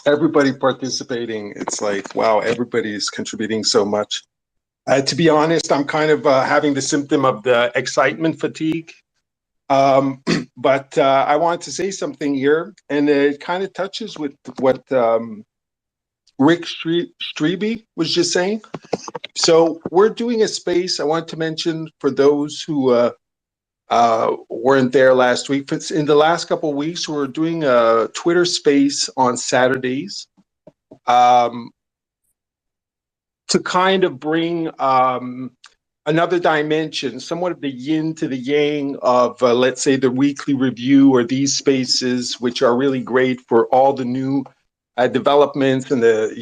Everybody participating. It's like, wow, everybody's contributing so much. To be honest, I'm kind of having the symptom of the excitement fatigue. But I wanted to say something here, and it kind of touches with what Rick Strebe was just saying. So we're doing a space I want to mention for those who weren't there last week. In the last couple of weeks, we're doing a Twitter space on Saturdays to kind of bring another dimension, somewhat of the yin to the yang of, let's say, the weekly review or these spaces, which are really great for all the new developments and the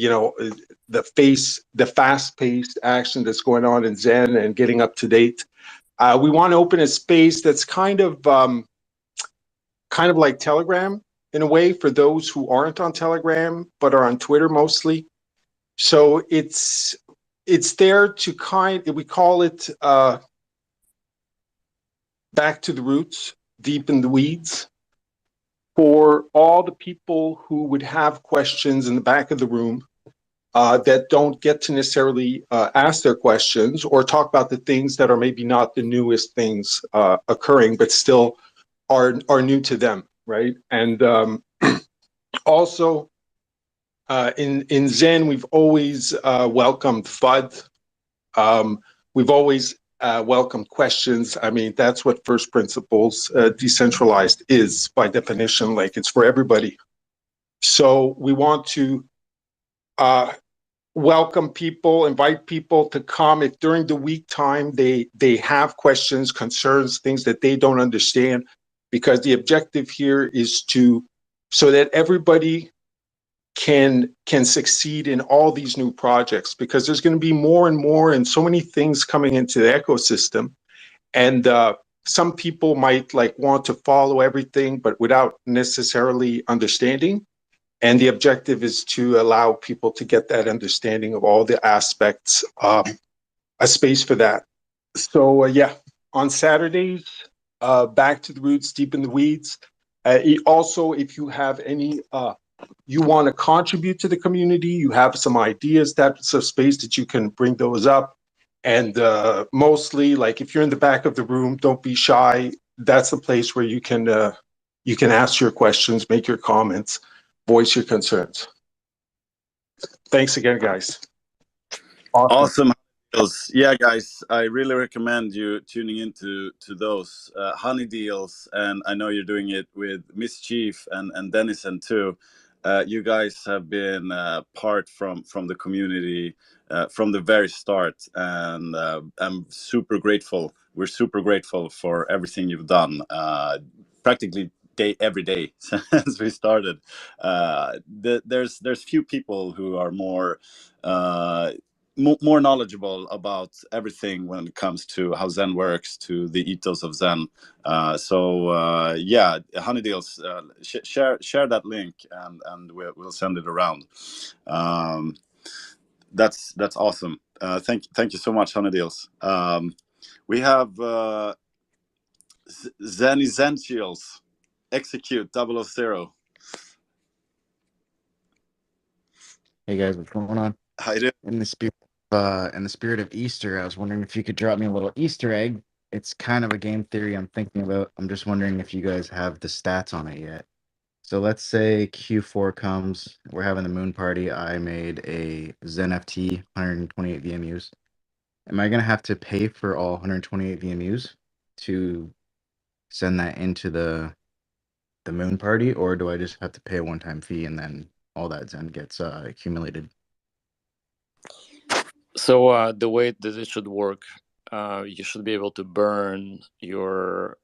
fast-paced action that's going on in Zen and getting up to date. We want to open a space that's kind of like Telegram in a way for those who aren't on Telegram but are on Twitter mostly. So it's there to we call it back to the roots, deep in the weeds, for all the people who would have questions in the back of the room that don't get to necessarily ask their questions or talk about the things that are maybe not the newest things occurring, but still are new to them, right? And also in Zen, we've always welcomed FUD. We've always welcomed questions. I mean, that's what first principles decentralized is by definition. Like, it's for everybody. So we want to welcome people, invite people to come. If during the week time they have questions, concerns, things that they don't understand, because the objective here is so that everybody can succeed in all these new projects, because there's going to be more and more and so many things coming into the ecosystem. And some people might want to follow everything, but without necessarily understanding. And the objective is to allow people to get that understanding of all the aspects, a space for that. So yeah, on Saturdays, back to the roots, deep in the weeds. Also, if you have any, you want to contribute to the community, you have some ideas, that's a space that you can bring those up. And mostly, if you're in the back of the room, don't be shy. That's the place where you can ask your questions, make your comments, voice your concerns. Thanks again, guys. Awesome. Yeah, guys, I really recommend you tuning into those Honey Deals, and I know you're doing it with Mischief and Dennison too. You guys have been part from the community from the very start, and I'm super grateful. We're super grateful for everything you've done, practically every day since we started. There's few people who are more knowledgeable about everything when it comes to how Zen works, to the ethos of Zen. Yeah, Honey Deals, share that link and we'll send it around. That's awesome. Thank you so much, Honey Deals. We have Zen Essentials. Execute 000. Hey guys, what's going on? How you doing? In the spirit of Easter, I was wondering if you could drop me a little Easter egg. It's kind of a game theory I'm thinking about. I'm just wondering if you guys have the stats on it yet. So let's say Q4 comes, we're having the moon party. I made a Zen FT, 128 VMUs. Am I gonna have to pay for all 128 VMUs to send that into the moon party, or do I just have to pay a one-time fee and then all that Zen gets accumulated? So the way that it should work, you should be able to burn your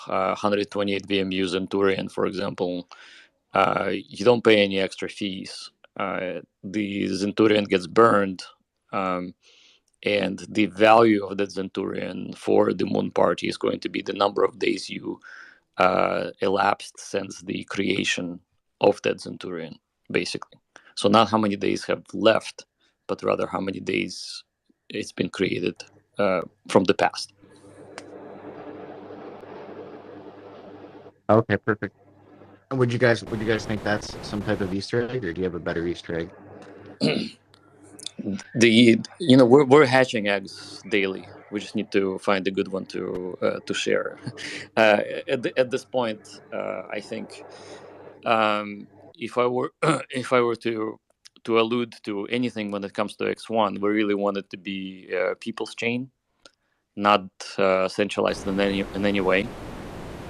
128 VMUs in Turian, for example. You don't pay any extra fees. The Zenturian gets burned, and the value of that Zenturian for the moon party is going to be the number of days you elapsed since the creation of that Zenturian, basically. So not how many days have left, but rather how many days it's been created from the past. Okay, perfect. Would you guys think that's some type of Easter egg, or do you have a better Easter egg? We're hatching eggs daily. We just need to find a good one to share. At this point, I think if I were to allude to anything when it comes to X1, we really want it to be people's chain, not centralized in any way.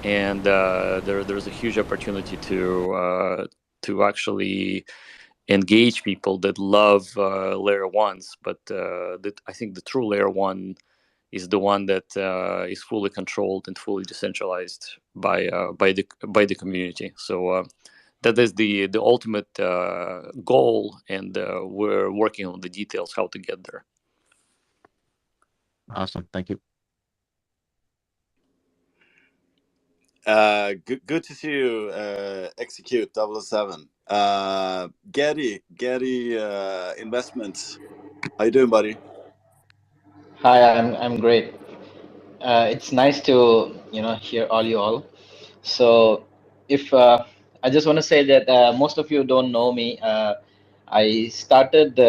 And there's a huge opportunity to actually engage people that love layer ones, but I think the true layer one is the one that is fully controlled and fully decentralized by the community. So that is the ultimate goal, and we're working on the details how to get there. Awesome, thank you. Good to see you. Execute 007. Getty Investments. How you doing, buddy? Hi, I'm great. It's nice to hear all you all. So if I just want to say that most of you don't know me. I started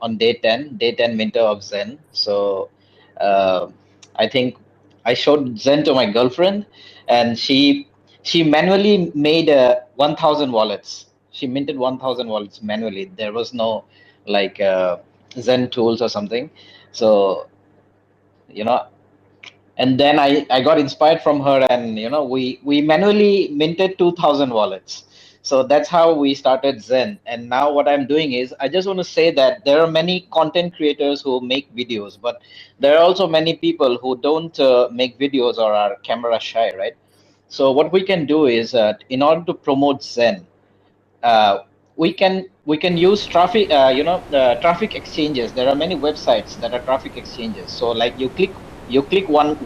on day 10 minter of Zen. So I think I showed Zen to my girlfriend, and she manually made 1,000 wallets. She minted 1,000 wallets manually. There was no like Zen tools or something. So and then I got inspired from her, and we manually minted 2,000 wallets. So that's how we started Zen. And now what I'm doing is, I just want to say that there are many content creators who make videos, but there are also many people who don't make videos or are camera shy, right? So what we can do is, in order to promote Zen, we can use traffic, traffic exchanges. There are many websites that are traffic exchanges. So like you click one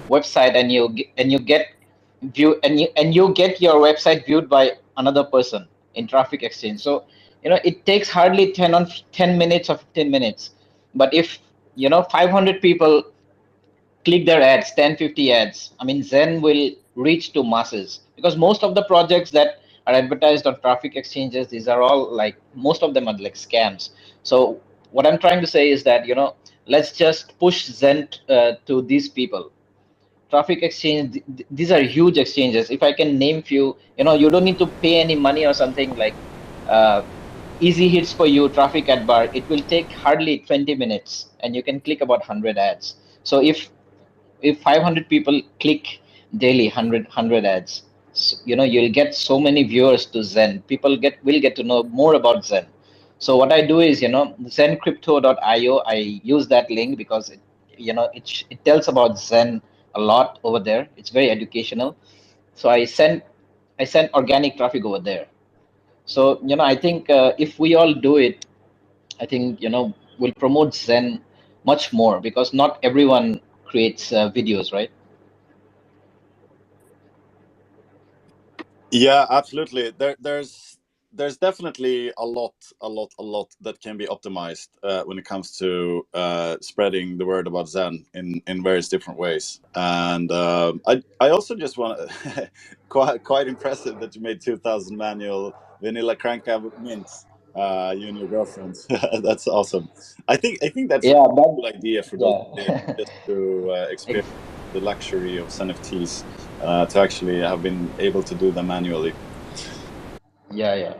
website, and you get view, and you get your website viewed by another person in traffic exchange. So it takes hardly 10 minutes or 15 minutes. But if 500 people click their ads, 10-50 ads, I mean, Zen will reach to masses, because most of the projects that are advertised on traffic exchanges, these are all like, most of them are like scams. So what I'm trying to say is that let's just push Zen to these people. Traffic exchange, these are huge exchanges. If I can name few, you don't need to pay any money or something. Like easy hits for you, traffic ad bar, it will take hardly 20 minutes, and you can click about 100 ads. So if 500 people click daily 100 ads, you'll get so many viewers to Zen. People will get to know more about Zen. So what I do is, zencrypto.io, I use that link because it tells about Zen a lot over there. It's very educational. So I send organic traffic over there. So I think if we all do it, I think we'll promote Zen much more, because not everyone creates videos, right? Yeah, absolutely. There's there's definitely a lot that can be optimized when it comes to spreading the word about Zen in various different ways. And I also just want to quite impressive that you made 2,000 manual vanilla crank mints. You and your girlfriends. That's awesome. I think that's a Yeah, but cool idea for those kids yeah. just to experience the luxury of NFTs, to actually have been able to do them manually. Yeah, yeah.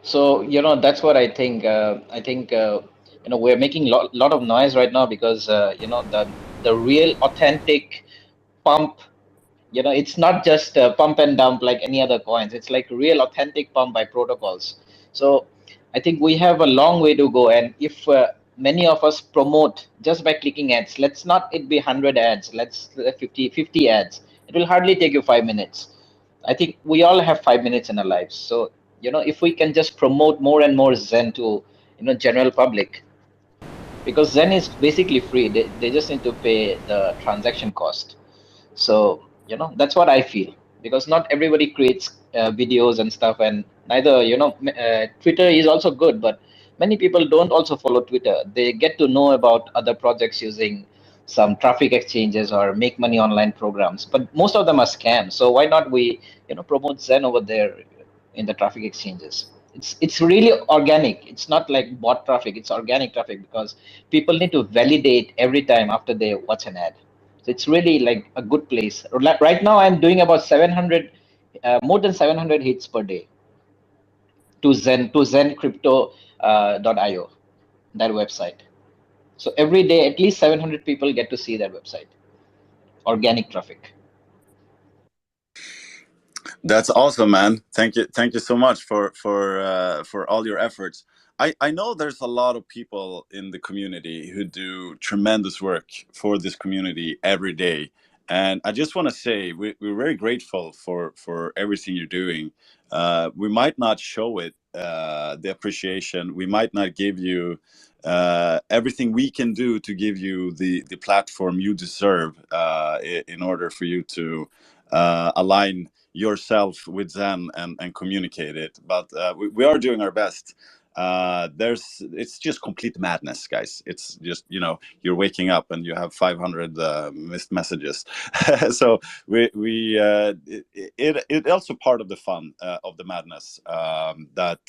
So, that's what I think. We're making lot of noise right now because, the real authentic pump, it's not just pump and dump like any other coins. It's like real authentic pump by protocols. So I think we have a long way to go. And if many of us promote just by clicking ads, let's not it be 100 ads, let's 50 ads. It will hardly take you 5 minutes. I think we all have 5 minutes in our lives. So, if we can just promote more and more Zen to, general public, because Zen is basically free. They just need to pay the transaction cost. So, that's what I feel, because not everybody creates videos and stuff, and neither, Twitter is also good, but many people don't also follow Twitter. They get to know about other projects using some traffic exchanges or make money online programs, but most of them are scams. So why not we, promote Zen over there in the traffic exchanges? It's really organic. It's not like bot traffic. It's organic traffic, because people need to validate every time after they watch an ad. So it's really like a good place. Right now, I'm doing about 700, more than 700 hits per day to Zen Crypto .io, that website. So every day, at least 700 people get to see that website. Organic traffic. That's awesome, man. Thank you so much for all your efforts. I know there's a lot of people in the community who do tremendous work for this community every day, and I just want to say we're very grateful for everything you're doing. We might not show it, the appreciation. We might not give you everything we can do to give you the platform you deserve, in order for you to align yourself with Zen and communicate it. But we are doing our best. It's just complete madness, guys. It's just, you're waking up and you have 500 missed messages. So it also part of the fun of the madness, that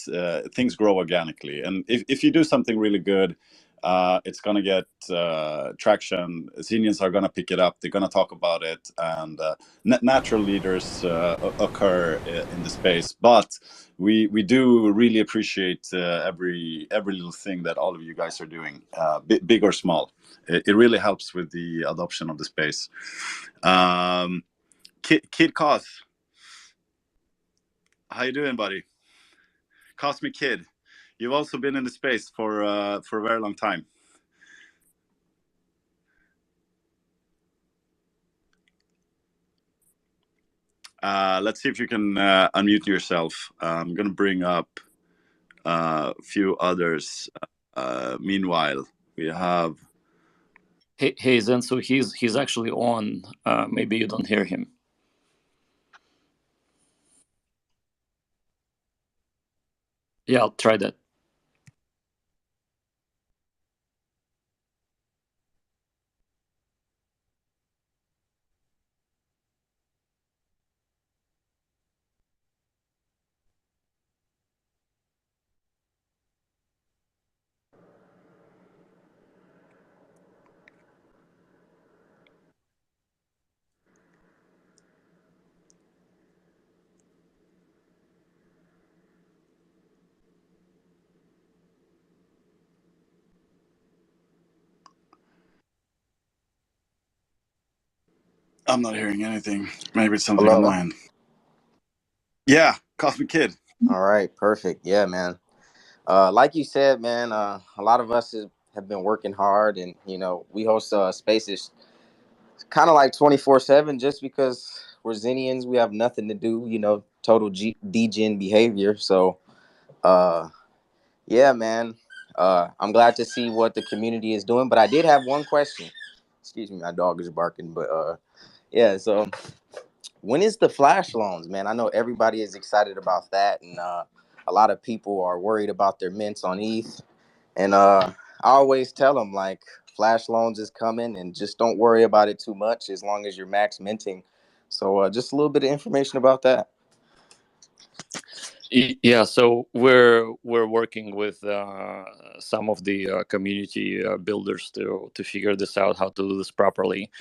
things grow organically, and if you do something really good, it's going to get traction. Xenians are going to pick it up. They're going to talk about it, and natural leaders occur in the space. But we do really appreciate every little thing that all of you guys are doing, big or small. It really helps with the adoption of the space. Kid Cos, how you doing, buddy? Cosmic Kid, you've also been in the space for a very long time. Let's see if you can unmute yourself. I'm going to bring up a few others. Meanwhile, we have... Hey Zen, so he's actually on. Maybe you don't hear him. Yeah, I'll try that. I'm not hearing anything. Maybe it's something on Hello. my end. Yeah, Cosmic Kid. All right, perfect. Yeah, man. Like you said, man, a lot of us have been working hard, and we host spaces kind of like 24/7, just because we're Xenians, we have nothing to do. Total degen behavior. So, yeah, man. I'm glad to see what the community is doing, but I did have one question. Excuse me, my dog is barking, but yeah. So when is the flash loans, man? I know everybody is excited about that, and a lot of people are worried about their mints on ETH. And I always tell them, like, flash loans is coming, and just don't worry about it too much as long as you're max minting. So just a little bit of information about that. Yeah, so we're working with some of the community builders to figure this out, how to do this properly.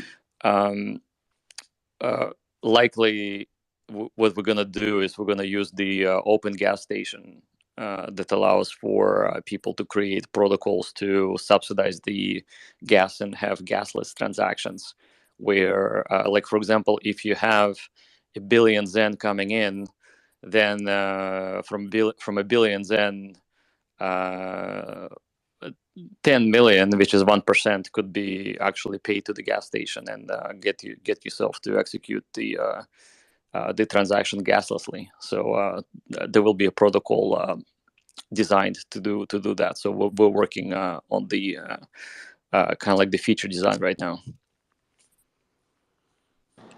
Likely, what we're gonna do is we're gonna use the open gas station that allows for people to create protocols to subsidize the gas and have gasless transactions. Where, like for example, if you have a billion Zen coming in, then from a billion Zen, 10 million, which is 1%, could be actually paid to the gas station and get yourself to execute the transaction gaslessly. So there will be a protocol designed to do that. So we're working on the kind of like the feature design right now.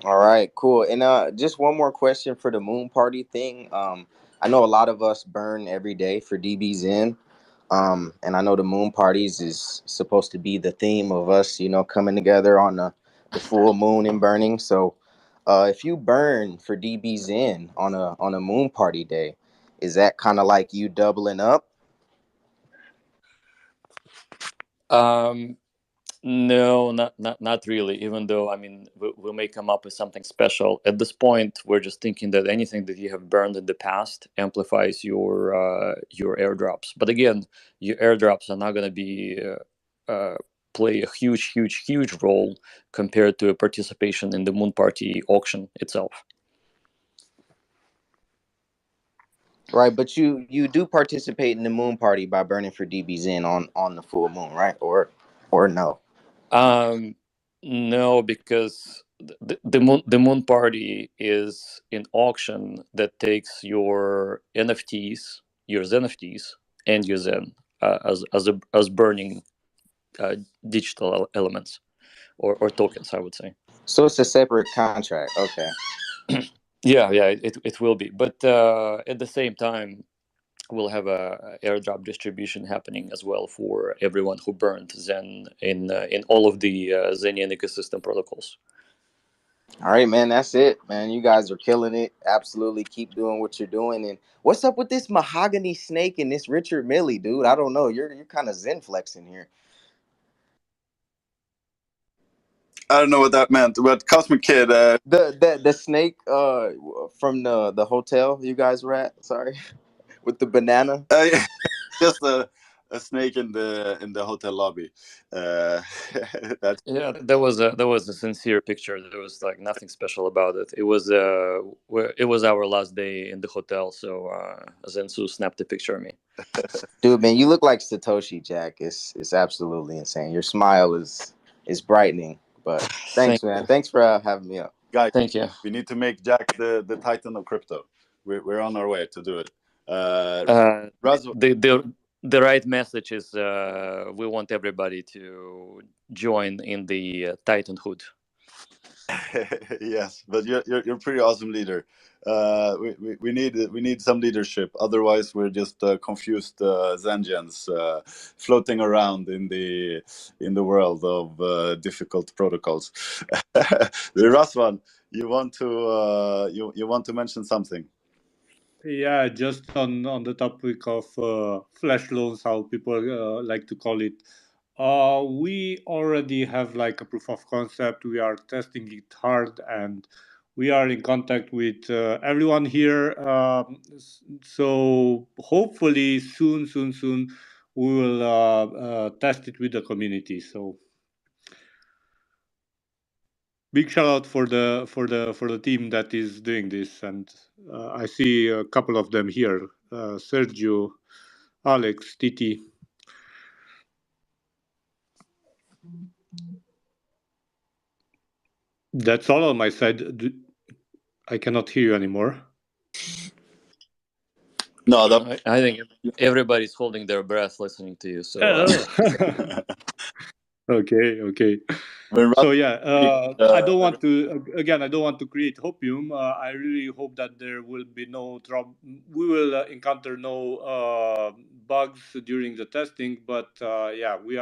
All right, cool. And just one more question for the moon party thing. I know a lot of us burn every day for DBZen. And I know the moon parties is supposed to be the theme of us, coming together on the full moon and burning. So if you burn for DBZen on a moon party day, is that kind of like you doubling up? No, not really. Even though, I mean, we may come up with something special. At this point, we're just thinking that anything that you have burned in the past amplifies your airdrops. But again, your airdrops are not going to be play a huge role compared to a participation in the Moon Party auction itself. Right, but you do participate in the moon party by burning for DBZen on the full moon, right? Or no? No, because the moon party is an auction that takes your NFTs, your ZenFTs, and your Zen as burning digital elements or tokens, I would say. So it's a separate contract. Okay. Yeah, it will be, but at the same time, we'll have a airdrop distribution happening as well for everyone who burned Zen in all of the Zenian ecosystem protocols. All right, man, that's it, man. You guys are killing it. Absolutely, keep doing what you're doing. And what's up with this mahogany snake and this Richard Milley, dude? I don't know. You're kind of Zen flexing here. I don't know what that meant, but Cosmic Kid. The snake from the hotel you guys were at. Sorry, with the banana. Just a snake in the hotel lobby. That's Yeah, that was a sincere picture. There was like nothing special about it. It was our last day in the hotel, so Zensu snapped a picture of me. Dude, man, you look like Satoshi, Jack. It's absolutely insane. Your smile is brightening. But thanks, man. Thanks for having me up. Guys, thank you. We need to make Jack the Titan of crypto. We're on our way to do it. The right message is we want everybody to join in the Titanhood. Yes, but you're a pretty awesome leader. We need some leadership. Otherwise, we're just confused Zengians floating around in the world of difficult protocols. Rasvan, you want to mention something? Yeah, just on the topic of flash loans, how people like to call it. We already have like a proof of concept. We are testing it hard, and we are in contact with everyone here. So hopefully soon we will test it with the community. So big shout out for the team that is doing this, and I see a couple of them here: Sergio, Alex, Titi. That's all on my side. I cannot hear you anymore. No, I think everybody's holding their breath listening to you. So Okay. When So yeah, I don't Raz- want to again. I don't want to create hopium. I really hope that there will be no trouble. We will encounter no bugs during the testing. But yeah, we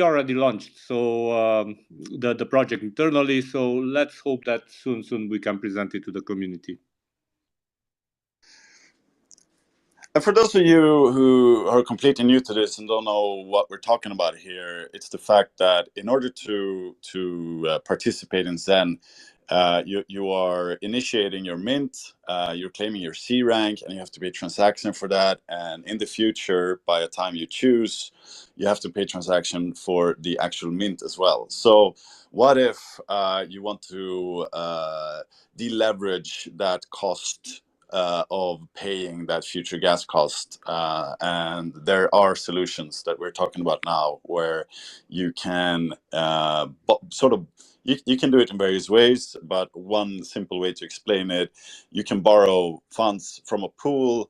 already launched the project internally. So let's hope that soon we can present it to the community. And for those of you who are completely new to this and don't know what we're talking about here, it's the fact that in order to participate in Zen, you are initiating your mint, you're claiming your C rank, and you have to pay transaction for that. And in the future, by the time you choose, you have to pay transaction for the actual mint as well. So what if you want to deleverage that cost of paying that future gas cost? And there are solutions that we're talking about now where you can you can do it in various ways, but one simple way to explain it, you can borrow funds from a pool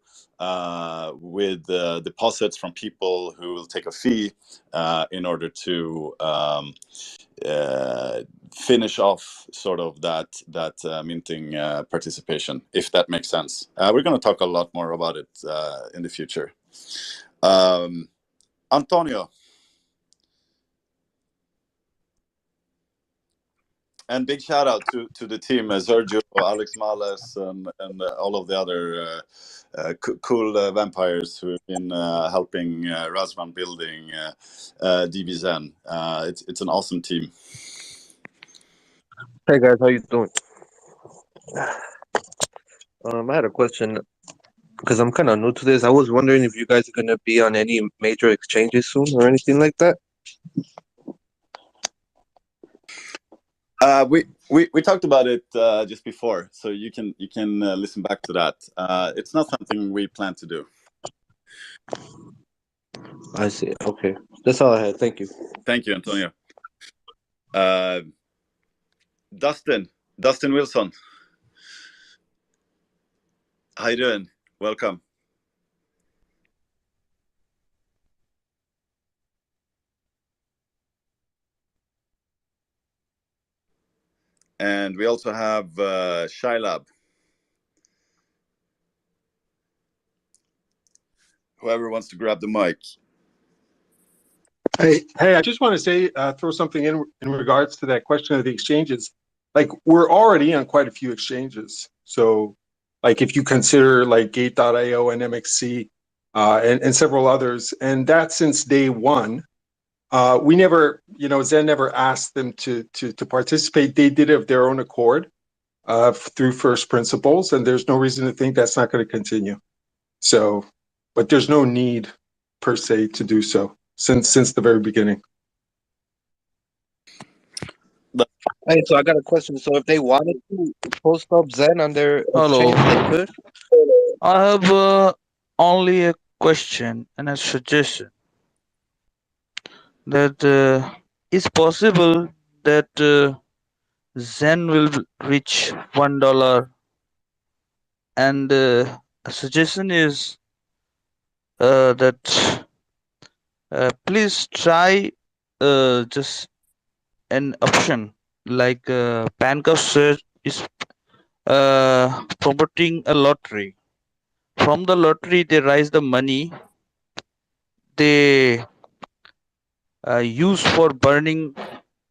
with deposits from people who will take a fee in order to finish off sort of that minting participation, if that makes sense. We're going to talk a lot more about it in the future. Antonio. And big shout out to the team, Sergio, Alex Males, and all of the other cool vampires who have been helping Razvan building DBZen. It's an awesome team. Hey guys, how you doing? I had a question because I'm kind of new to this. I was wondering if you guys are gonna be on any major exchanges soon or anything like that. We talked about it just before, so you can listen back to that. It's not something we plan to do. I see. Okay, that's all I had. Thank you. Thank you, Antonio. Dustin Wilson, how you doing? Welcome. And we also have Shylab. Whoever wants to grab the mic. Hey, I just want to say, throw something in regards to that question of the exchanges. Like, we're already on quite a few exchanges. So, like, if you consider like Gate.io and MXC and several others, and that since day one, we never, Zen never asked them to participate. They did it of their own accord through first principles, and there's no reason to think that's not going to continue. So, but there's no need per se to do so since the very beginning. Hey, so I got a question. So if they wanted to post up Zen on their Hello. exchange, they could? I have only a question and a suggestion. That is possible that Zen will reach $1, and a suggestion is that please try just an option like Pancake Search is promoting a lottery. From the lottery, they raise the money they use for burning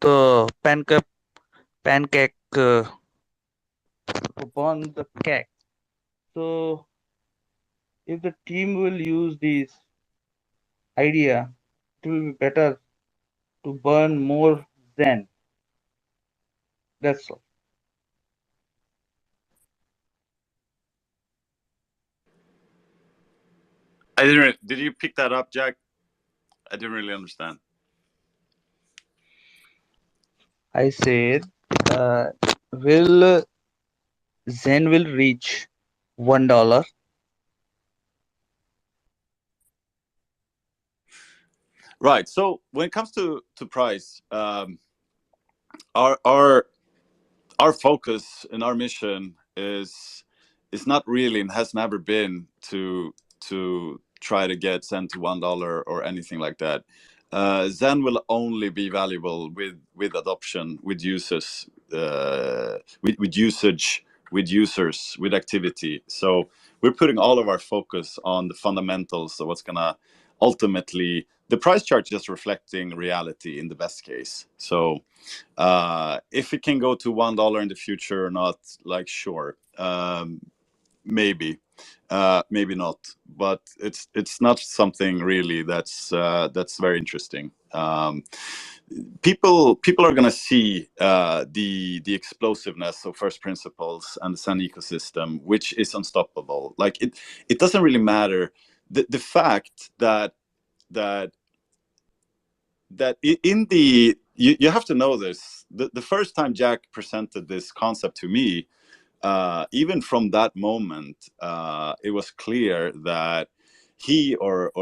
the pancake to burn the cake. So if the team will use this idea, it will be better to burn more Zen. That's all. Did you pick that up, Jack? I didn't really understand. I said, will Zen will reach $1? Right. So when it comes to price, our focus and our mission is not really and has never been to try to get Zen to $1 or anything like that. Zen will only be valuable with adoption, with users, with usage, with users, with activity. So we're putting all of our focus on the fundamentals of what's gonna ultimately, the price chart just reflecting reality in the best case. So if it can go to $1 in the future or not, like, sure, maybe, maybe not, but it's not something really that's very interesting. People are going to see the explosiveness of first principles and the Zen ecosystem, which is unstoppable. Like, it doesn't really matter the fact that in the, you have to know this, the first time Jack presented this concept to me, even from that moment, it was clear that he or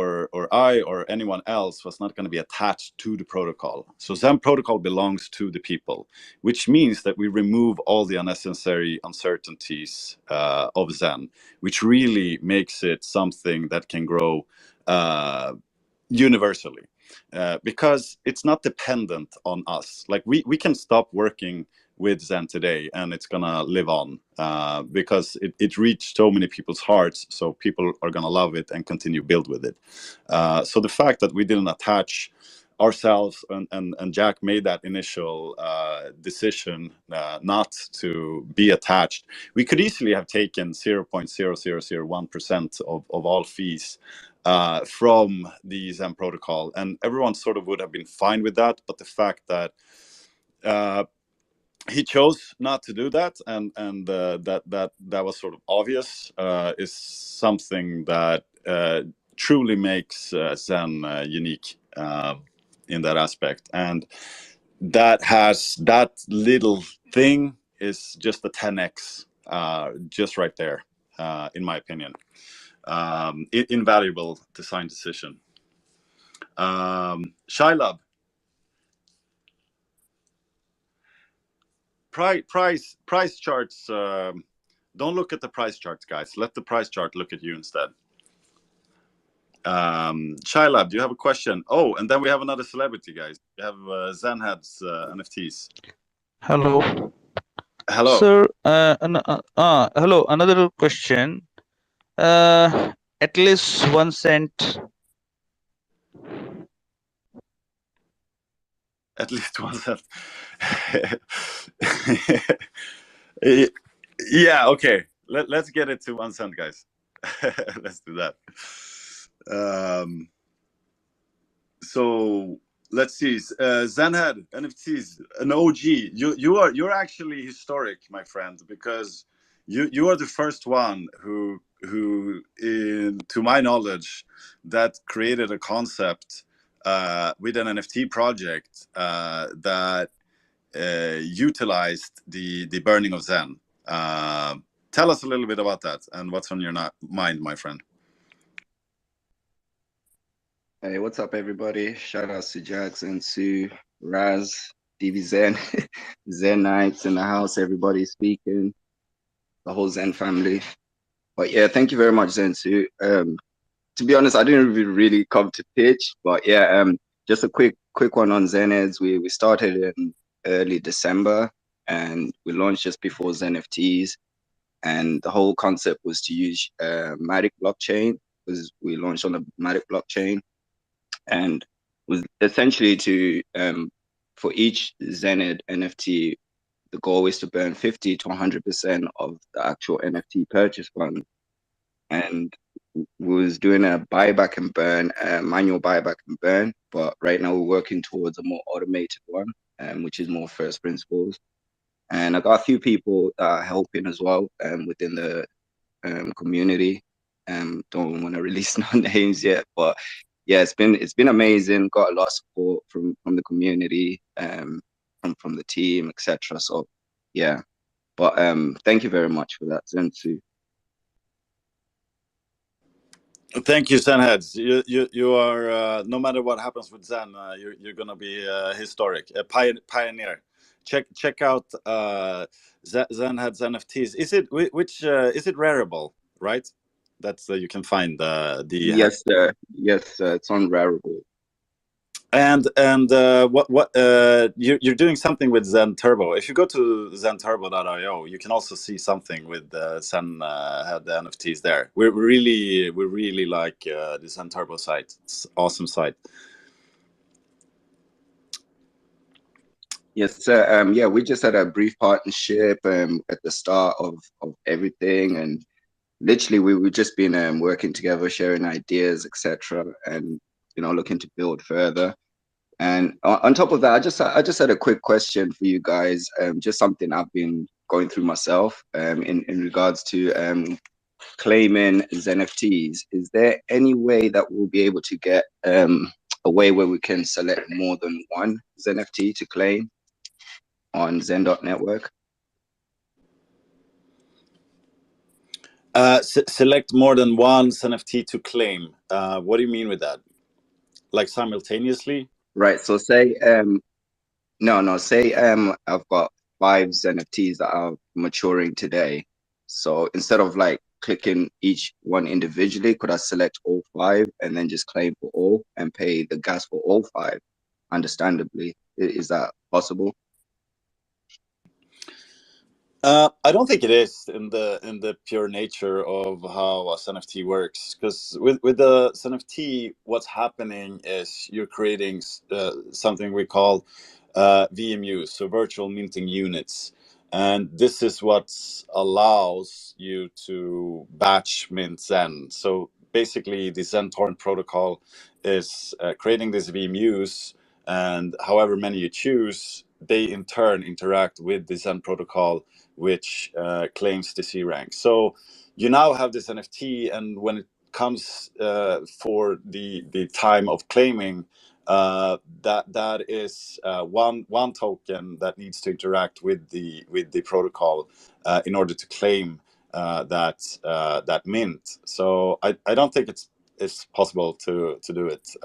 I or anyone else was not going to be attached to the protocol. So Zen protocol belongs to the people, which means that we remove all the unnecessary uncertainties of Zen, which really makes it something that can grow universally, because it's not dependent on us. Like, we can stop working with Zen today and it's gonna live on, because it reached so many people's hearts, so people are gonna love it and continue build with it. So the fact that we didn't attach ourselves, and Jack made that initial decision not to be attached, we could easily have taken 0.0001% of all fees from the Zen protocol, and everyone sort of would have been fine with that. But the fact that he chose not to do that, and that was sort of obvious, is something that truly makes Zen unique in that aspect. And that little thing is just a 10x, just right there, in my opinion. Invaluable design decision. Shylab, price charts. Don't look at the price charts, guys. Let the price chart look at you instead. Shylab, do you have a question? Oh, and then we have another celebrity, guys. We have Zenhead's NFTs. Hello. Hello. Sir, hello. Another question. At least 1 cent. At least 1 cent. Yeah, okay. Let's get it to 1 cent, guys. Let's do that. So let's see. Zenhead NFTs, an OG. You're actually historic, my friend, because you are the first one who to my knowledge, that created a concept with an NFT project that utilized the burning of Zen. Tell us a little bit about that and what's on your mind, my friend. Hey, what's up, everybody? Shout outs to Jackson, Sue, Raz, DBZen, Zen Knights in the house, everybody speaking, the whole Zen family. But yeah, thank you very much, Zen Sue. To be honest, I didn't really come to pitch, but yeah, just a quick one on Zenheads. We started in early December and we launched just before ZenFTs, and the whole concept was to use Matic blockchain, because we launched on the Matic blockchain, and was essentially to for each Zenhead NFT, the goal is to burn 50 to 100% of the actual NFT purchase fund. And was doing a buyback and burn, manual buyback and burn, but right now we're working towards a more automated one, which is more first principles. And I got a few people that are helping as well within the community. Don't want to release no names yet, but yeah, it's been amazing. Got a lot of support from the community, from the team, etc. So yeah, but thank you very much for that, Zensu. Thank you, Zenheads. You are, no matter what happens with Zen, you're gonna be historic, a pioneer. Check out Zenheads NFTs. Is it is it Rarible, right? That's you can find the Yes, sir. Yes, sir. It's on Rarible. And what you're doing something with Zen Turbo. If you go to zenturbo.io, you can also see something with Zen had the NFTs there. We really like the Zen Turbo site. It's an awesome site. Yes, sir. Yeah, we just had a brief partnership at the start of everything, and literally we've just been working together, sharing ideas, etc., and looking to build further. And on top of that, I just had a quick question for you guys. Just something I've been going through myself. In regards to claiming NFTs. Is there any way that we'll be able to get a way where we can select more than one NFT to claim on Zen.network? Select more than one NFT to claim. What do you mean with that? Like simultaneously? Right. So say say I've got 5 NFTs that are maturing today. So instead of like clicking each one individually, could I select all 5 and then just claim for all and pay the gas for all 5? Understandably, is that possible? I don't think it is in the pure nature of how a NFT works. Because with the NFT, what's happening is you're creating something we call VMUs, so virtual minting units, and this is what allows you to batch mint Zen. So basically, the Zen torrent protocol is creating these VMUs, and however many you choose, they in turn interact with the Zen protocol, which claims the C rank. So you now have this NFT, and when it comes for the time of claiming, that is one token that needs to interact with the protocol in order to claim that mint. So I don't think it's possible to do it.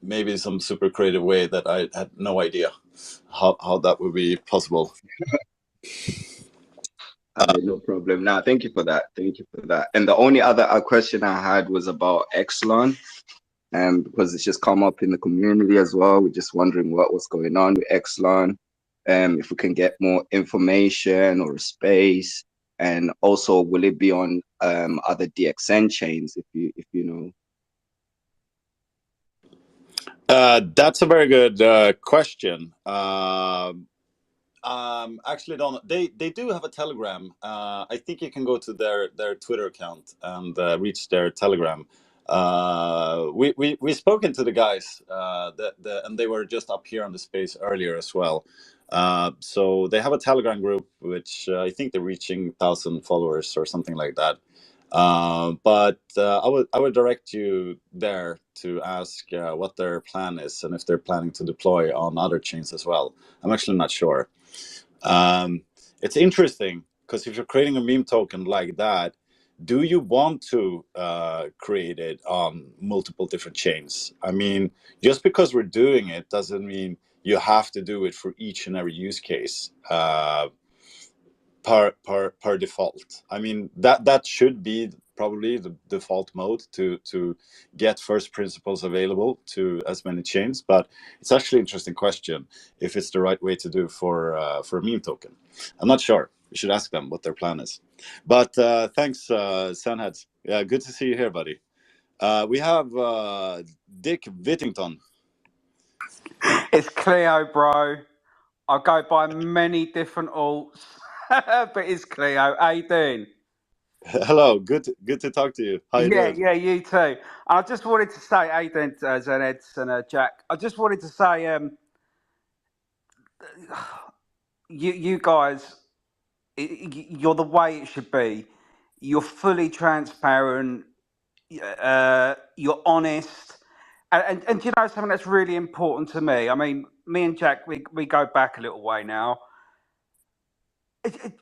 Maybe some super creative way that I had no idea how that would be possible. No problem. Now, thank you for that. Thank you for that. And the only other question I had was about Exelon, because it's just come up in the community as well. We're just wondering what's going on with Exelon, if we can get more information or a space, and also will it be on other DXN chains if you know? That's a very good question. Actually, don't they do have a Telegram. I think you can go to their Twitter account and reach their Telegram. We spoken to the guys and they were just up here on the space earlier as well. So they have a Telegram group which I think they're reaching 1,000 followers or something like that. But I would direct you there to ask what their plan is and if they're planning to deploy on other chains as well. I'm actually not sure. It's interesting because if you're creating a meme token like that, do you want to create it on multiple different chains? I mean, just because we're doing it doesn't mean you have to do it for each and every use case per default. I mean, that should be probably the default mode to get first principles available to as many chains. But it's actually an interesting question if it's the right way to do for a meme token. I'm not sure. We should ask them what their plan is. But thanks, Sunheads. Yeah, good to see you here, buddy. We have Dick Whittington. It's Cleo, bro. I go by many different alts, but it's Cleo. How you doing? Hello, good to talk to you. How you doing? Yeah, you too. I just wanted to say, how you doing, Zeneds and Jack? I just wanted to say, you guys, you're the way it should be. You're fully transparent. You're honest. And you know something that's really important to me? I mean, me and Jack, we go back a little way now.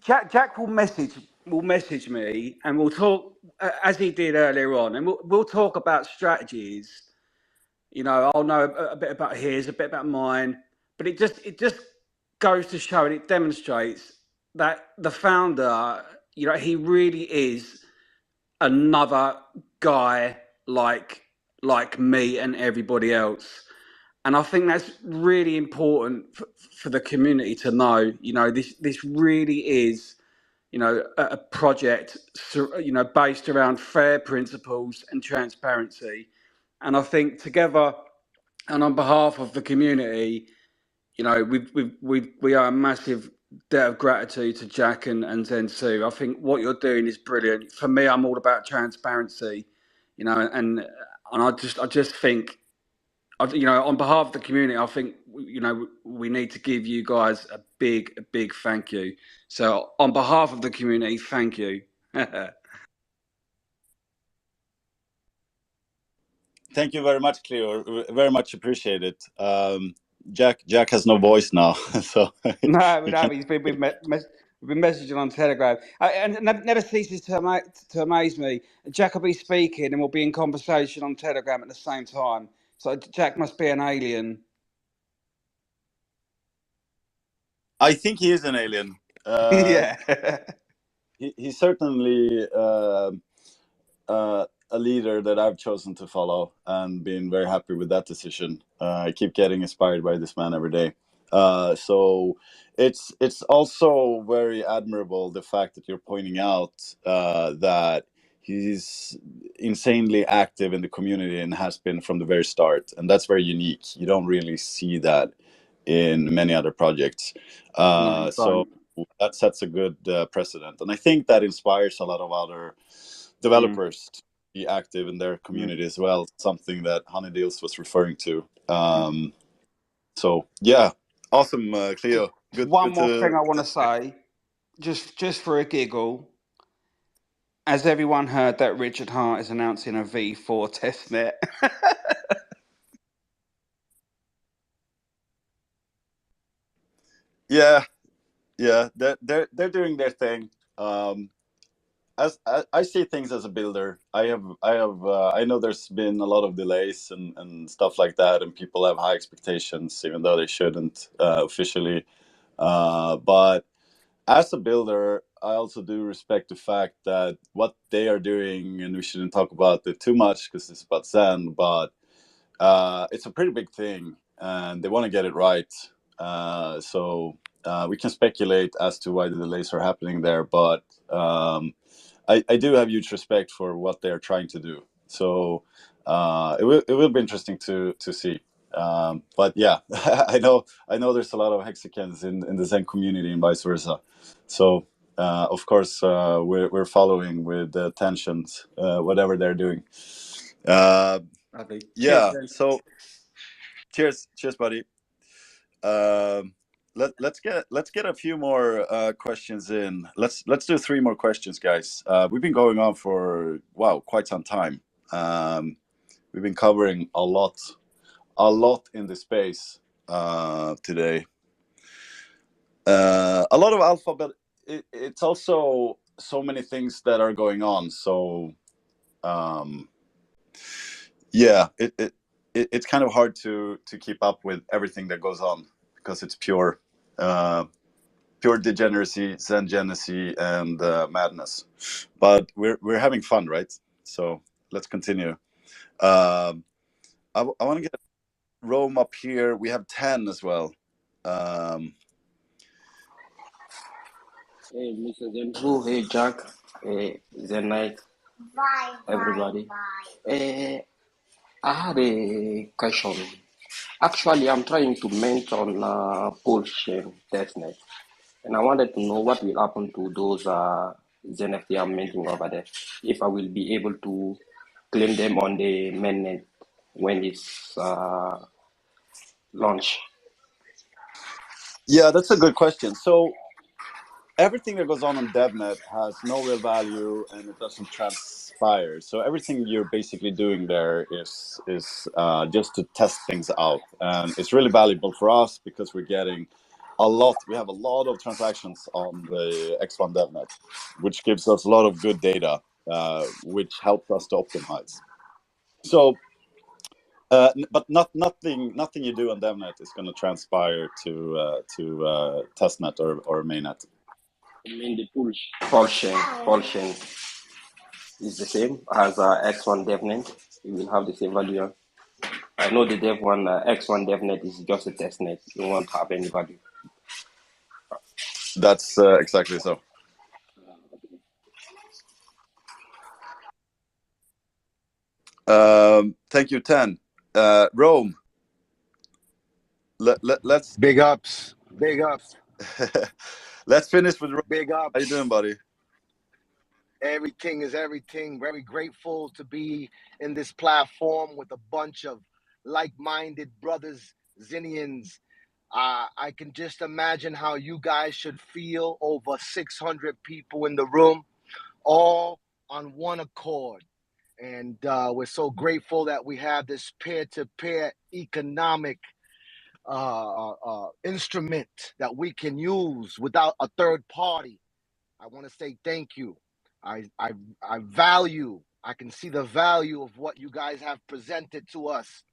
Jack will message me and we'll talk as he did earlier on, and we'll talk about strategies. You know, I'll know a bit about his, a bit about mine, but it just goes to show and it demonstrates that the founder, you know, he really is another guy like me and everybody else. And I think that's really important for the community to know. You know, this really is, you know, a project, you know, based around fair principles and transparency. And I think together and on behalf of the community, you know, we are a massive debt of gratitude to Jack and Zensu. I think what you're doing is brilliant. For me, I'm all about transparency, you know, and I just think, you know, on behalf of the community, I think, you know, we need to give you guys a big thank you. So on behalf of the community, thank you. Thank you very much, Cleo. Very much appreciated. Jack has no voice now, so No, we've been messaging on Telegram, and it never ceases to amaze me. Jack will be speaking, and we'll be in conversation on Telegram at the same time. So Jack must be an alien. I think he is an alien. Yeah. He's certainly a leader that I've chosen to follow, and been very happy with that decision. I keep getting inspired by this man every day. So it's also very admirable, the fact that you're pointing out that he's insanely active in the community and has been from the very start, and that's very unique. You don't really see that in many other projects. So that sets a good precedent, and I think that inspires a lot of other developers to be active in their community as well. Something that Honeydeals was referring to. So yeah, awesome, Cleo. Good. One Good more to. thing I want to say, just for a giggle. Has everyone heard that Richard Hart is announcing a V4 testnet? Yeah, they're doing their thing. As I see things as a builder, I know there's been a lot of delays and stuff like that, and people have high expectations, even though they shouldn't officially. But as a builder, I also do respect the fact that what they are doing, and we shouldn't talk about it too much because it's about Zen, but it's a pretty big thing, and they want to get it right. So we can speculate as to why the delays are happening there, but I do have huge respect for what they're trying to do. So it will be interesting to see. But yeah, I know there's a lot of hexagons in the Zen community and vice versa. So of course we're following with tensions whatever they're doing. Yeah. Cheers, so cheers, buddy. Let's get a few more questions in. Let's do 3 more questions, guys. We've been going on for quite some time. We've been covering a lot in the space today. A lot of alpha, but it's also so many things that are going on. So yeah, it's kind of hard to keep up with everything that goes on, because it's pure degeneracy, Zen genesy, and madness. But we're having fun, right? So let's continue. I want to get Rome up here. We have 10 as well. Hey, Mr. Zenfu, hey, Jack, hey, Zen Knight, everybody. I had a question. Actually, I'm trying to mint on Polshen testnet, and I wanted to know what will happen to those Zen NFT I'm minting over there, if I will be able to claim them on the mainnet when it's launched. Yeah, that's a good question. So everything that goes on DevNet has no real value, and it doesn't transpire. So everything you're basically doing there is just to test things out, and it's really valuable for us because we're getting we have a lot of transactions on the XEN DevNet, which gives us a lot of good data, which helps us to optimize. So but nothing you do on DevNet is going to transpire to testnet or mainnet. I mean the Polshen. is the same as X1 DevNet. It will have the same value. I know the Dev one, X1 DevNet is just a test net. It won't have any value. That's exactly so. Thank you, Ten. Rome. Let's big ups. let's finish with Rome. Big ups. How you doing, buddy? Everything is everything. Very grateful to be in this platform with a bunch of like-minded brothers, Zinians. I can just imagine how you guys should feel, over 600 people in the room, all on one accord. And we're so grateful that we have this peer-to-peer economic instrument that we can use without a third party. I want to say thank you. I value, I can see the value of what you guys have presented to us,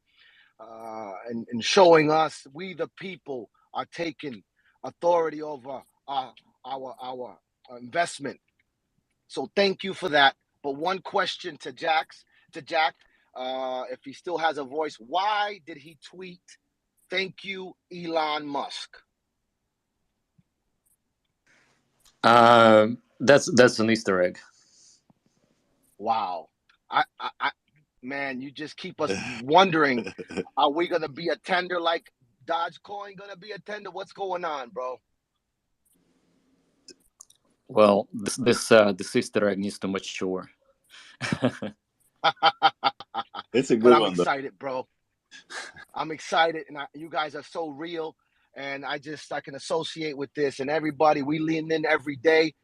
and showing us we the people are taking authority over our investment. So thank you for that. But one question to Jack, if he still has a voice, why did he tweet, "Thank you, Elon Musk"? That's an Easter egg. Wow. Man, you just keep us wondering, are we going to be a tender like Dogecoin going to be a tender? What's going on, bro? Well, this Easter egg needs to mature. It's a good But I'm one, though. excited, bro. I'm excited, and you guys are so real, and I can associate with this, and everybody, we lean in every day.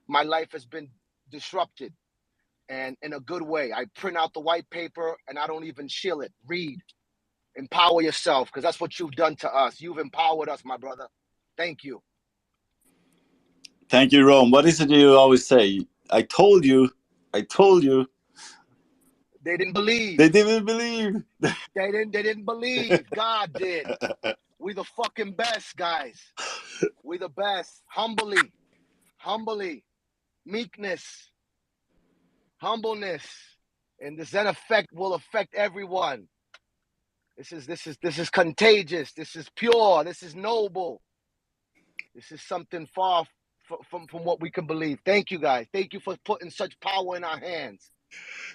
My life has been disrupted, and in a good way. I print out the white paper, and I don't even shill it. Read. Empower yourself, because that's what you've done to us. You've empowered us, my brother. Thank you. Thank you, Rome. What is it you always say? I told you. They didn't believe. They didn't believe. They didn't believe. God did. We the fucking best, guys. We the best. Humbly. Meekness. Humbleness. And the Zen effect will affect everyone. This is contagious. This is pure. This is noble. This is something far from what we can believe. Thank you, guys. Thank you for putting such power in our hands.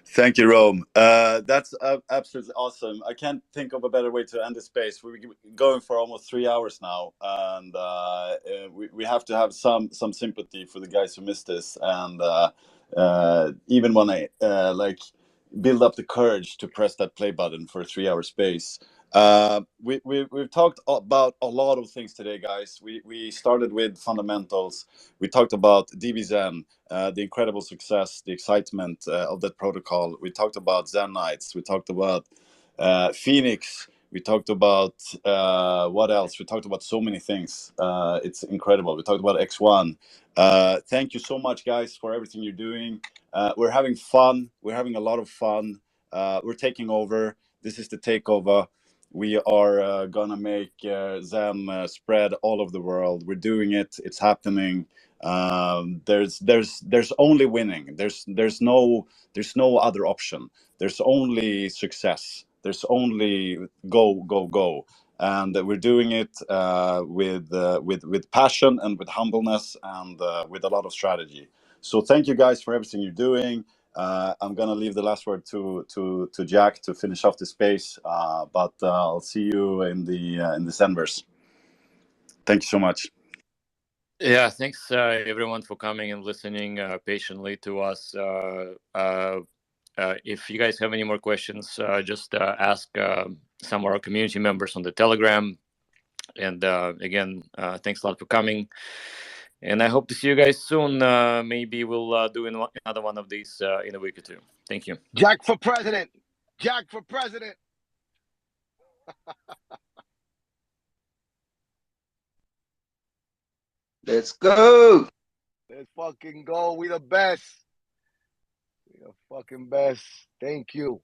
Thank you, Rome. That's absolutely awesome. I can't think of a better way to end the space. We're going for almost 3 hours now, and we have to have some sympathy for the guys who missed this. And even when I build up the courage to press that play button for a 3-hour space. We've talked about a lot of things today, guys. We started with fundamentals. We talked about DBZen, the incredible success, the excitement of that protocol. We talked about Zen Nights. We talked about Phoenix. We talked about what else? We talked about so many things. It's incredible. We talked about X1. Thank you so much, guys, for everything you're doing. We're having fun. We're having a lot of fun. We're taking over. This is the takeover. We are gonna make Zen spread all over the world. We're doing it. It's happening. There's only winning. There's no other option. There's only success. There's only go, and we're doing it with passion and with humbleness and with a lot of strategy. So thank you guys for everything you're doing. I'm gonna leave the last word to Jack to finish off the space, but I'll see you in the December's. Thank you so much. Yeah, thanks everyone for coming and listening patiently to us. If you guys have any more questions, just ask some of our community members on the Telegram. And again, thanks a lot for coming. And I hope to see you guys soon. Maybe we'll do another one of these in a week or two. Thank you. Jack for president. Jack for president. Let's go. Let's fucking go. We the best. We the fucking best. Thank you.